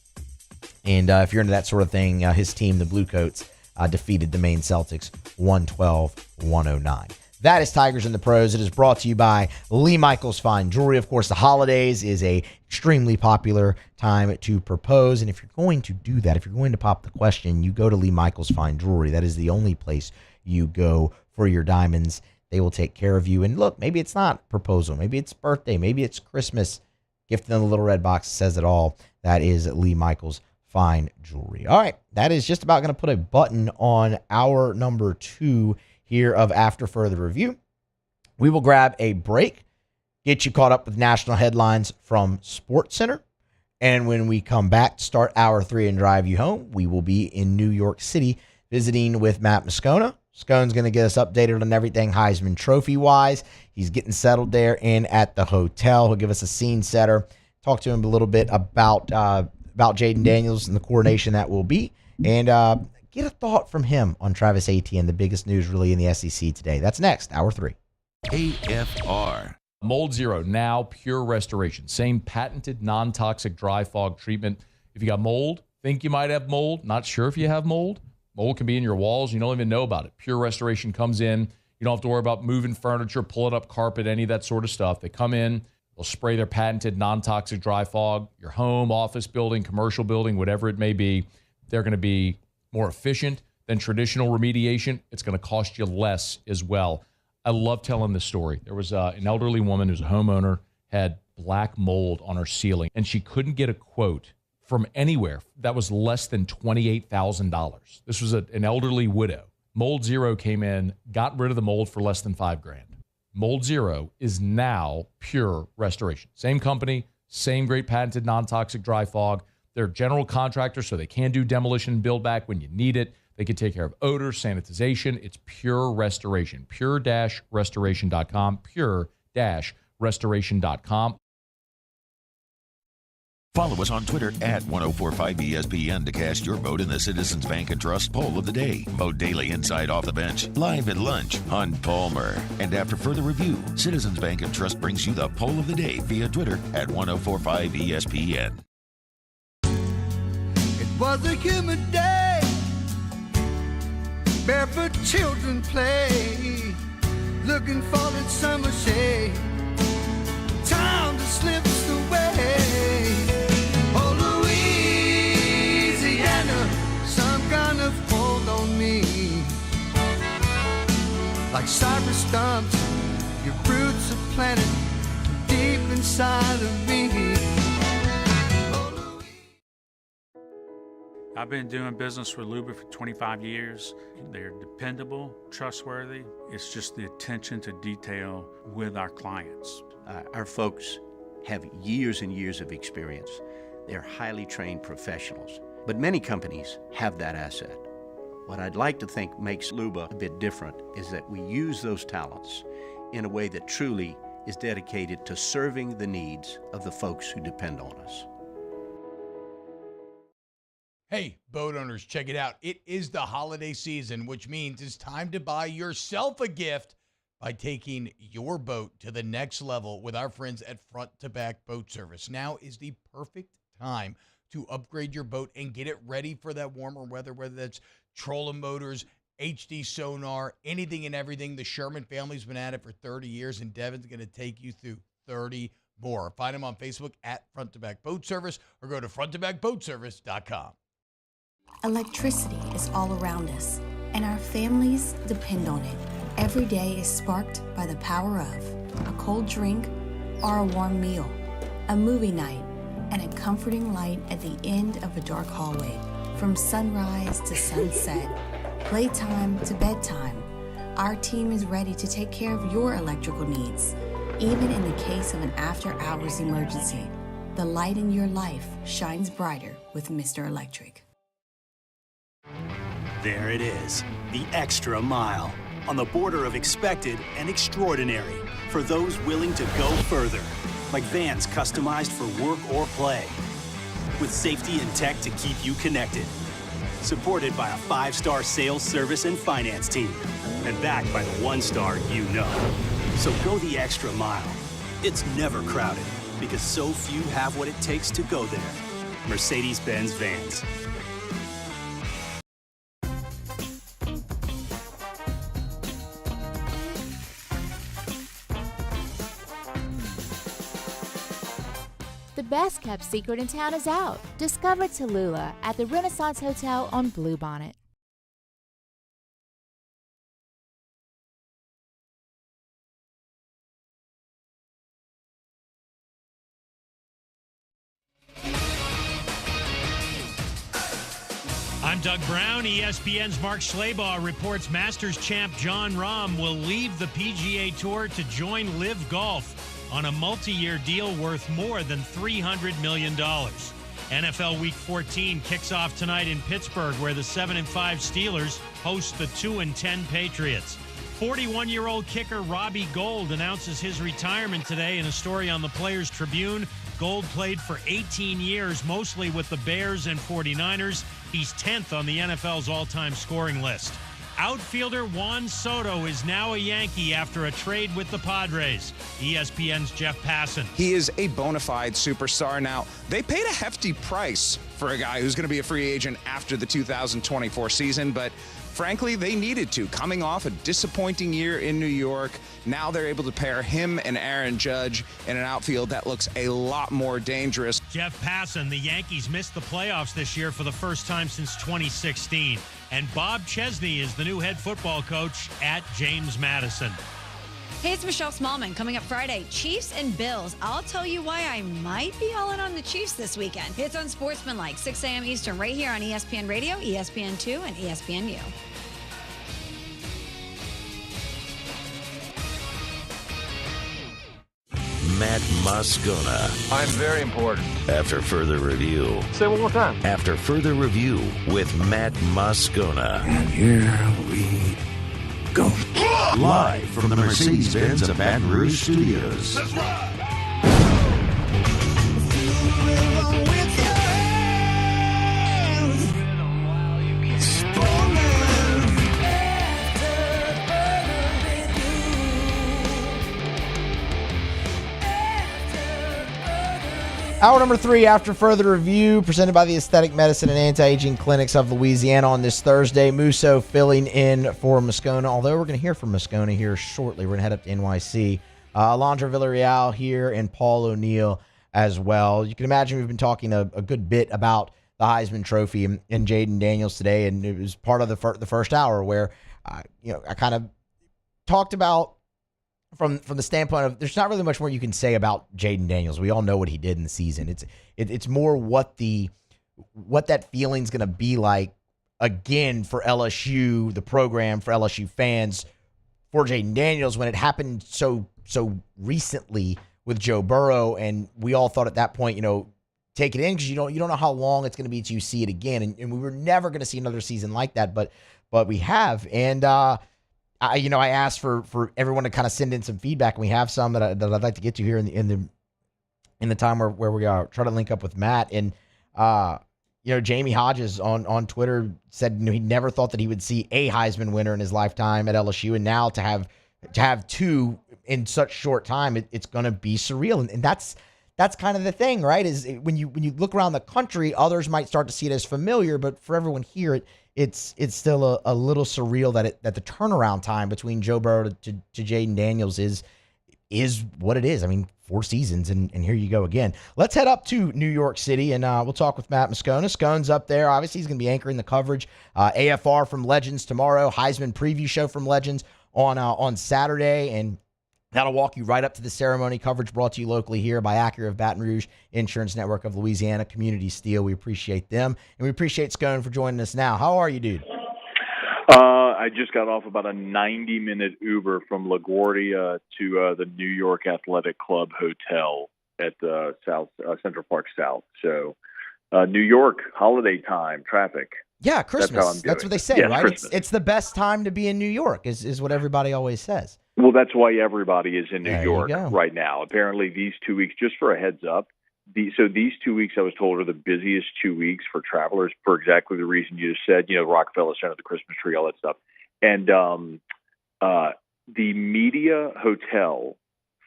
And if you're into that sort of thing, his team, the Bluecoats, defeated the Maine Celtics 112-109. That is Tigers in the Pros. It is brought to you by Lee Michaels Fine Jewelry. Of course, the holidays is a extremely popular time to propose. And if you're going to do that, if you're going to pop the question, you go to Lee Michaels Fine Jewelry. That is the only place you go for your diamonds. They will take care of you. And look, maybe it's not proposal. Maybe it's birthday. Maybe it's Christmas. Gift in the little red box says it all. That is Lee Michaels Fine Jewelry. All right, that is just about going to put a button on hour number 2 here of After Further Review. We will grab a break, get you caught up with national headlines from SportsCenter, and when we come back to start hour 3 and drive you home, we will be in New York City visiting with Matt Moscona. Scone's going to get us updated on everything Heisman Trophy-wise. He's getting settled there in at the hotel. He'll give us a scene setter, talk to him a little bit about Jayden Daniels and the coordination that will be, and get a thought from him on Travis Etienne, the biggest news really in the SEC today. That's next, hour 3. AFR. Mold Zero, now pure restoration. Same patented non-toxic dry fog treatment. If you got mold, think you might have mold, not sure if you have mold, mold can be in your walls. You don't even know about it. Pure restoration comes in. You don't have to worry about moving furniture, pulling up carpet, any of that sort of stuff. They come in, they'll spray their patented non-toxic dry fog. Your home, office building, commercial building, whatever it may be, they're going to be more efficient than traditional remediation. It's going to cost you less as well. I love telling this story. There was an elderly woman who's a homeowner, had black mold on her ceiling, and she couldn't get a quote from anywhere that was less than $28,000. This was an elderly widow. Mold Zero came in, got rid of the mold for less than $5,000. Mold Zero is now pure restoration. Same company, same great patented non-toxic dry fog. They're general contractors, so they can do demolition and build back when you need it. They can take care of odor, sanitization. It's pure restoration. Pure-restoration.com. Pure-restoration.com. Follow us on Twitter at 1045ESPN to cast your vote in the Citizens Bank and Trust Poll of the Day. Vote daily inside Off the Bench, live at lunch on Palmer. And after further review, Citizens Bank and Trust brings you the Poll of the Day via Twitter at 1045ESPN. It was a humid day, barefoot children play, looking for that summer shade, time to slip away. Oh, Louisiana, some kind of hold on me, like cypress stumps, your roots are planted deep inside of me. I've been doing business with Luba for 25 years. They're dependable, trustworthy. It's just the attention to detail with our clients. Our folks have years and years of experience. They're highly trained professionals. But many companies have that asset. What I'd like to think makes Luba a bit different is that we use those talents in a way that truly is dedicated to serving the needs of the folks who depend on us. Hey, boat owners, check it out. It is the holiday season, which means it's time to buy yourself a gift by taking your boat to the next level with our friends at Front to Back Boat Service. Now is the perfect time to upgrade your boat and get it ready for that warmer weather, whether that's trolling motors, HD sonar, anything and everything. The Sherman family's been at it for 30 years, and Devin's going to take you through 30 more. Find them on Facebook at Front to Back Boat Service or go to fronttobackboatservice.com. Electricity is all around us, and our families depend on it. Every day is sparked by the power of a cold drink or a warm meal, a movie night, and a comforting light at the end of a dark hallway. From sunrise to sunset, playtime to bedtime, our team is ready to take care of your electrical needs. Even in the case of an after-hours emergency, the light in your life shines brighter with Mr. Electric. There it is, the extra mile, on the border of expected and extraordinary for those willing to go further, like vans customized for work or play, with safety and tech to keep you connected, supported by a 5-star sales, service, and finance team, and backed by the 1-star you know. So go the extra mile. It's never crowded, because so few have what it takes to go there. Mercedes-Benz Vans. The best kept secret in town is out. Discover Tallulah at the Renaissance Hotel on Bluebonnet. I'm Doug Brown. ESPN's Mark Schleybaugh reports Masters champ Jon Rahm will leave the PGA Tour to join Live Golf on a multi-year deal worth more than $300 million. NFL Week 14 kicks off tonight in Pittsburgh, where the 7-5 Steelers host the 2-10 Patriots. 41-year-old kicker Robbie Gould announces his retirement today in a story on the Players Tribune. Gould played for 18 years, mostly with the Bears and 49ers. He's 10th on the NFL's all-time scoring list. Outfielder Juan Soto is now a Yankee after a trade with the Padres. ESPN's Jeff Passan. He is a bona fide superstar. Now, they paid a hefty price for a guy who's going to be a free agent after the 2024 season, but frankly, they needed to. Coming off a disappointing year in New York, now they're able to pair him and Aaron Judge in an outfield that looks a lot more dangerous. Jeff Passan, the Yankees missed the playoffs this year for the first time since 2016. And Bob Chesney is the new head football coach at James Madison. Hey, it's Michelle Smallman. Coming up Friday, Chiefs and Bills. I'll tell you why I might be all in on the Chiefs this weekend. It's on Sportsmanlike, 6 a.m. Eastern, right here on ESPN Radio, ESPN2, and ESPNU. Matt Moscona. I'm very important. After further review. Say it one more time. After further review with Matt Moscona. And here we go. Live from the Mercedes-Benz of Baton Rouge Studios. Let's ride. Hour number 3, after further review, presented by the Aesthetic Medicine and Anti-Aging Clinics of Louisiana on this Thursday. Musso filling in for Moscona, although we're going to hear from Moscona here shortly. We're going to head up to NYC. Alondra Villarreal here and Paul O'Neill as well. You can imagine we've been talking a good bit about the Heisman Trophy and Jayden Daniels today, and it was part of the first hour where I kind of talked about from the standpoint of there's not really much more you can say about Jayden Daniels. We all know what he did in the season. It's more what that feeling's going to be like again for LSU, the program, for LSU fans, for Jayden Daniels when it happened so recently with Joe Burrow, and we all thought at that point, take it in because you don't know how long it's going to be till you see it again, and we were never going to see another season like that, but we have, and I asked for everyone to kind of send in some feedback, and we have some that I'd like to get to here in the time where we are trying to link up with Matt. And Jamie Hodges on Twitter said he never thought that he would see a Heisman winner in his lifetime at LSU, and now to have two in such short time, it's going to be surreal. And that's kind of the thing, right? Is when you look around the country, others might start to see it as familiar, but for everyone here, it's still a little surreal that the turnaround time between Joe Burrow to Jayden Daniels is what it is. I mean, 4 seasons, and here you go again. Let's head up to New York City, and we'll talk with Matt Moscona. Scone's up there. Obviously, he's going to be anchoring the coverage. AFR from Legends tomorrow. Heisman preview show from Legends on Saturday, and that'll walk you right up to the ceremony. Coverage brought to you locally here by Acura of Baton Rouge, Insurance Network of Louisiana, Community Steel. We appreciate them, and we appreciate Scone for joining us now. How are you, dude? I just got off about a 90-minute Uber from LaGuardia to the New York Athletic Club Hotel at Central Park South. So New York, holiday time, traffic. Yeah, Christmas. That's what they say, right? Christmas. It's the best time to be in New York, is what everybody always says. Well, that's why everybody is in New There York you go. right now. Apparently, these 2 weeks, just for a heads up, these 2 weeks, I was told, are the busiest 2 weeks for travelers for exactly the reason you just said, Rockefeller Center, the Christmas tree, all that stuff. And the media hotel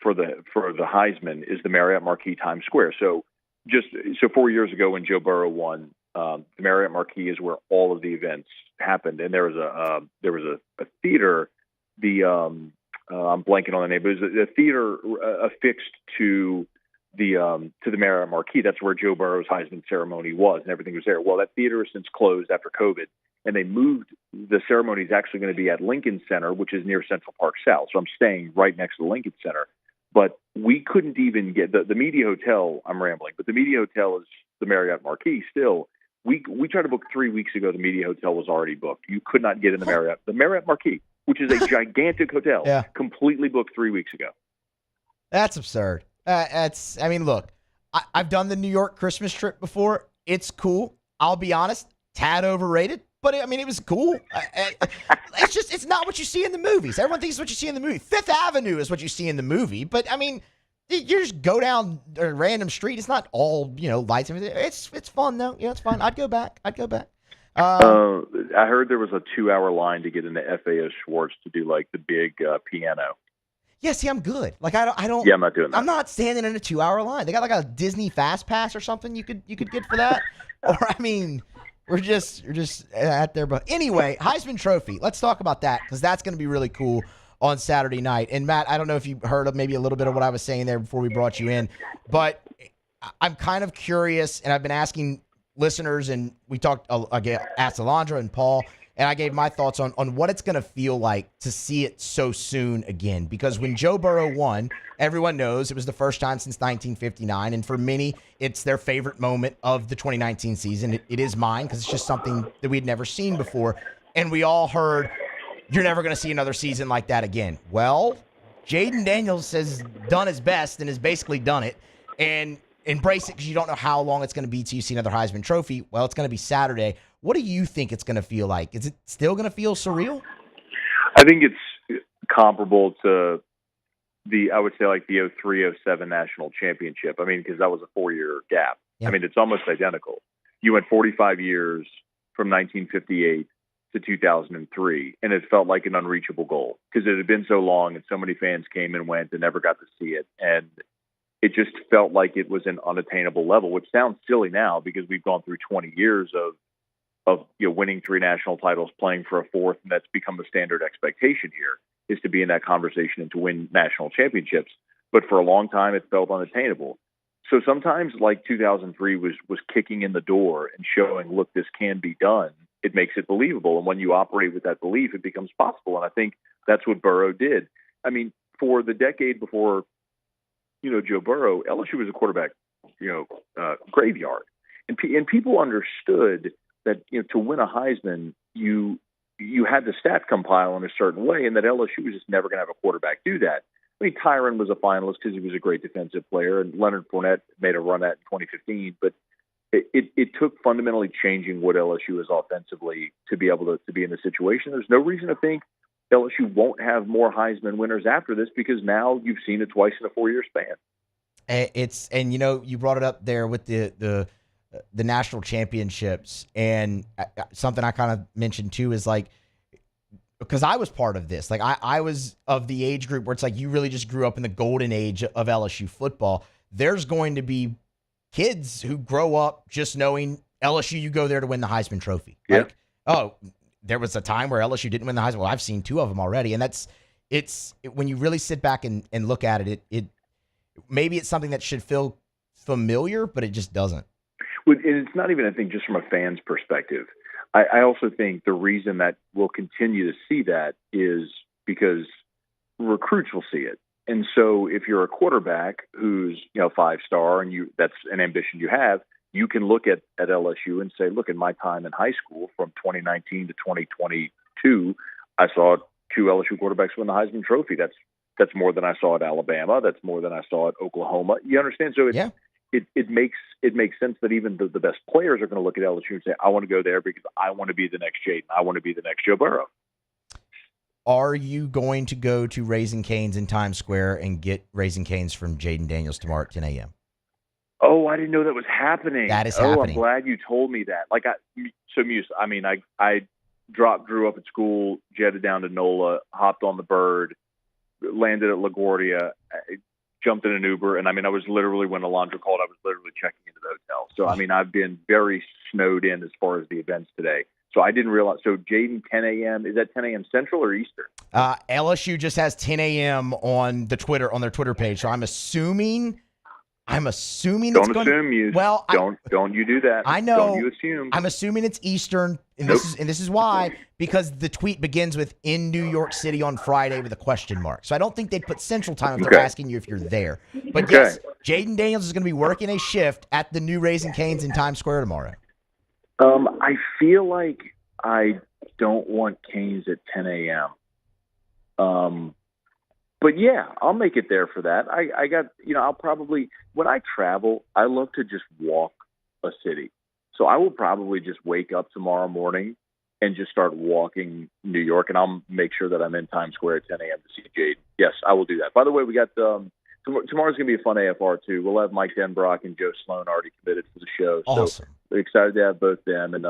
for the Heisman is the Marriott Marquis Times Square. So just so 4 years ago when Joe Burrow won, the Marriott Marquis is where all of the events happened, and there was a theater. I'm blanking on the name, but it was a theater affixed to the Marriott Marquis. That's where Joe Burrow's Heisman ceremony was, and everything was there. Well, that theater has since closed after COVID, and they moved. The ceremony is actually going to be at Lincoln Center, which is near Central Park South. So I'm staying right next to the Lincoln Center. But we couldn't even get the Media Hotel. I'm rambling, but the Media Hotel is the Marriott Marquis still. We tried to book 3 weeks ago. The Media Hotel was already booked. You could not get in the Marriott. The Marriott Marquis, which is a gigantic hotel, completely booked 3 weeks ago. That's absurd. I mean, look, I've done the New York Christmas trip before. It's cool. I'll be honest, tad overrated. But, I mean, it was cool. It's not what you see in the movies. Everyone thinks it's what you see in the movie. Fifth Avenue is what you see in the movie. But, I mean, you just go down a random street. It's not all, lights. It's fun, though. It's fun. I'd go back. I heard there was a 2-hour line to get into FAO Schwartz to do, like, the big piano. Yeah, see, I'm good. Like, I don't. Yeah, I'm not doing that. I'm not standing in a 2-hour line. They got, like, a Disney Fast Pass or something you could get for that. Or, I mean... We're just at there. But anyway, Heisman Trophy. Let's talk about that because that's going to be really cool on Saturday night. And, Matt, I don't know if you heard of maybe a little bit of what I was saying there before we brought you in, but I'm kind of curious, and I've been asking listeners, and we talked, asked Alondra and Paul, and I gave my thoughts on what it's going to feel like to see it so soon again. Because when Joe Burrow won, everyone knows it was the first time since 1959. And for many, it's their favorite moment of the 2019 season. It is mine because it's just something that we'd never seen before. And we all heard, you're never going to see another season like that again. Well, Jayden Daniels has done his best and has basically done it. And embrace it because you don't know how long it's going to be till you see another Heisman Trophy. Well, it's going to be Saturday. What do you think it's going to feel like? Is it still going to feel surreal? I think it's comparable to I would say like the 03-07 national championship. I mean, because that was a 4-year gap. Yeah. I mean, it's almost identical. You went 45 years from 1958 to 2003, and it felt like an unreachable goal because it had been so long and so many fans came and went and never got to see it. And it just felt like it was an unattainable level, which sounds silly now because we've gone through 20 years of winning 3 national titles, playing for a 4th, and that's become the standard expectation here is to be in that conversation and to win national championships. But for a long time, it felt unattainable. So sometimes, like 2003 was kicking in the door and showing, look, this can be done. It makes it believable, and when you operate with that belief, it becomes possible. And I think that's what Burrow did. I mean, for the decade before, Joe Burrow, LSU was a quarterback, graveyard, and people understood that to win a Heisman, you had the stat compile in a certain way, and that LSU was just never going to have a quarterback do that. I mean, Tyron was a finalist because he was a great defensive player, and Leonard Fournette made a run at in 2015. But it took fundamentally changing what LSU is offensively to be able to be in the situation. There's no reason to think LSU won't have more Heisman winners after this because now you've seen it twice in a 4-year span. You brought it up there with the national championships, and something I kind of mentioned too is like, because I was part of this, like I was of the age group where it's like you really just grew up in the golden age of LSU football. There's going to be kids who grow up just knowing LSU, you go there to win the Heisman Trophy. Yeah. Like, oh, there was a time where LSU didn't win the Heisman. Well, I've seen 2 of them already, and when you really sit back and look at it, it maybe it's something that should feel familiar, but it just doesn't. And it's not even, I think, just from a fan's perspective. I also think the reason that we'll continue to see that is because recruits will see it. And so if you're a quarterback who's 5-star and that's an ambition you have, you can look at LSU and say, look, in my time in high school from 2019 to 2022, I saw 2 LSU quarterbacks win the Heisman Trophy. That's more than I saw at Alabama. That's more than I saw at Oklahoma. You understand? So it makes sense that even the best players are going to look at LSU and say, I want to go there because I want to be the next Jayden. I want to be the next Joe Burrow. Are you going to go to Raising Cane's in Times Square and get Raising Cane's from Jayden Daniels tomorrow at 10 a.m.? Oh, I didn't know that was happening. That is happening. I'm glad you told me that. Musso, I grew up at school, jetted down to NOLA, hopped on the bird, landed at LaGuardia, jumped in an Uber, and I mean, I was literally, when Alondra called, I was literally checking into the hotel. So, I mean, I've been very snowed in as far as the events today. So I didn't realize. So Jayden, 10 a.m. Is that 10 a.m. Central or Eastern? LSU just has 10 a.m. on their Twitter page. So I'm assuming Don't it's going assume you. Well, don't you do that. I know. Don't you assume. I'm assuming it's Eastern, and this is why, because the tweet begins with "in New York City on Friday" with a question mark. So I don't think they'd put Central Time if they're asking you if you're there. But yes, Jayden Daniels is going to be working a shift at the new Raising Cane's in Times Square tomorrow. I feel like I don't want Canes at 10 a.m. But yeah, I'll make it there for that. I got, I'll probably, when I travel, I love to just walk a city. So I will probably just wake up tomorrow morning and just start walking New York, and I'll make sure that I'm in Times Square at 10 a.m. to see Jade. Yes, I will do that. By the way, we got tomorrow's going to be a fun AFR too. We'll have Mike Denbrock and Joe Sloan already committed for the show. Awesome. So we're excited to have both them. And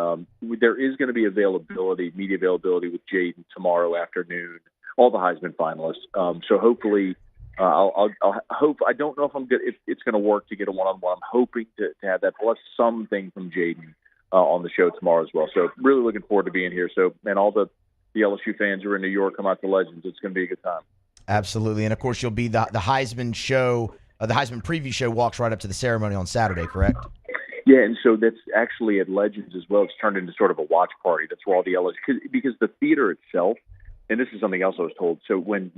there is going to be media availability with Jayden tomorrow afternoon, all the Heisman finalists. So hopefully I'll hope. I don't know if it's going to work to get a one-on-one. I'm hoping to have that plus something from Jayden on the show tomorrow as well. So really looking forward to being here. So, and all the LSU fans who are in New York, come out to Legends. It's going to be a good time. Absolutely. And, of course, you'll be the Heisman show. The Heisman preview show walks right up to the ceremony on Saturday, correct? Yeah, and so that's actually at Legends as well. It's turned into sort of a watch party. That's where all the LSU – because the theater itself – and this is something else I was told. So when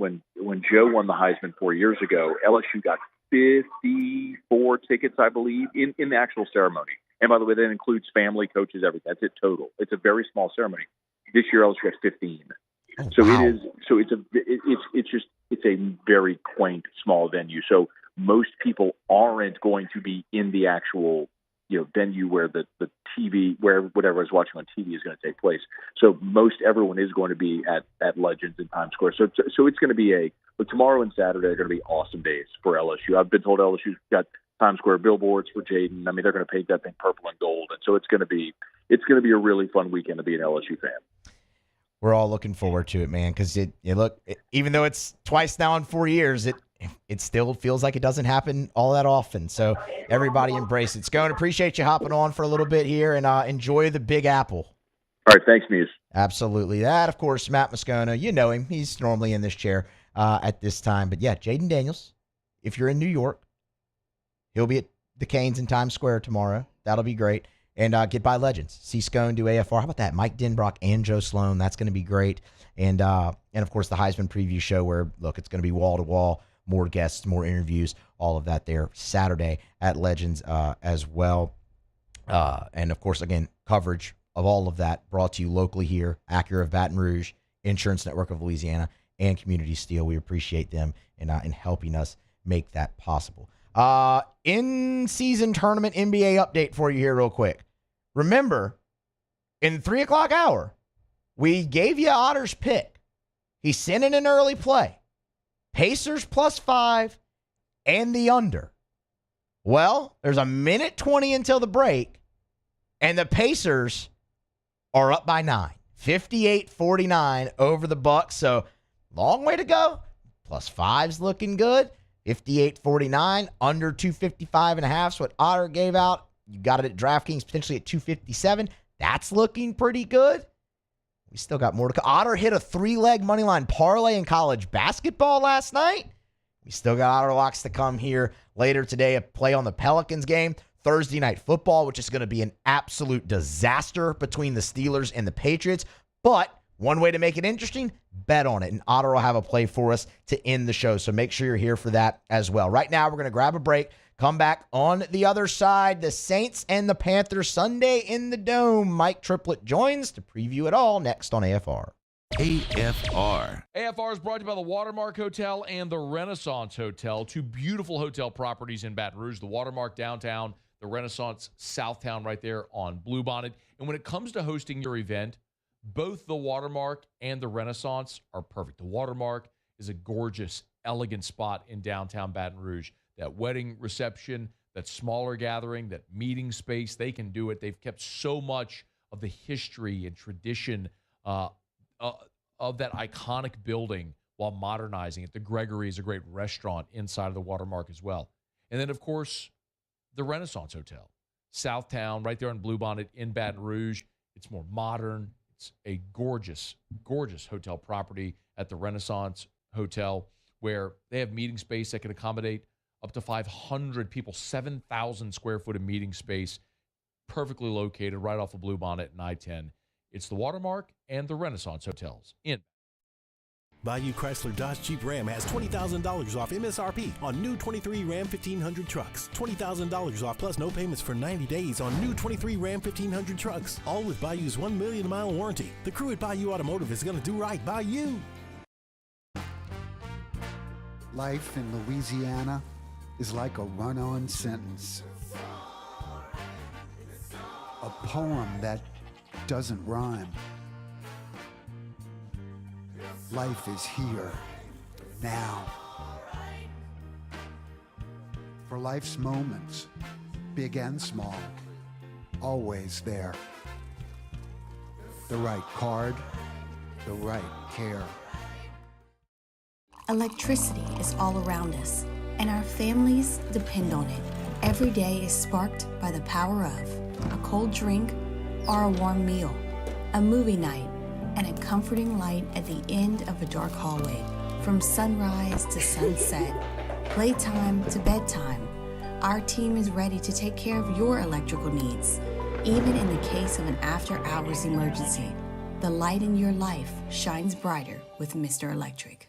Joe won the Heisman 4 years ago, LSU got 54 tickets, I believe, in the actual ceremony. And, by the way, that includes family, coaches, everything. That's it total. It's a very small ceremony. This year, LSU got 15. So wow. It is. So it's a very quaint, small venue. So most people aren't going to be in the actual venue where the TV, where whatever is watching on TV is going to take place. So most everyone is going to be at Legends in Times Square. So it's going to be tomorrow and Saturday are going to be awesome days for LSU. I've been told LSU's got Times Square billboards for Jayden. I mean, they're going to paint that thing purple and gold, and so it's going to be a really fun weekend to be an LSU fan. We're all looking forward to it, man, because even though it's twice now in 4 years, it still feels like it doesn't happen all that often. So everybody embrace it. Scone, appreciate you hopping on for a little bit here, and enjoy the Big Apple. All right, thanks, Muse. Absolutely. That, of course, Matt Moscona. You know him. He's normally in this chair at this time. But, yeah, Jayden Daniels, if you're in New York, he'll be at the Canes in Times Square tomorrow. That'll be great. And get by Legends. See Scone do AFR. How about that? Mike Denbrock and Joe Sloan. That's going to be great. And of course, the Heisman preview show where, look, it's going to be wall-to-wall, more guests, more interviews, all of that there Saturday at Legends as well. And, of course, again, coverage of all of that brought to you locally here, Acura of Baton Rouge, Insurance Network of Louisiana, and Community Steel. We appreciate them in helping us make that possible. In-season tournament NBA update for you here real quick. Remember, in the 3 o'clock hour, we gave you Otter's pick. He sent in an early play. Pacers +5 and the under. Well, there's a minute 20 until the break, and the Pacers are up by 9. 58-49 over the Bucks. So, long way to go. +5's looking good. 58-49, under 255.5 is what Otter gave out. You got it at DraftKings potentially at 257. That's looking pretty good. We still got more to come. Otter hit a 3-leg moneyline parlay in college basketball last night. We still got Otter locks to come here later today. A play on the Pelicans game. Thursday night football, which is going to be an absolute disaster between the Steelers and the Patriots. But one way to make it interesting, bet on it. And Otter will have a play for us to end the show. So make sure you're here for that as well. Right now, we're going to grab a break. Come back on the other side. The Saints and the Panthers Sunday in the Dome. Mike Triplett joins to preview it all next on AFR. AFR. AFR is brought to you by the Watermark Hotel and the Renaissance Hotel, two beautiful hotel properties in Baton Rouge. The Watermark downtown, the Renaissance Southtown right there on Bluebonnet. And when it comes to hosting your event, both the Watermark and the Renaissance are perfect. The Watermark is a gorgeous, elegant spot in downtown Baton Rouge. That wedding reception, that smaller gathering, that meeting space, they can do it. They've kept so much of the history and tradition of that iconic building while modernizing it. The Gregory is a great restaurant inside of the Watermark as well. And then, of course, the Renaissance Hotel, Southtown, right there in Bluebonnet in Baton Rouge. It's more modern. It's a gorgeous, gorgeous hotel property at the Renaissance Hotel where they have meeting space that can accommodate up to 500 people, 7,000 square foot of meeting space, perfectly located right off of Bluebonnet and I-10. It's the Watermark and the Renaissance Hotels in Bayou Chrysler Dodge Jeep Ram has $20,000 off MSRP on new 23 Ram 1500 trucks. $20,000 off plus no payments for 90 days on new 23 Ram 1500 trucks. All with Bayou's 1 million mile warranty. The crew at Bayou Automotive is going to do right by you. Life in Louisiana is like a run-on sentence. A poem that doesn't rhyme. Life is here, now. For life's moments, big and small, always there. The right card, the right care. Electricity is all around us, and our families depend on it. Every day is sparked by the power of a cold drink or a warm meal, a movie night, and a comforting light at the end of a dark hallway. From sunrise to sunset, playtime to bedtime, our team is ready to take care of your electrical needs. Even in the case of an after-hours emergency, the light in your life shines brighter with Mr. Electric.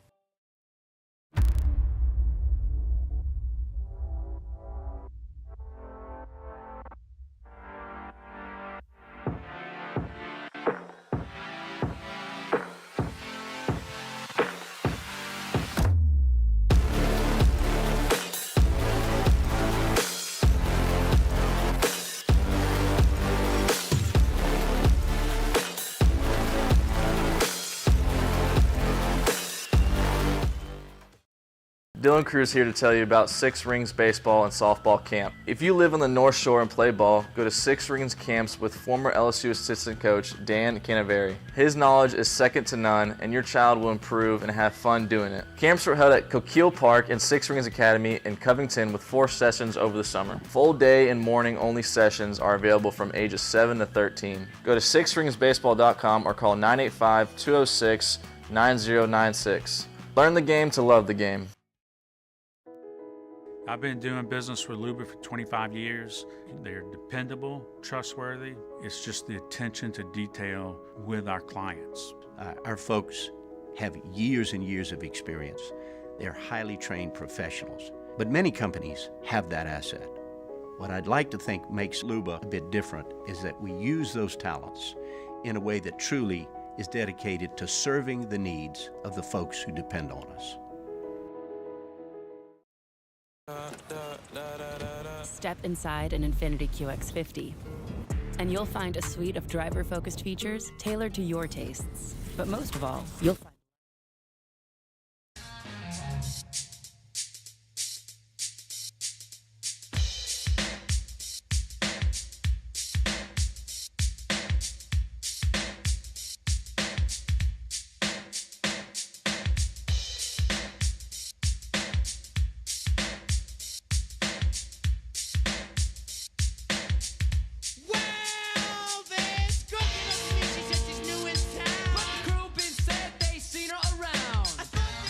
Dylan Cruz here to tell you about Six Rings Baseball and Softball Camp. If you live on the North Shore and play ball, go to Six Rings Camps with former LSU assistant coach Dan Canaveri. His knowledge is second to none, and your child will improve and have fun doing it. Camps were held at Coquille Park and Six Rings Academy in Covington with 4 sessions over the summer. Full day and morning only sessions are available from ages 7 to 13. Go to sixringsbaseball.com or call 985-206-9096. Learn the game to love the game. I've been doing business with Luba for 25 years. They're dependable, trustworthy. It's just the attention to detail with our clients. Our folks have years and years of experience. They're highly trained professionals, but many companies have that asset. What I'd like to think makes Luba a bit different is that we use those talents in a way that truly is dedicated to serving the needs of the folks who depend on us. Step inside an Infiniti QX50, and you'll find a suite of driver-focused features tailored to your tastes. But most of all, you'll find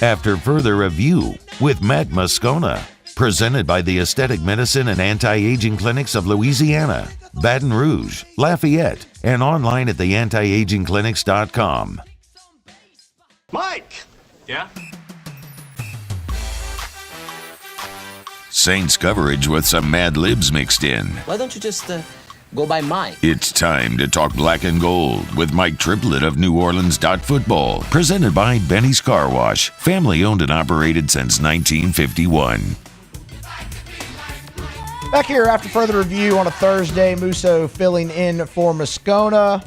After Further Review with Matt Moscona, presented by the Aesthetic Medicine and Anti-Aging Clinics of Louisiana, Baton Rouge, Lafayette, and online at theantiagingclinics.com. Mike! Yeah? Saints coverage with some Mad Libs mixed in. Why don't you just go by Mike? It's time to talk black and gold with Mike Triplett of New Orleans Football, presented by Benny's Car Wash, family owned and operated since 1951. Back here after Further Review on a Thursday, Musso filling in for Moscona.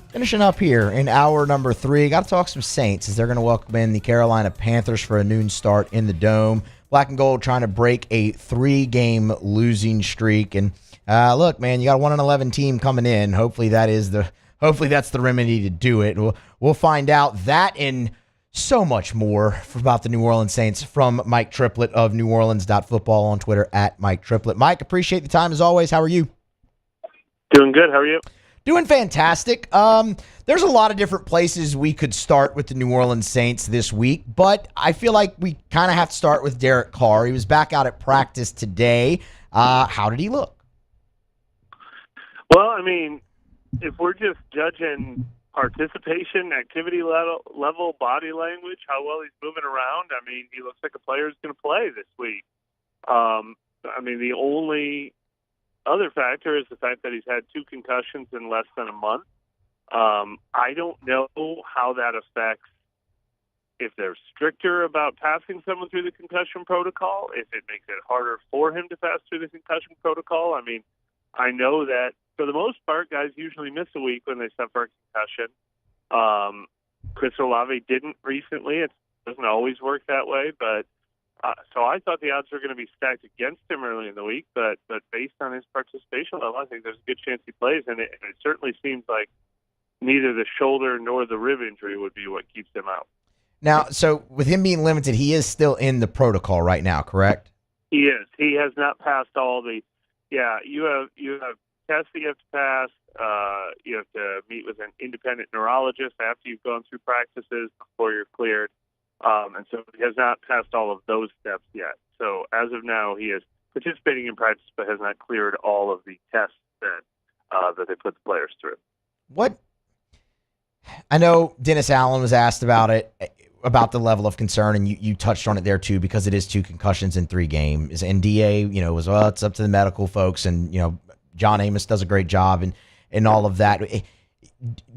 Finishing up here in hour number 3. Got to talk some Saints as they're going to welcome in the Carolina Panthers for a noon start in the Dome. Black and gold trying to break a 3-game losing streak. And look, man, you got a 1-11 team coming in. Hopefully that's the remedy to do it. We'll find out that and So much more about the New Orleans Saints from Mike Triplett of NewOrleans.football on Twitter at Mike Triplett. Mike, appreciate the time as always. How are you? Doing good. How are you? Doing fantastic. There's a lot of different places we could start with the New Orleans Saints this week, but I feel like we kind of have to start with Derek Carr. He was back out at practice today. How did he look? Well, I mean, if we're just judging participation, activity level, body language, how well he's moving around, I mean, he looks like a player who's going to play this week. I mean, the only other factor is the fact that he's had 2 concussions in less than a month. I don't know how that affects if they're stricter about passing someone through the concussion protocol, if it makes it harder for him to pass through the concussion protocol. I mean, I know that for the most part, guys usually miss a week when they suffer a concussion. Chris Olave didn't recently. It doesn't always work that way, but so I thought the odds were going to be stacked against him early in the week, but based on his participation level, I think there's a good chance he plays, and it certainly seems like neither the shoulder nor the rib injury would be what keeps him out. Now, so with him being limited, he is still in the protocol right now, correct? He is. He has not passed all the. Yeah, you have tests that you have to pass. You have to meet with an independent neurologist after you've gone through practices before you're cleared. And so he has not passed all of those steps yet. So as of now, he is participating in practice, but has not cleared all of the tests that they put the players through. What? I know Dennis Allen was asked about it, about the level of concern, and you touched on it there too, because it is 2 concussions in 3 games. And DA, was, well, it's up to the medical folks, and John Amos does a great job and all of that.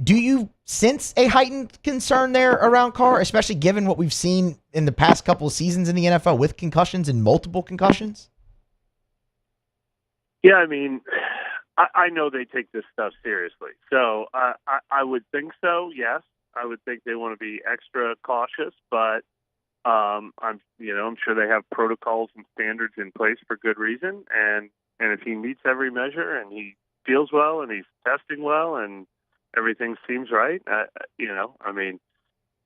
Do you sense a heightened concern there around Carr, especially given what we've seen in the past couple of seasons in the NFL with concussions and multiple concussions? Yeah, I mean, I know they take this stuff seriously. So I would think so, yes. I would think they want to be extra cautious, but I'm sure they have protocols and standards in place for good reason. And if he meets every measure and he feels well and he's testing well and everything seems right, I mean,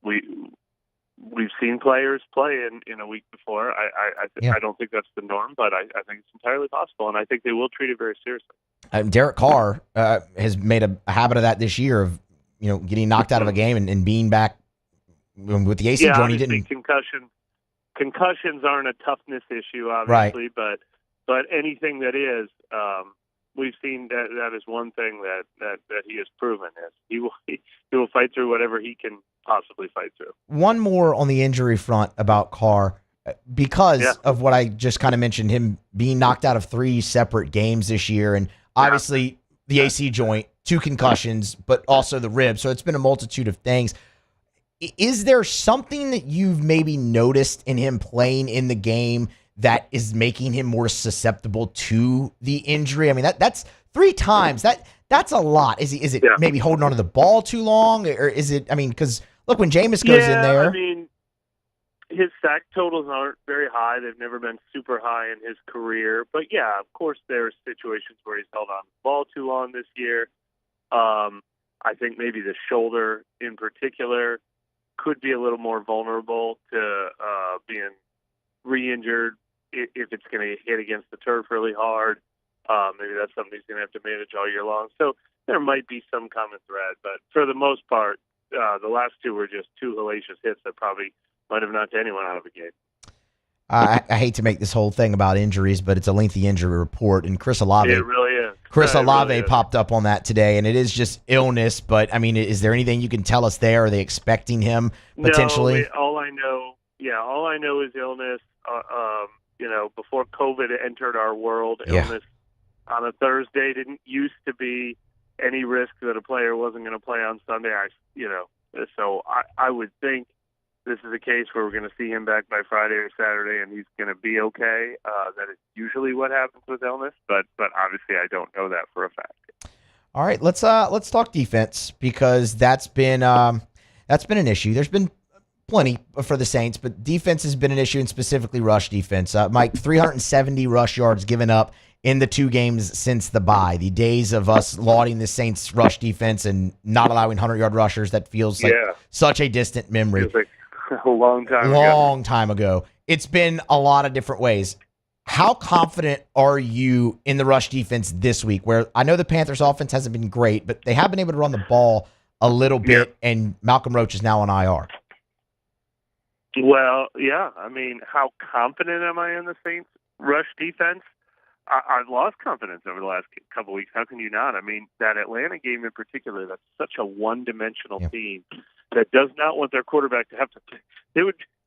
we've seen players play in a week before. I don't think that's the norm, but I think it's entirely possible, and I think they will treat it very seriously. Derek Carr has made a habit of that this year of getting knocked out of a game and being back with the AC joint. He didn't. Concussions aren't a toughness issue, obviously, right. But anything that is, we've seen that is one thing that he has proven is he will fight through whatever he can possibly fight through. One more on the injury front about Carr, because of what I just kind of mentioned, him being knocked out of 3 separate games this year, and obviously the AC joint, 2 concussions, but also the rib. So it's been a multitude of things. Is there something that you've maybe noticed in him playing in the game that is making him more susceptible to the injury? I mean, that's 3 times. That's a lot. Is it maybe holding onto the ball too long, or is it? I mean, because look, when Jameis goes in there, I mean, his sack totals aren't very high. They've never been super high in his career. But yeah, of course, there are situations where he's held on to the ball too long this year. I think maybe the shoulder in particular could be a little more vulnerable to being re-injured if it's going to hit against the turf really hard. Maybe that's something he's going to have to manage all year long. So there might be some common thread, but for the most part, the last 2 were just 2 hellacious hits that probably might have knocked anyone out of a game. I hate to make this whole thing about injuries, but it's a lengthy injury report, and Chris Olave. It really is. Chris Olave really popped up on that today, and it is just illness. But I mean, is there anything you can tell us there? Are they expecting him potentially? No, all I know is illness. Before COVID entered our world, illness on a Thursday didn't used to be any risk that a player wasn't going to play on Sunday. So I would think this is a case where we're going to see him back by Friday or Saturday, and he's going to be okay. That is usually what happens with illness, but obviously I don't know that for a fact. All right, let's talk defense, because that's been an issue. There's been plenty for the Saints, but defense has been an issue, and specifically rush defense. Mike, 370 rush yards given up in the 2 games since the bye. The days of us lauding the Saints rush defense and not allowing 100-yard rushers, that feels like such a distant memory. A long time ago. Long time ago. It's been a lot of different ways. How confident are you in the rush defense this week? Where I know the Panthers offense hasn't been great, but they have been able to run the ball a little bit, and Malcolm Roach is now on IR. Well, yeah. I mean, how confident am I in the Saints rush defense? I've lost confidence over the last couple of weeks. How can you not? I mean, that Atlanta game in particular, that's such a one-dimensional team that does not want their quarterback to have to play.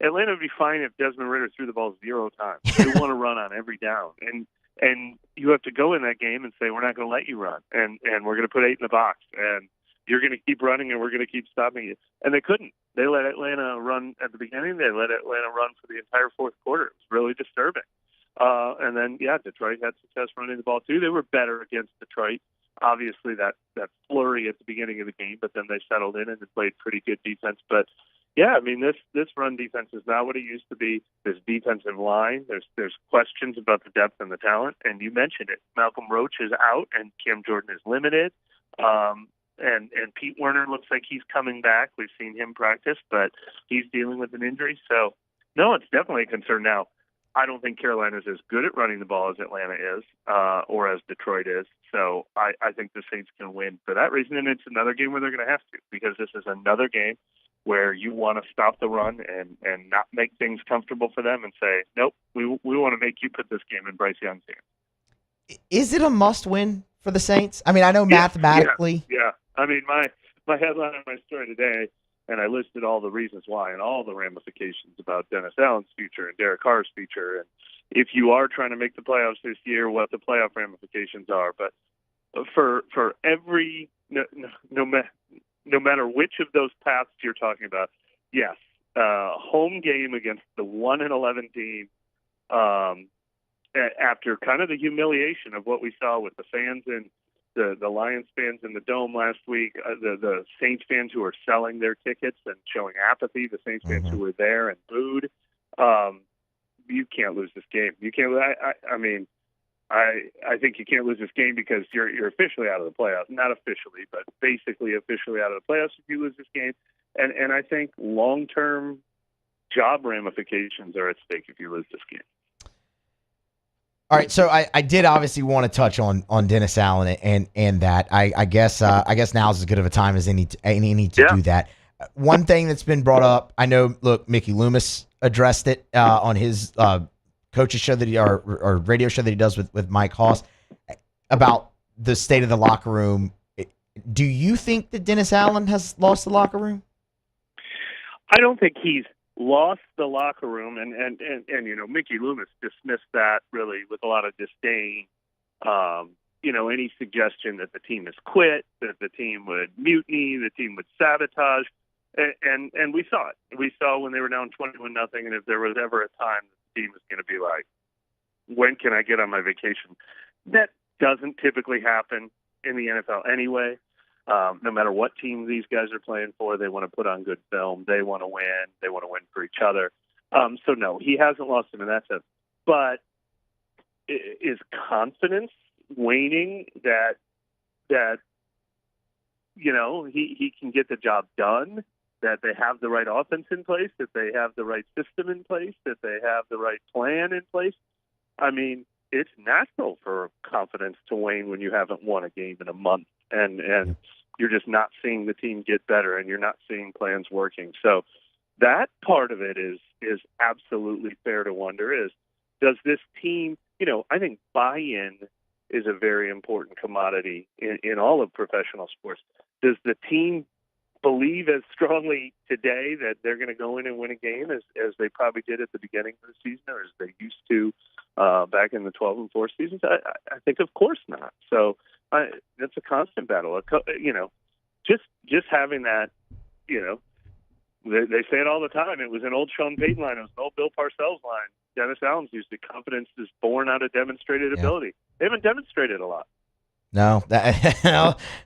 Atlanta would be fine if Desmond Ridder threw the ball 0 times. They want to run on every down. And you have to go in that game and say, we're not going to let you run. And we're going to put 8 in the box. And you're going to keep running, and we're going to keep stopping you. And they couldn't. They let Atlanta run at the beginning. They let Atlanta run for the entire fourth quarter. It was really disturbing. And then, Detroit had success running the ball, too. They were better against Detroit. Obviously, that flurry at the beginning of the game, but then they settled in and played pretty good defense. But, yeah, I mean, this run defense is not what it used to be. This defensive line, there's questions about the depth and the talent. And you mentioned it. Malcolm Roach is out, and Cam Jordan is limited. And Pete Werner looks like he's coming back. We've seen him practice, but he's dealing with an injury. So, no, it's definitely a concern now. I don't think Carolina's as good at running the ball as Atlanta is, or as Detroit is. So I think the Saints can win for that reason. And it's another game where they're going to have to, because this is another game where you want to stop the run and not make things comfortable for them and say, nope, we want to make you put this game in Bryce Young's hands. Is it a must-win for the Saints? I mean, I know mathematically. Yeah. I mean, my headline on my story today, and I listed all the reasons why and all the ramifications about Dennis Allen's future and Derek Carr's future. And if you are trying to make the playoffs this year, what the playoff ramifications are. But for every, no matter which of those paths you're talking about, yes, home game against the 1-11 team, after kind of the humiliation of what we saw with the fans and the Lions fans in the Dome last week, the Saints fans who are selling their tickets and showing apathy, the Saints fans who were there and booed. You can't lose this game. You can't. I mean, I think you can't lose this game because you're officially out of the playoffs. Not officially, but basically officially out of the playoffs if you lose this game. And I think long-term job ramifications are at stake if you lose this game. All right, so I did obviously want to touch on Dennis Allen and that. I guess now is as good of a time as any to do that. One thing that's been brought up, I know. Look, Mickey Loomis addressed it on his coaches show or radio show that he does with Mike Hoss about the state of the locker room. Do you think that Dennis Allen has lost the locker room? I don't think he's lost the locker room, and Mickey Loomis dismissed that really with a lot of disdain. Any suggestion that the team has quit, that the team would mutiny, the team would sabotage, and we saw it. We saw when they were down 21-0, and if there was ever a time that the team was going to be like, when can I get on my vacation? That doesn't typically happen in the NFL anyway. No matter what team these guys are playing for, they want to put on good film. They want to win. They want to win for each other. So, no, he hasn't lost it in that sense. But is confidence waning that he can get the job done, that they have the right offense in place, that they have the right system in place, that they have the right plan in place? I mean, it's natural for confidence to wane when you haven't won a game in a month. And you're just not seeing the team get better, and you're not seeing plans working. So that part of it is absolutely fair to wonder is, does this team, I think buy-in is a very important commodity in all of professional sports. Does the team believe as strongly today that they're going to go in and win a game as they probably did at the beginning of the season, or as they used to back in the 12-4 seasons? I think of course not. So that's a constant battle. Just having that, they say it all the time. It was an old Sean Payton line. It was an old Bill Parcells line. Dennis Allen's used it. Confidence is born out of demonstrated ability. They haven't demonstrated a lot. No,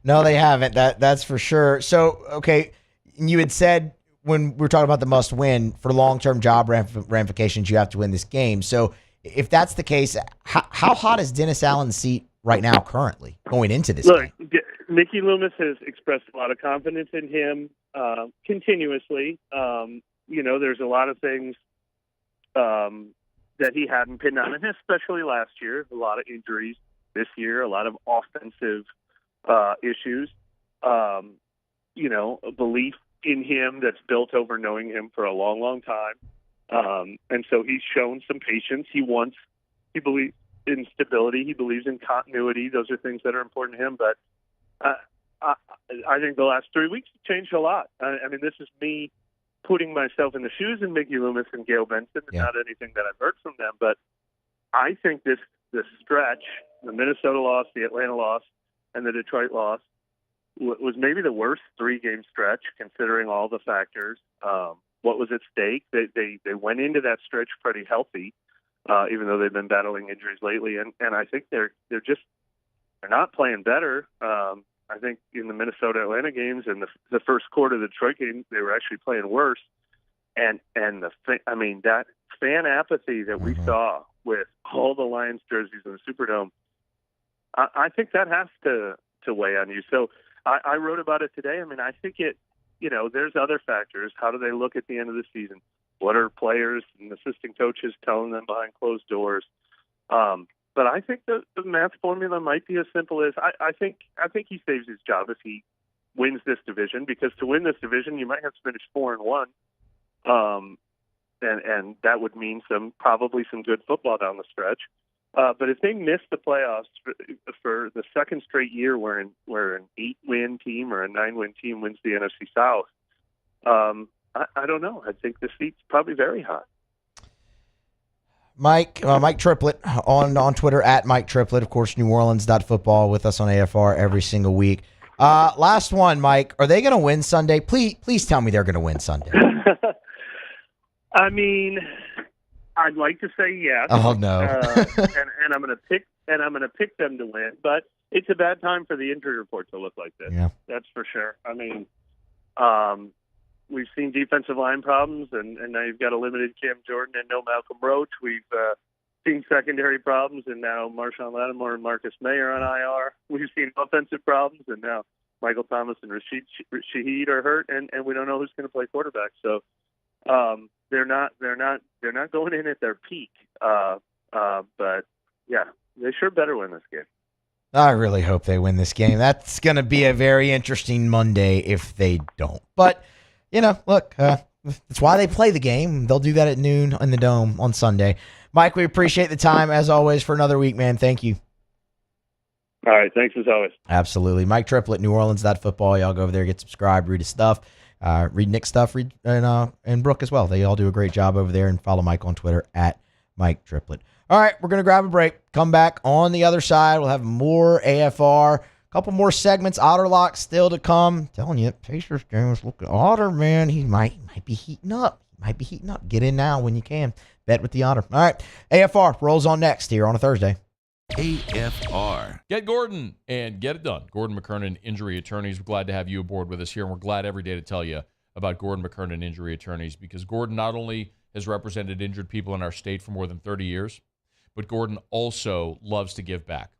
no, they haven't. That's for sure. So, okay, you had said when we were talking about the must win for long-term job ramifications, you have to win this game. So if that's the case, how hot is Dennis Allen's seat right now currently going into this game? Mickey Loomis has expressed a lot of confidence in him continuously. there's a lot of things that he hadn't pinned on, and especially last year, a lot of injuries this year, a lot of offensive issues, a belief in him that's built over knowing him for a long, long time. And so he's shown some patience. He believes in stability. He believes in continuity. Those are things that are important to him. But I think the last 3 weeks have changed a lot. I mean, this is me putting myself in the shoes of Mickey Loomis and Gail Benson. It's not anything that I've heard from them. But I think this stretch, the Minnesota loss, the Atlanta loss, and the Detroit loss, was maybe the worst 3-game stretch considering all the factors. What was at stake? They went into that stretch pretty healthy, even though they've been battling injuries lately. And I think they're not playing better. I think in the Minnesota-Atlanta games and the first quarter of the Detroit game, they were actually playing worse. And that fan apathy that we saw with all the Lions jerseys in the Superdome, I think that has to weigh on you. So I wrote about it today. I mean, I think there's other factors. How do they look at the end of the season? What are players and assistant coaches telling them behind closed doors? But I think the math formula might be as simple as I think he saves his job if he wins this division, because to win this division, you might have to finish 4-1. And that would mean probably some good football down the stretch. But if they miss the playoffs for the second straight year where an 8-win team or a 9-win team wins the NFC South, I don't know. I think the seat's probably very hot. Mike Triplett on Twitter at Mike Triplett, of course, NewOrleans.football with us on AFR every single week. Last one, Mike. Are they going to win Sunday? Please tell me they're going to win Sunday. I mean, I'd like to say yes. Oh no. and I'm going to pick them to win, but it's a bad time for the injury report to look like this. Yeah. That's for sure. I mean, we've seen defensive line problems, and now you've got a limited Cam Jordan and no Malcolm Roach. We've seen secondary problems, and now Marshawn Lattimore and Marcus May are on IR. We've seen offensive problems, and now Michael Thomas and Rashid Shaheed are hurt, and we don't know who's going to play quarterback. So they're not going in at their peak. But yeah, they sure better win this game. I really hope they win this game. That's going to be a very interesting Monday if they don't. But look, that's why they play the game. They'll do that at noon in the Dome on Sunday. Mike, we appreciate the time, as always, for another week, man. Thank you. All right. Thanks, as always. Absolutely. Mike Triplett, NewOrleans.football. Y'all go over there, get subscribed, read his stuff, read Nick's stuff, and Brooke as well. They all do a great job over there, and follow Mike on Twitter at Mike Triplett. All right, we're going to grab a break. Come back on the other side. We'll have more AFR. Couple more segments. Otterlock still to come. I'm telling you, Pacers games. Look at Otter, man. He might be heating up. Get in now when you can. Bet with the Otter. All right. AFR rolls on next here on a Thursday. AFR. Get Gordon and get it done. Gordon McKernan, Injury Attorneys. We're glad to have you aboard with us here, and we're glad every day to tell you about Gordon McKernan, Injury Attorneys, because Gordon not only has represented injured people in our state for more than 30 years, but Gordon also loves to give back.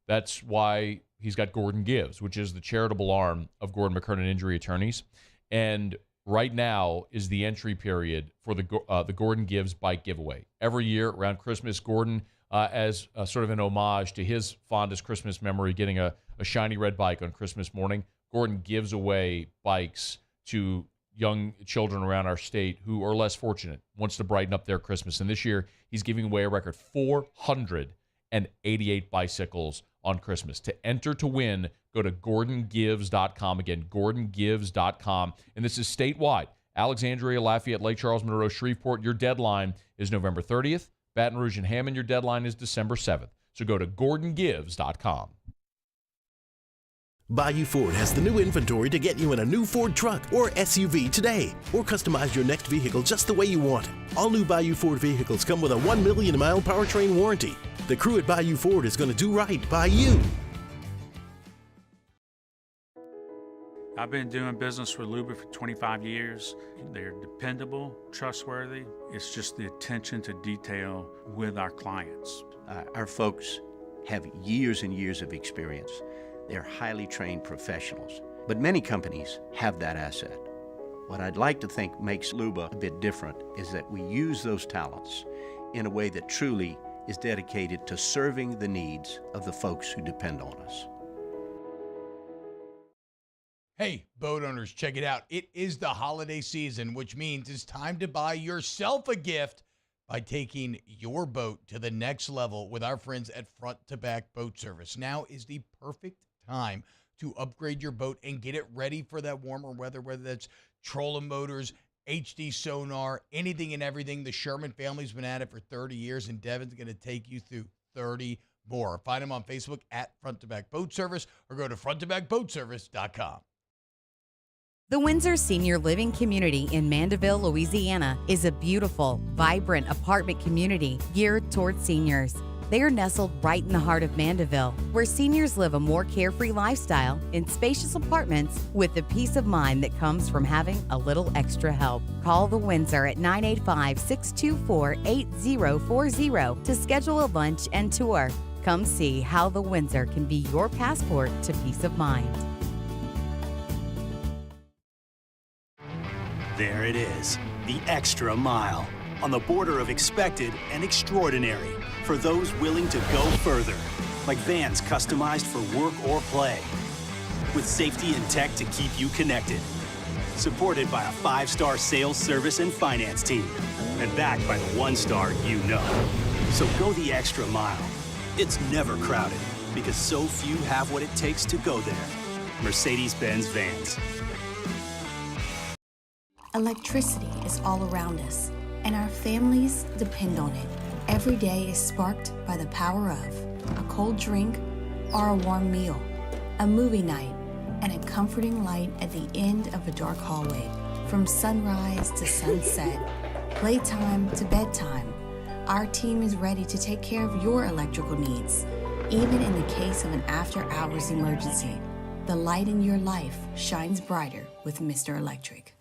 That's why he's got Gordon Gives, which is the charitable arm of Gordon McKernan Injury Attorneys. And right now is the entry period for the Gordon Gives bike giveaway. Every year around Christmas, Gordon, as sort of an homage to his fondest Christmas memory, getting a shiny red bike on Christmas morning, Gordon gives away bikes to young children around our state who are less fortunate, wants to brighten up their Christmas. And this year, he's giving away a record 488 bicycles on Christmas. To enter to win, go to GordonGives.com. Again, GordonGives.com. And this is statewide. Alexandria, Lafayette, Lake Charles, Monroe, Shreveport. Your deadline is November 30th. Baton Rouge and Hammond, your deadline is December 7th. So go to GordonGives.com. Bayou Ford has the new inventory to get you in a new Ford truck or SUV today, or customize your next vehicle just the way you want it. All new Bayou Ford vehicles come with a 1 million mile powertrain warranty. The crew at Bayou Ford is going to do right by you. I've been doing business with Luba for 25 years. They're dependable, trustworthy. It's just the attention to detail with our clients. Our folks have years and years of experience. They're highly trained professionals, but many companies have that asset. What I'd like to think makes Luba a bit different is that we use those talents in a way that truly is dedicated to serving the needs of the folks who depend on us. Hey, boat owners, check it out. It is the holiday season, which means it's time to buy yourself a gift by taking your boat to the next level with our friends at Front to Back Boat Service. Now is the perfect time to upgrade your boat and get it ready for that warmer weather, whether that's trolling motors, HD sonar, anything and everything. The Sherman family's been at it for 30 years, and Devin's going to take you through 30 more. Find him on Facebook at Front to Back Boat Service or go to fronttobackboatservice.com. The Windsor Senior Living Community in Mandeville, Louisiana is a beautiful, vibrant apartment community geared toward seniors. They are nestled right in the heart of Mandeville, where seniors live a more carefree lifestyle in spacious apartments with the peace of mind that comes from having a little extra help. Call the Windsor at 985-624-8040 to schedule a lunch and tour. Come see how the Windsor can be your passport to peace of mind. There it is, the extra mile, on the border of expected and extraordinary for those willing to go further, like vans customized for work or play, with safety and tech to keep you connected, supported by a 5-star sales, service, and finance team, and backed by the 1-star you know. So go the extra mile. It's never crowded, because so few have what it takes to go there. Mercedes-Benz Vans. Electricity is all around us, and our families depend on it. Every day is sparked by the power of a cold drink or a warm meal, a movie night, and a comforting light at the end of a dark hallway. From sunrise to sunset, playtime to bedtime, our team is ready to take care of your electrical needs. Even in the case of an after-hours emergency, the light in your life shines brighter with Mr. Electric.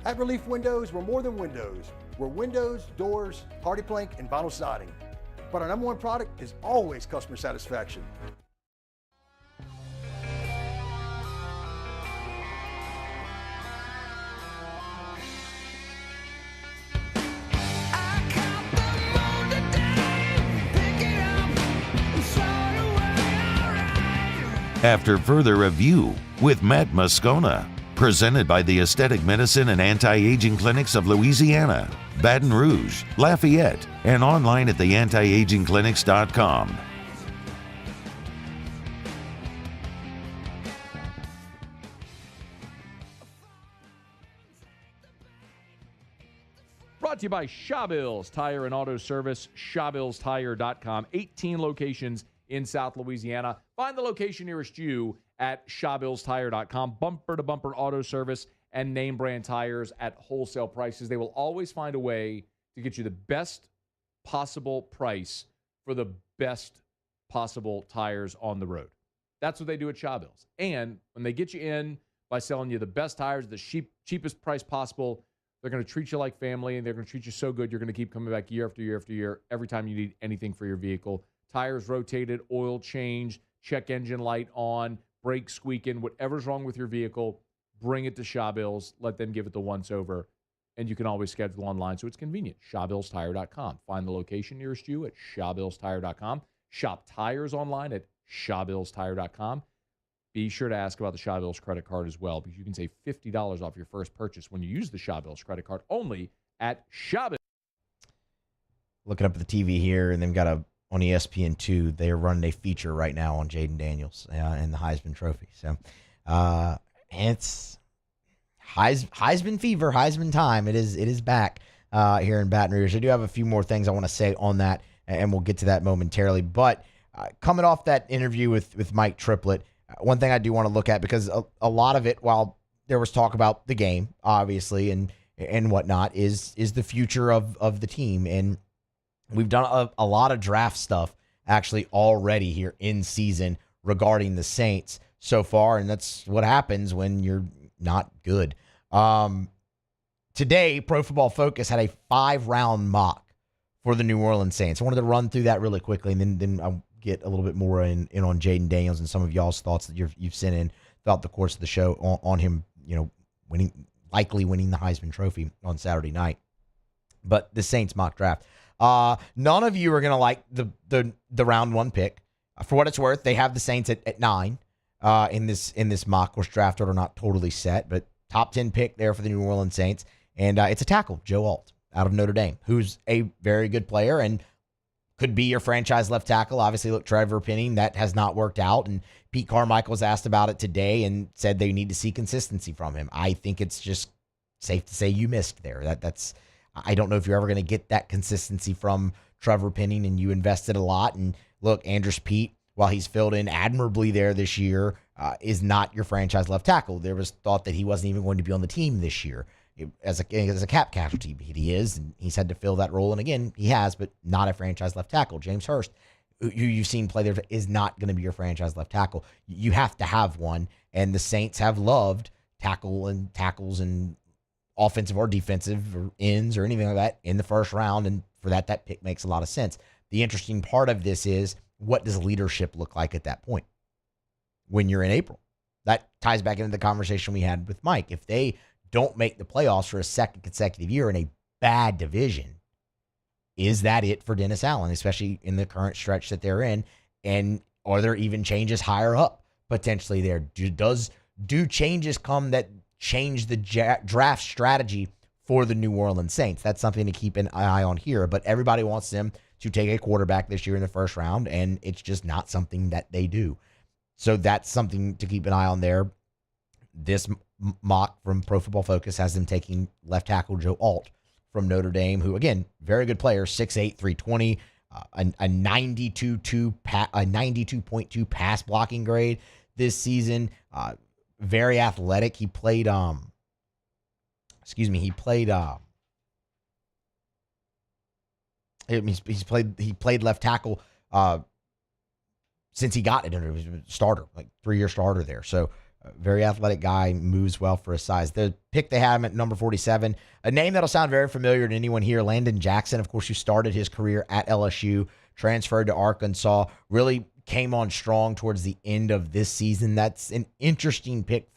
At Relief Windows, we're more than windows. We're windows, doors, hardy plank, and vinyl siding. But our number one product is always customer satisfaction. After further review with Matt Moscona. Presented by the Aesthetic Medicine and Anti-Aging Clinics of Louisiana, Baton Rouge, Lafayette, and online at theantiagingclinics.com. Brought to you by Shawbills Tire and Auto Service, ShawbillsTire.com. 18 locations in South Louisiana. Find the location nearest you at ShawbillsTire.com. Bumper-to-bumper auto service and name brand tires at wholesale prices. They will always find a way to get you the best possible price for the best possible tires on the road. That's what they do at Shawbills. And when they get you in by selling you the best tires at the cheapest price possible, they're going to treat you like family, and they're going to treat you so good you're going to keep coming back year after year after year every time you need anything for your vehicle. Tires rotated, oil changed, check engine light on, brakes squeaking, whatever's wrong with your vehicle, bring it to Shawbills. Let them give it the once-over, and you can always schedule online, so it's convenient. ShawbillsTire.com. Find the location nearest you at ShawbillsTire.com. Shop tires online at ShawbillsTire.com. Be sure to ask about the Shawbills credit card as well, because you can save $50 off your first purchase when you use the Shawbills credit card only at Shawbills. Looking up at the TV here, and they've got on ESPN2, they're running a feature right now on Jayden Daniels and the Heisman Trophy. So it's Heisman fever, Heisman time. It is back here in Baton Rouge. I do have a few more things I want to say on that, and we'll get to that momentarily. But coming off that interview with Mike Triplett, one thing I do want to look at, because a lot of it, while there was talk about the game, obviously, and whatnot, is the future of the team. And we've done a lot of draft stuff actually already here in season regarding the Saints so far, and that's what happens when you're not good. Today, Pro Football Focus had a 5-round mock for the New Orleans Saints. I wanted to run through that really quickly, and then I'll get a little bit more in on Jayden Daniels and some of y'all's thoughts that you've sent in throughout the course of the show on him, likely winning the Heisman Trophy on Saturday night. But the Saints mock draft. None of you are going to like the round 1 pick. For what it's worth, they have the Saints at 9 in this mock. Of course, draft order not totally set, but top 10 pick there for the New Orleans Saints. And it's a tackle, Joe Alt, out of Notre Dame, who's a very good player and could be your franchise left tackle. Obviously, look, Trevor Penning, that has not worked out. And Pete Carmichael was asked about it today and said they need to see consistency from him. I think it's just safe to say you missed there. I don't know if you're ever going to get that consistency from Trevor Penning, and you invested a lot. And look, Andrus Peat, while he's filled in admirably there this year, is not your franchise left tackle. There was thought that he wasn't even going to be on the team this year as a cap casualty. He is, and he's had to fill that role. And again, he has, but not a franchise left tackle. James Hurst, who you've seen play there, is not going to be your franchise left tackle. You have to have one, and the Saints have loved tackles and offensive or defensive or ends or anything like that in the first round, and for that pick makes a lot of sense. The interesting part of this is, what does leadership look like at that point when you're in April? That ties back into the conversation we had with Mike. If they don't make the playoffs for a second consecutive year in a bad division, is that it for Dennis Allen, especially in the current stretch that they're in? And are there even changes higher up potentially there? Do changes come that change the draft strategy for the New Orleans Saints? That's something to keep an eye on here. But everybody wants them to take a quarterback this year in the first round, and it's just not something that they do. So that's something to keep an eye on there. This mock from Pro Football Focus has them taking left tackle Joe Alt from Notre Dame, who, again, very good player, 6'8", 320, a 92.2 pass blocking grade this season. Very athletic. He played he played left tackle since he got it. He was a starter, like 3-year starter there. So very athletic guy, moves well for his size. The pick they have him at number 47, a name that'll sound very familiar to anyone here, Landon Jackson, of course, who started his career at LSU, transferred to Arkansas, really came on strong towards the end of this season. That's an interesting pick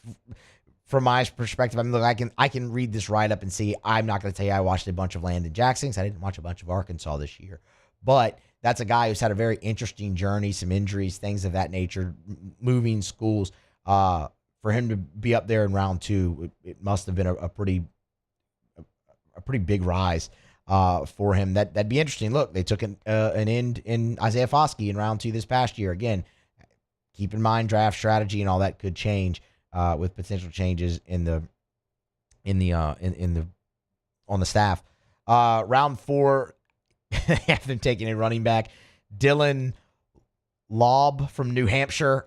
from my perspective. I mean, look, I can read this right up and see. I'm not going to tell you I watched a bunch of Landon Jacksons. I didn't watch a bunch of Arkansas this year. But that's a guy who's had a very interesting journey, some injuries, things of that nature, moving schools. For him to be up there in round 2, it must have been a pretty big rise for him. That'd be interesting. Look, they took an end in Isaiah Foskey in round 2 this past year. Again, keep in mind draft strategy and all that could change with potential changes on the staff. Round 4, they have them taking a running back, Dylan Laub from New Hampshire.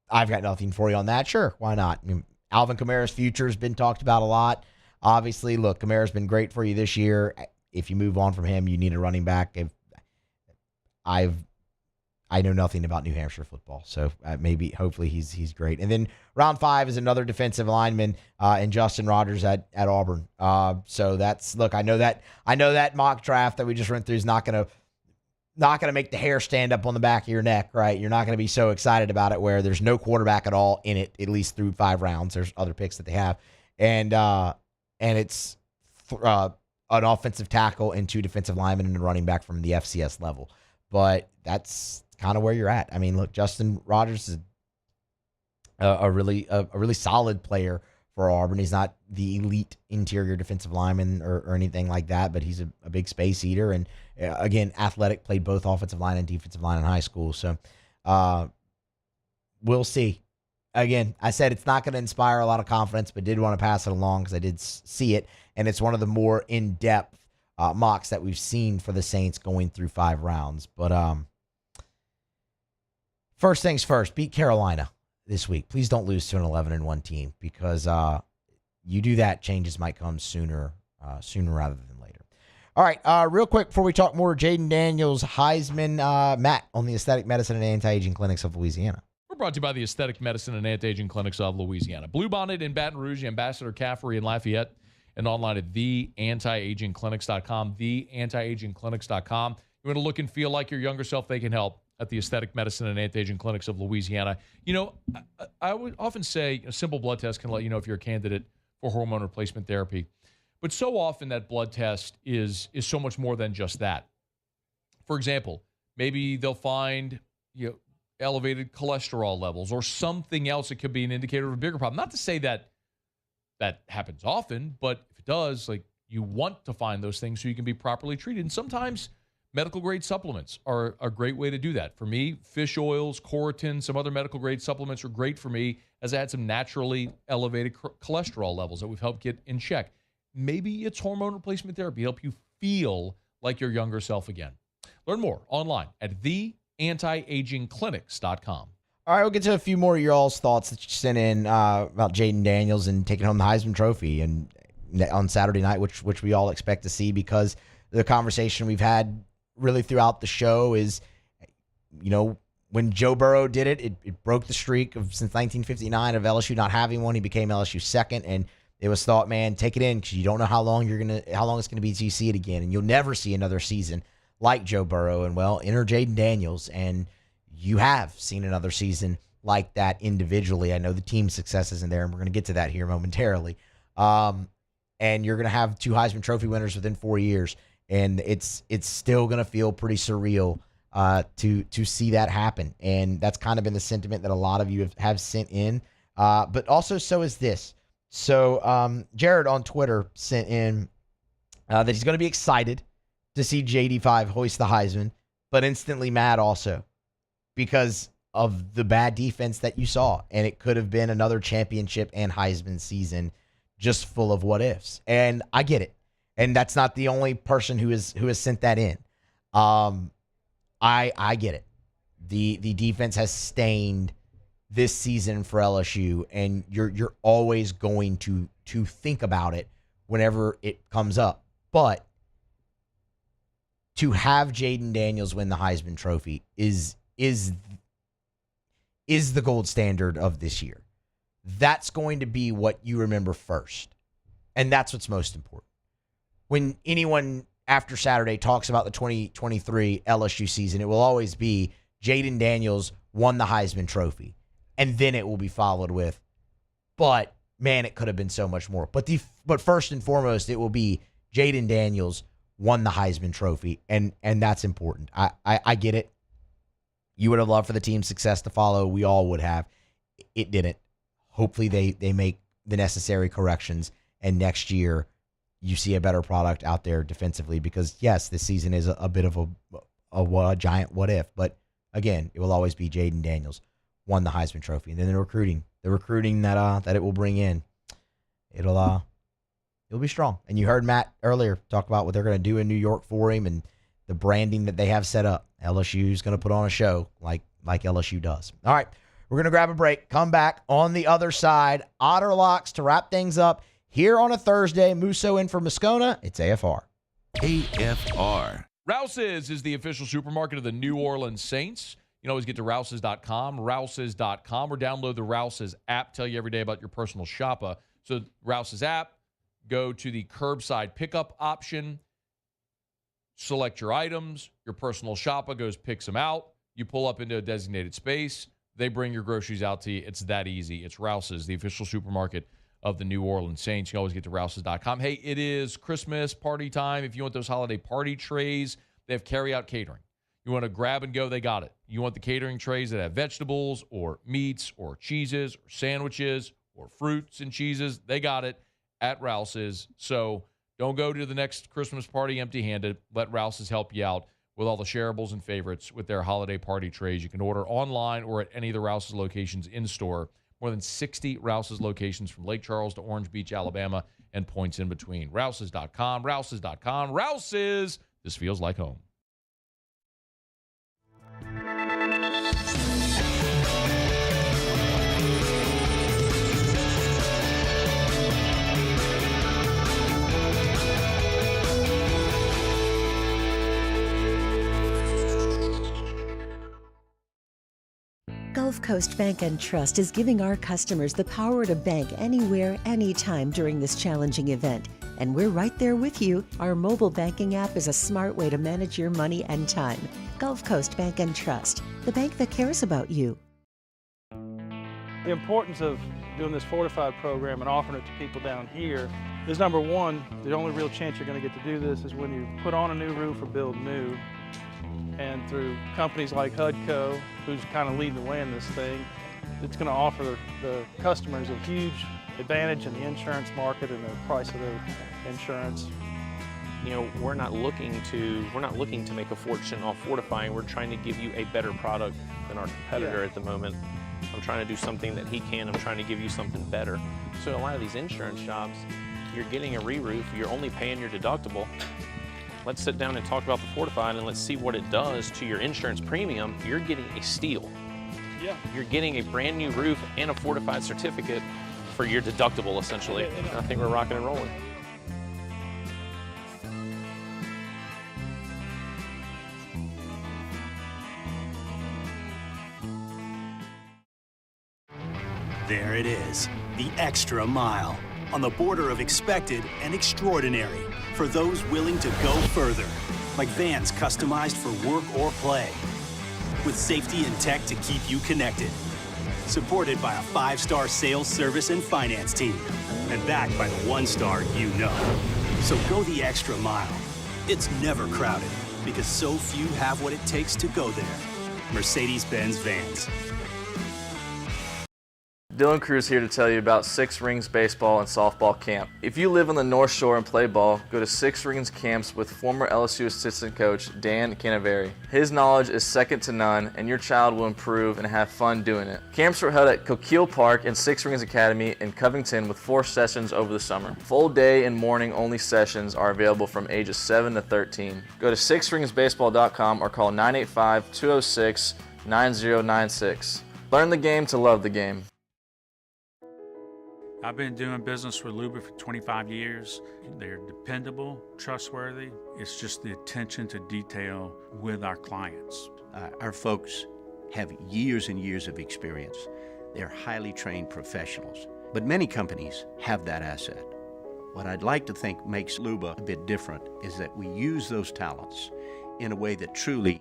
I've got nothing for you on that. Sure, why not? I mean, Alvin Kamara's future has been talked about a lot. Obviously, look, Kamara's been great for you this year. If you move on from him, you need a running back. I know nothing about New Hampshire football, so hopefully he's great. And then round 5 is another defensive lineman and Justin Rogers at Auburn. So that's, look, I know that mock draft that we just went through is not gonna make the hair stand up on the back of your neck, right? You're not going to be so excited about it where there's no quarterback at all in it, at least through 5 rounds. There's other picks that they have. And it's an offensive tackle and 2 defensive linemen and a running back from the FCS level. But that's kind of where you're at. I mean, look, Justin Rogers is a really solid player for Auburn. He's not the elite interior defensive lineman or anything like that, but he's a big space eater. And again, athletic, played both offensive line and defensive line in high school. So we'll see. Again, I said it's not going to inspire a lot of confidence, but did want to pass it along because I did see it. And it's one of the more in-depth mocks that we've seen for the Saints going through 5 rounds. But first things first, beat Carolina this week. Please don't lose to an 11-1 team, because you do that, changes might come sooner rather than later. All right, real quick before we talk more, Jayden Daniels Heisman, Matt, on the Aesthetic Medicine and Anti-Aging Clinics of Louisiana. We're brought to you by the Aesthetic Medicine and Anti-Aging Clinics of Louisiana. Bluebonnet in Baton Rouge, Ambassador Caffrey in Lafayette, and online at theantiagingclinics.com, theantiagingclinics.com. You want to look and feel like your younger self, they can help. at the Aesthetic Medicine and Anti-Aging Clinics of Louisiana. I would often say a simple blood test can let you know if you're a candidate for hormone replacement therapy. But so often that blood test is so much more than just that. For example, maybe they'll find elevated cholesterol levels or something else that could be an indicator of a bigger problem. Not to say that happens often, but if it does, you want to find those things so you can be properly treated. And sometimes medical grade supplements are a great way to do that. For me, fish oils, Coritin, some other medical grade supplements are great for me as I had some naturally elevated cholesterol levels that we've helped get in check. Maybe it's hormone replacement therapy, help you feel like your younger self again. Learn more online at theantiagingclinics.com. All right, we'll get to a few more of your all's thoughts that you sent in about Jayden Daniels and taking home the Heisman Trophy and on Saturday night, which we all expect to see because the conversation we've had really throughout the show is, when Joe Burrow did it, it broke the streak since 1959 of LSU not having one. He became LSU's second, and it was thought, man, take it in because you don't know how long it's gonna be till you see it again, and you'll never see another season like Joe Burrow. And enter Jayden Daniels, and you have seen another season like that individually. I know the team success isn't there, and we're gonna get to that here momentarily. And you're gonna have 2 Heisman Trophy winners within 4 years, and it's still gonna feel pretty surreal to see that happen. And that's kind of been the sentiment that a lot of you have sent in. But also, so is this. So Jared on Twitter sent in that he's going to be excited to see JD5 hoist the Heisman, but instantly mad also because of the bad defense that you saw. And it could have been another championship and Heisman season just full of what ifs. And I get it. And that's not the only person who has sent that in. I get it. The defense has stained this season for LSU, and you're always going to think about it whenever it comes up. But to have Jayden Daniels win the Heisman Trophy is the gold standard of this year. That's going to be what you remember first, and that's what's most important. When anyone after Saturday talks about the 2023 LSU season, it will always be Jayden Daniels won the Heisman Trophy. And then it will be followed with, but man, it could have been so much more. But first and foremost, it will be Jayden Daniels won the Heisman Trophy, and that's important. I get it. You would have loved for the team's success to follow. We all would have. It didn't. Hopefully they make the necessary corrections, and next year you see a better product out there defensively because, yes, this season is a bit of a giant what if. But, again, it will always be Jayden Daniels won the Heisman Trophy. And then the recruiting that it will bring in, it'll be strong. And you heard Matt earlier talk about what they're going to do in New York for him and the branding that they have set up. LSU's going to put on a show like LSU does. All right, we're going to grab a break. Come back on the other side. Otter Locks to wrap things up here on a Thursday. Musso in for Moscona. It's AFR. AFR. Rouse's is the official supermarket of the New Orleans Saints. You can always get to Rouse's.com, Rouse's.com, or download the Rouse's app. Tell you every day about your personal shopper. So Rouse's app, go to the curbside pickup option, select your items. Your personal shopper goes, picks them out. You pull up into a designated space. They bring your groceries out to you. It's that easy. It's Rouse's, the official supermarket of the New Orleans Saints. You can always get to Rouse's.com. Hey, it is Christmas party time. If you want those holiday party trays, they have carry-out catering. You want to grab and go, they got it. You want the catering trays that have vegetables or meats or cheeses or sandwiches or fruits and cheeses, they got it at Rouse's. So don't go to the next Christmas party empty-handed. Let Rouse's help you out with all the shareables and favorites with their holiday party trays. You can order online or at any of the Rouse's locations in-store. More than 60 Rouse's locations from Lake Charles to Orange Beach, Alabama, and points in between. Rouse's.com, Rouse's.com. Rouse's, this feels like home. Go Gulf Coast Bank and Trust is giving our customers the power to bank anywhere, anytime during this challenging event. And we're right there with you. Our mobile banking app is a smart way to manage your money and time. Gulf Coast Bank and Trust, the bank that cares about you. The importance of doing this Fortified program and offering it to people down here is, number one, the only real chance you're going to get to do this is when you put on a new roof or build new. And through companies like HUDCO, who's kind of leading the way in this thing, it's going to offer the customers a huge advantage in the insurance market and the price of their insurance. You know, we're not looking to make a fortune off fortifying. We're trying to give you a better product than our competitor at the moment. I'm trying to do something that he can. I'm trying to give you something better. So a lot of these insurance shops, you're getting a re-roof, you're only paying your deductible. Let's sit down and talk about the Fortified and let's see what it does to your insurance premium. You're getting a steal. Yeah. You're getting a brand new roof and a Fortified certificate for your deductible, essentially. I think we're rocking and rolling. There it is, the extra mile, on the border of expected and extraordinary for those willing to go further, like vans customized for work or play, with safety and tech to keep you connected, supported by a 5-star sales, service, and finance team, and backed by the 1-star you know. So go the extra mile. It's never crowded, because so few have what it takes to go there. Mercedes-Benz Vans. Dylan Cruz here to tell you about Six Rings Baseball and Softball Camp. If you live on the North Shore and play ball, go to Six Rings Camps with former LSU assistant coach Dan Canaveri. His knowledge is second to none, and your child will improve and have fun doing it. Camps were held at Coquille Park and Six Rings Academy in Covington with 4 sessions over the summer. Full day and morning only sessions are available from ages 7 to 13. Go to sixringsbaseball.com or call 985-206-9096. Learn the game to love the game. I've been doing business with Luba for 25 years. They're dependable, trustworthy. It's just the attention to detail with our clients. Our folks have years and years of experience. They're highly trained professionals. But many companies have that asset. What I'd like to think makes Luba a bit different is that we use those talents in a way that truly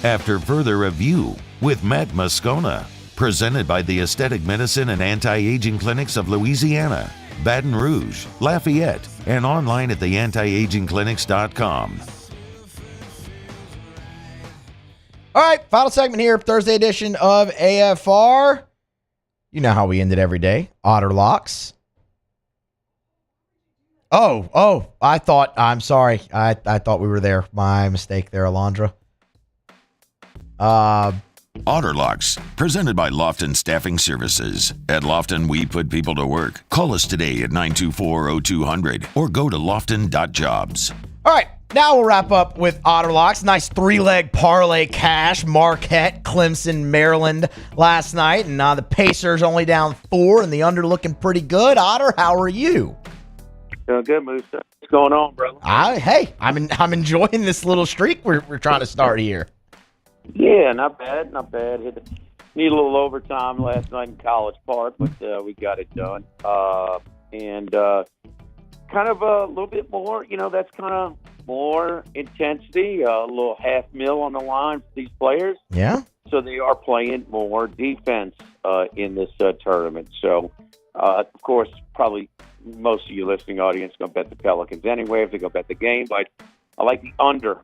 After further review with Matt Moscona, presented by the Aesthetic Medicine and Anti-Aging Clinics of Louisiana, Baton Rouge, Lafayette, and online at theantiagingclinics.com. All right, final segment here, Thursday edition of AFR. You know how we end it every day. Otter Locks. Oh, I'm sorry. I thought we were there. My mistake there, Alondra. Otter Locks, presented by Lofton Staffing Services. At Lofton, we put people to work. Call us today at 924-0200 or go to lofton.jobs. All right, now we'll wrap up with Otter Locks. Nice 3-leg parlay cash. Marquette, Clemson, Maryland last night. And the Pacers only down 4 and the under looking pretty good. Otter, how are you? Doing good, Musso. What's going on, brother? I'm enjoying this little streak we're trying to start here. Yeah, not bad. Need a little overtime last night in College Park, but we got it done. And kind of a little bit more, that's kind of more intensity, a little $500,000 on the line for these players. Yeah. So they are playing more defense in this tournament. So, of course, probably most of you listening audience going to bet the Pelicans anyway if they go bet the game, but I like the under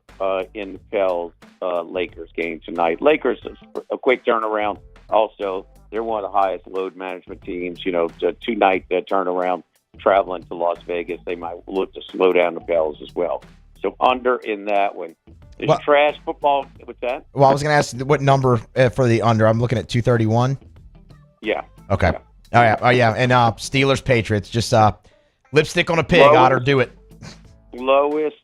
in the Pels Lakers game tonight. Lakers, a quick turnaround. Also, they're one of the highest load management teams. 2-night turnaround traveling to Las Vegas. They might look to slow down the Pels as well. So under in that one. There's trash football. What's that? Well, I was going to ask what number for the under. I'm looking at 231. Yeah. Okay. Yeah. Oh yeah. And Steelers Patriots. Just lipstick on a pig. Otter, do it. Lowest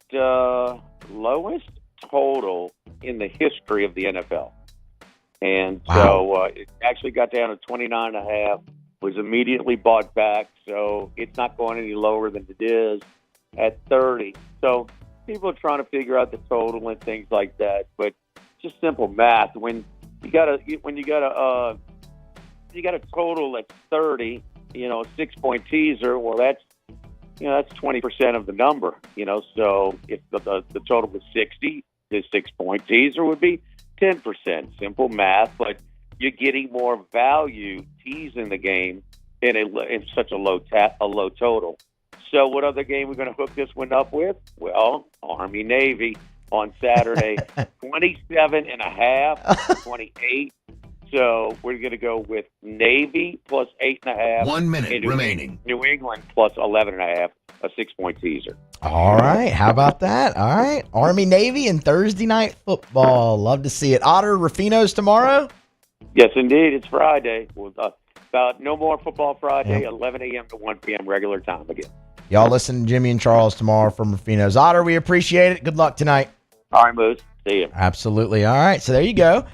total in the history of the NFL. And so it actually got down to 29.5, was immediately bought back. So it's not going any lower than it is. at 30. So people are trying to figure out the total and things like that, but just simple math. When you got a total that's 30, a 6-point teaser. Well, that's 20% of the number. So if the total was 60, the 6-point teaser would be 10%. Simple math, but you're getting more value teasing the game in such a low total. So what other game we're going to hook this one up with? Well, Army-Navy on Saturday, 27.5, 28. So we're going to go with Navy plus 8.5. 1 minute remaining. New England plus 11.5, a 6-point teaser. All right. How about that? All right. Army-Navy and Thursday Night Football. Love to see it. Otter, Rufino's tomorrow? Yes, indeed. It's Friday. About no more football Friday, 11 a.m. to 1 p.m. regular time again. Y'all listen to Jimmy and Charles tomorrow from Rufino's. Otter, we appreciate it. Good luck tonight. All right, Moose. See you. Absolutely. All right. So there you go.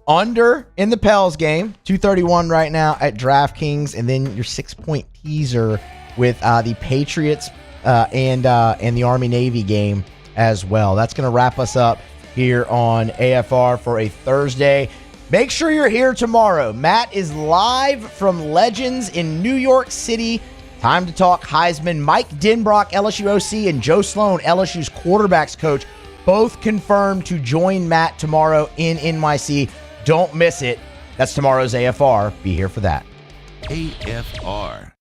Under in the Pels game, 231 right now at DraftKings, and then your 6-point teaser with the Patriots and the Army-Navy game as well. That's going to wrap us up here on AFR for a Thursday. Make sure you're here tomorrow. Matt is live from Legends in New York City. Time to talk Heisman. Mike Denbrock, LSU OC, and Joe Sloan, LSU's quarterbacks coach, both confirmed to join Matt tomorrow in NYC. Don't miss it. That's tomorrow's AFR. Be here for that. AFR.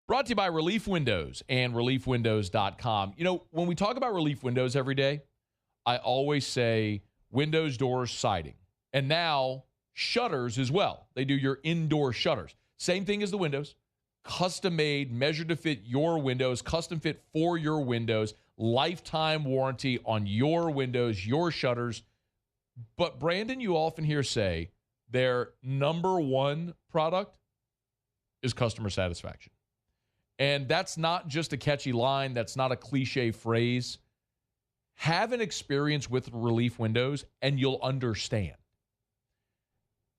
Brought to you by Relief Windows and ReliefWindows.com. When we talk about Relief Windows every day, I always say windows, doors, siding. And now shutters as well. They do your indoor shutters. Same thing as the windows. Custom made, measured to fit your windows, custom fit for your windows, lifetime warranty on your windows, your shutters. But Brandon, you often hear say their number one product is customer satisfaction. And that's not just a catchy line. That's not a cliche phrase. Have an experience with Relief Windows and you'll understand.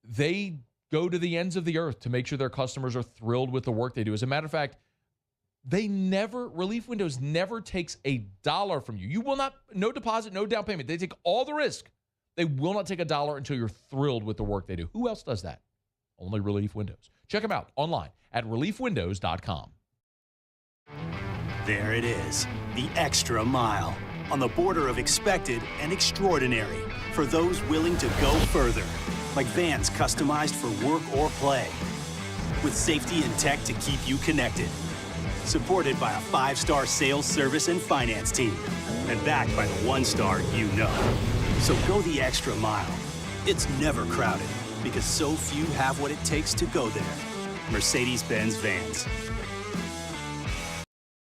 They go to the ends of the earth to make sure their customers are thrilled with the work they do. As a matter of fact, Relief Windows never takes $1 from you. You will not, no deposit, no down payment. They take all the risk. They will not take $1 until you're thrilled with the work they do. Who else does that? Only Relief Windows. Check them out online at ReliefWindows.com. There it is, the extra mile, on the border of expected and extraordinary for those willing to go further, like vans customized for work or play, with safety and tech to keep you connected, supported by a 5-star sales, service, and finance team, and backed by the 1-star you know. So go the extra mile. It's never crowded because so few have what it takes to go there. Mercedes-Benz Vans.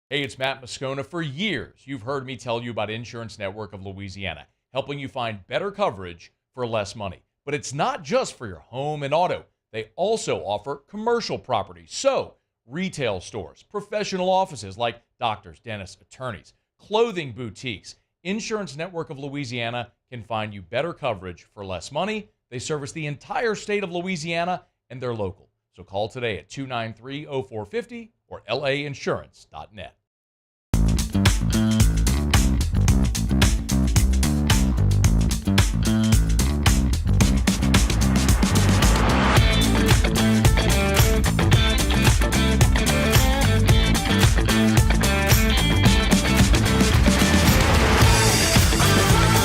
Hey, it's Matt Moscona. For years, you've heard me tell you about Insurance Network of Louisiana, helping you find better coverage for less money. But it's not just for your home and auto. They also offer commercial property. So, retail stores, professional offices like doctors, dentists, attorneys, clothing boutiques. Insurance Network of Louisiana can find you better coverage for less money. They service the entire state of Louisiana, and they're local. So call today at 293-0450 or lainsurance.net.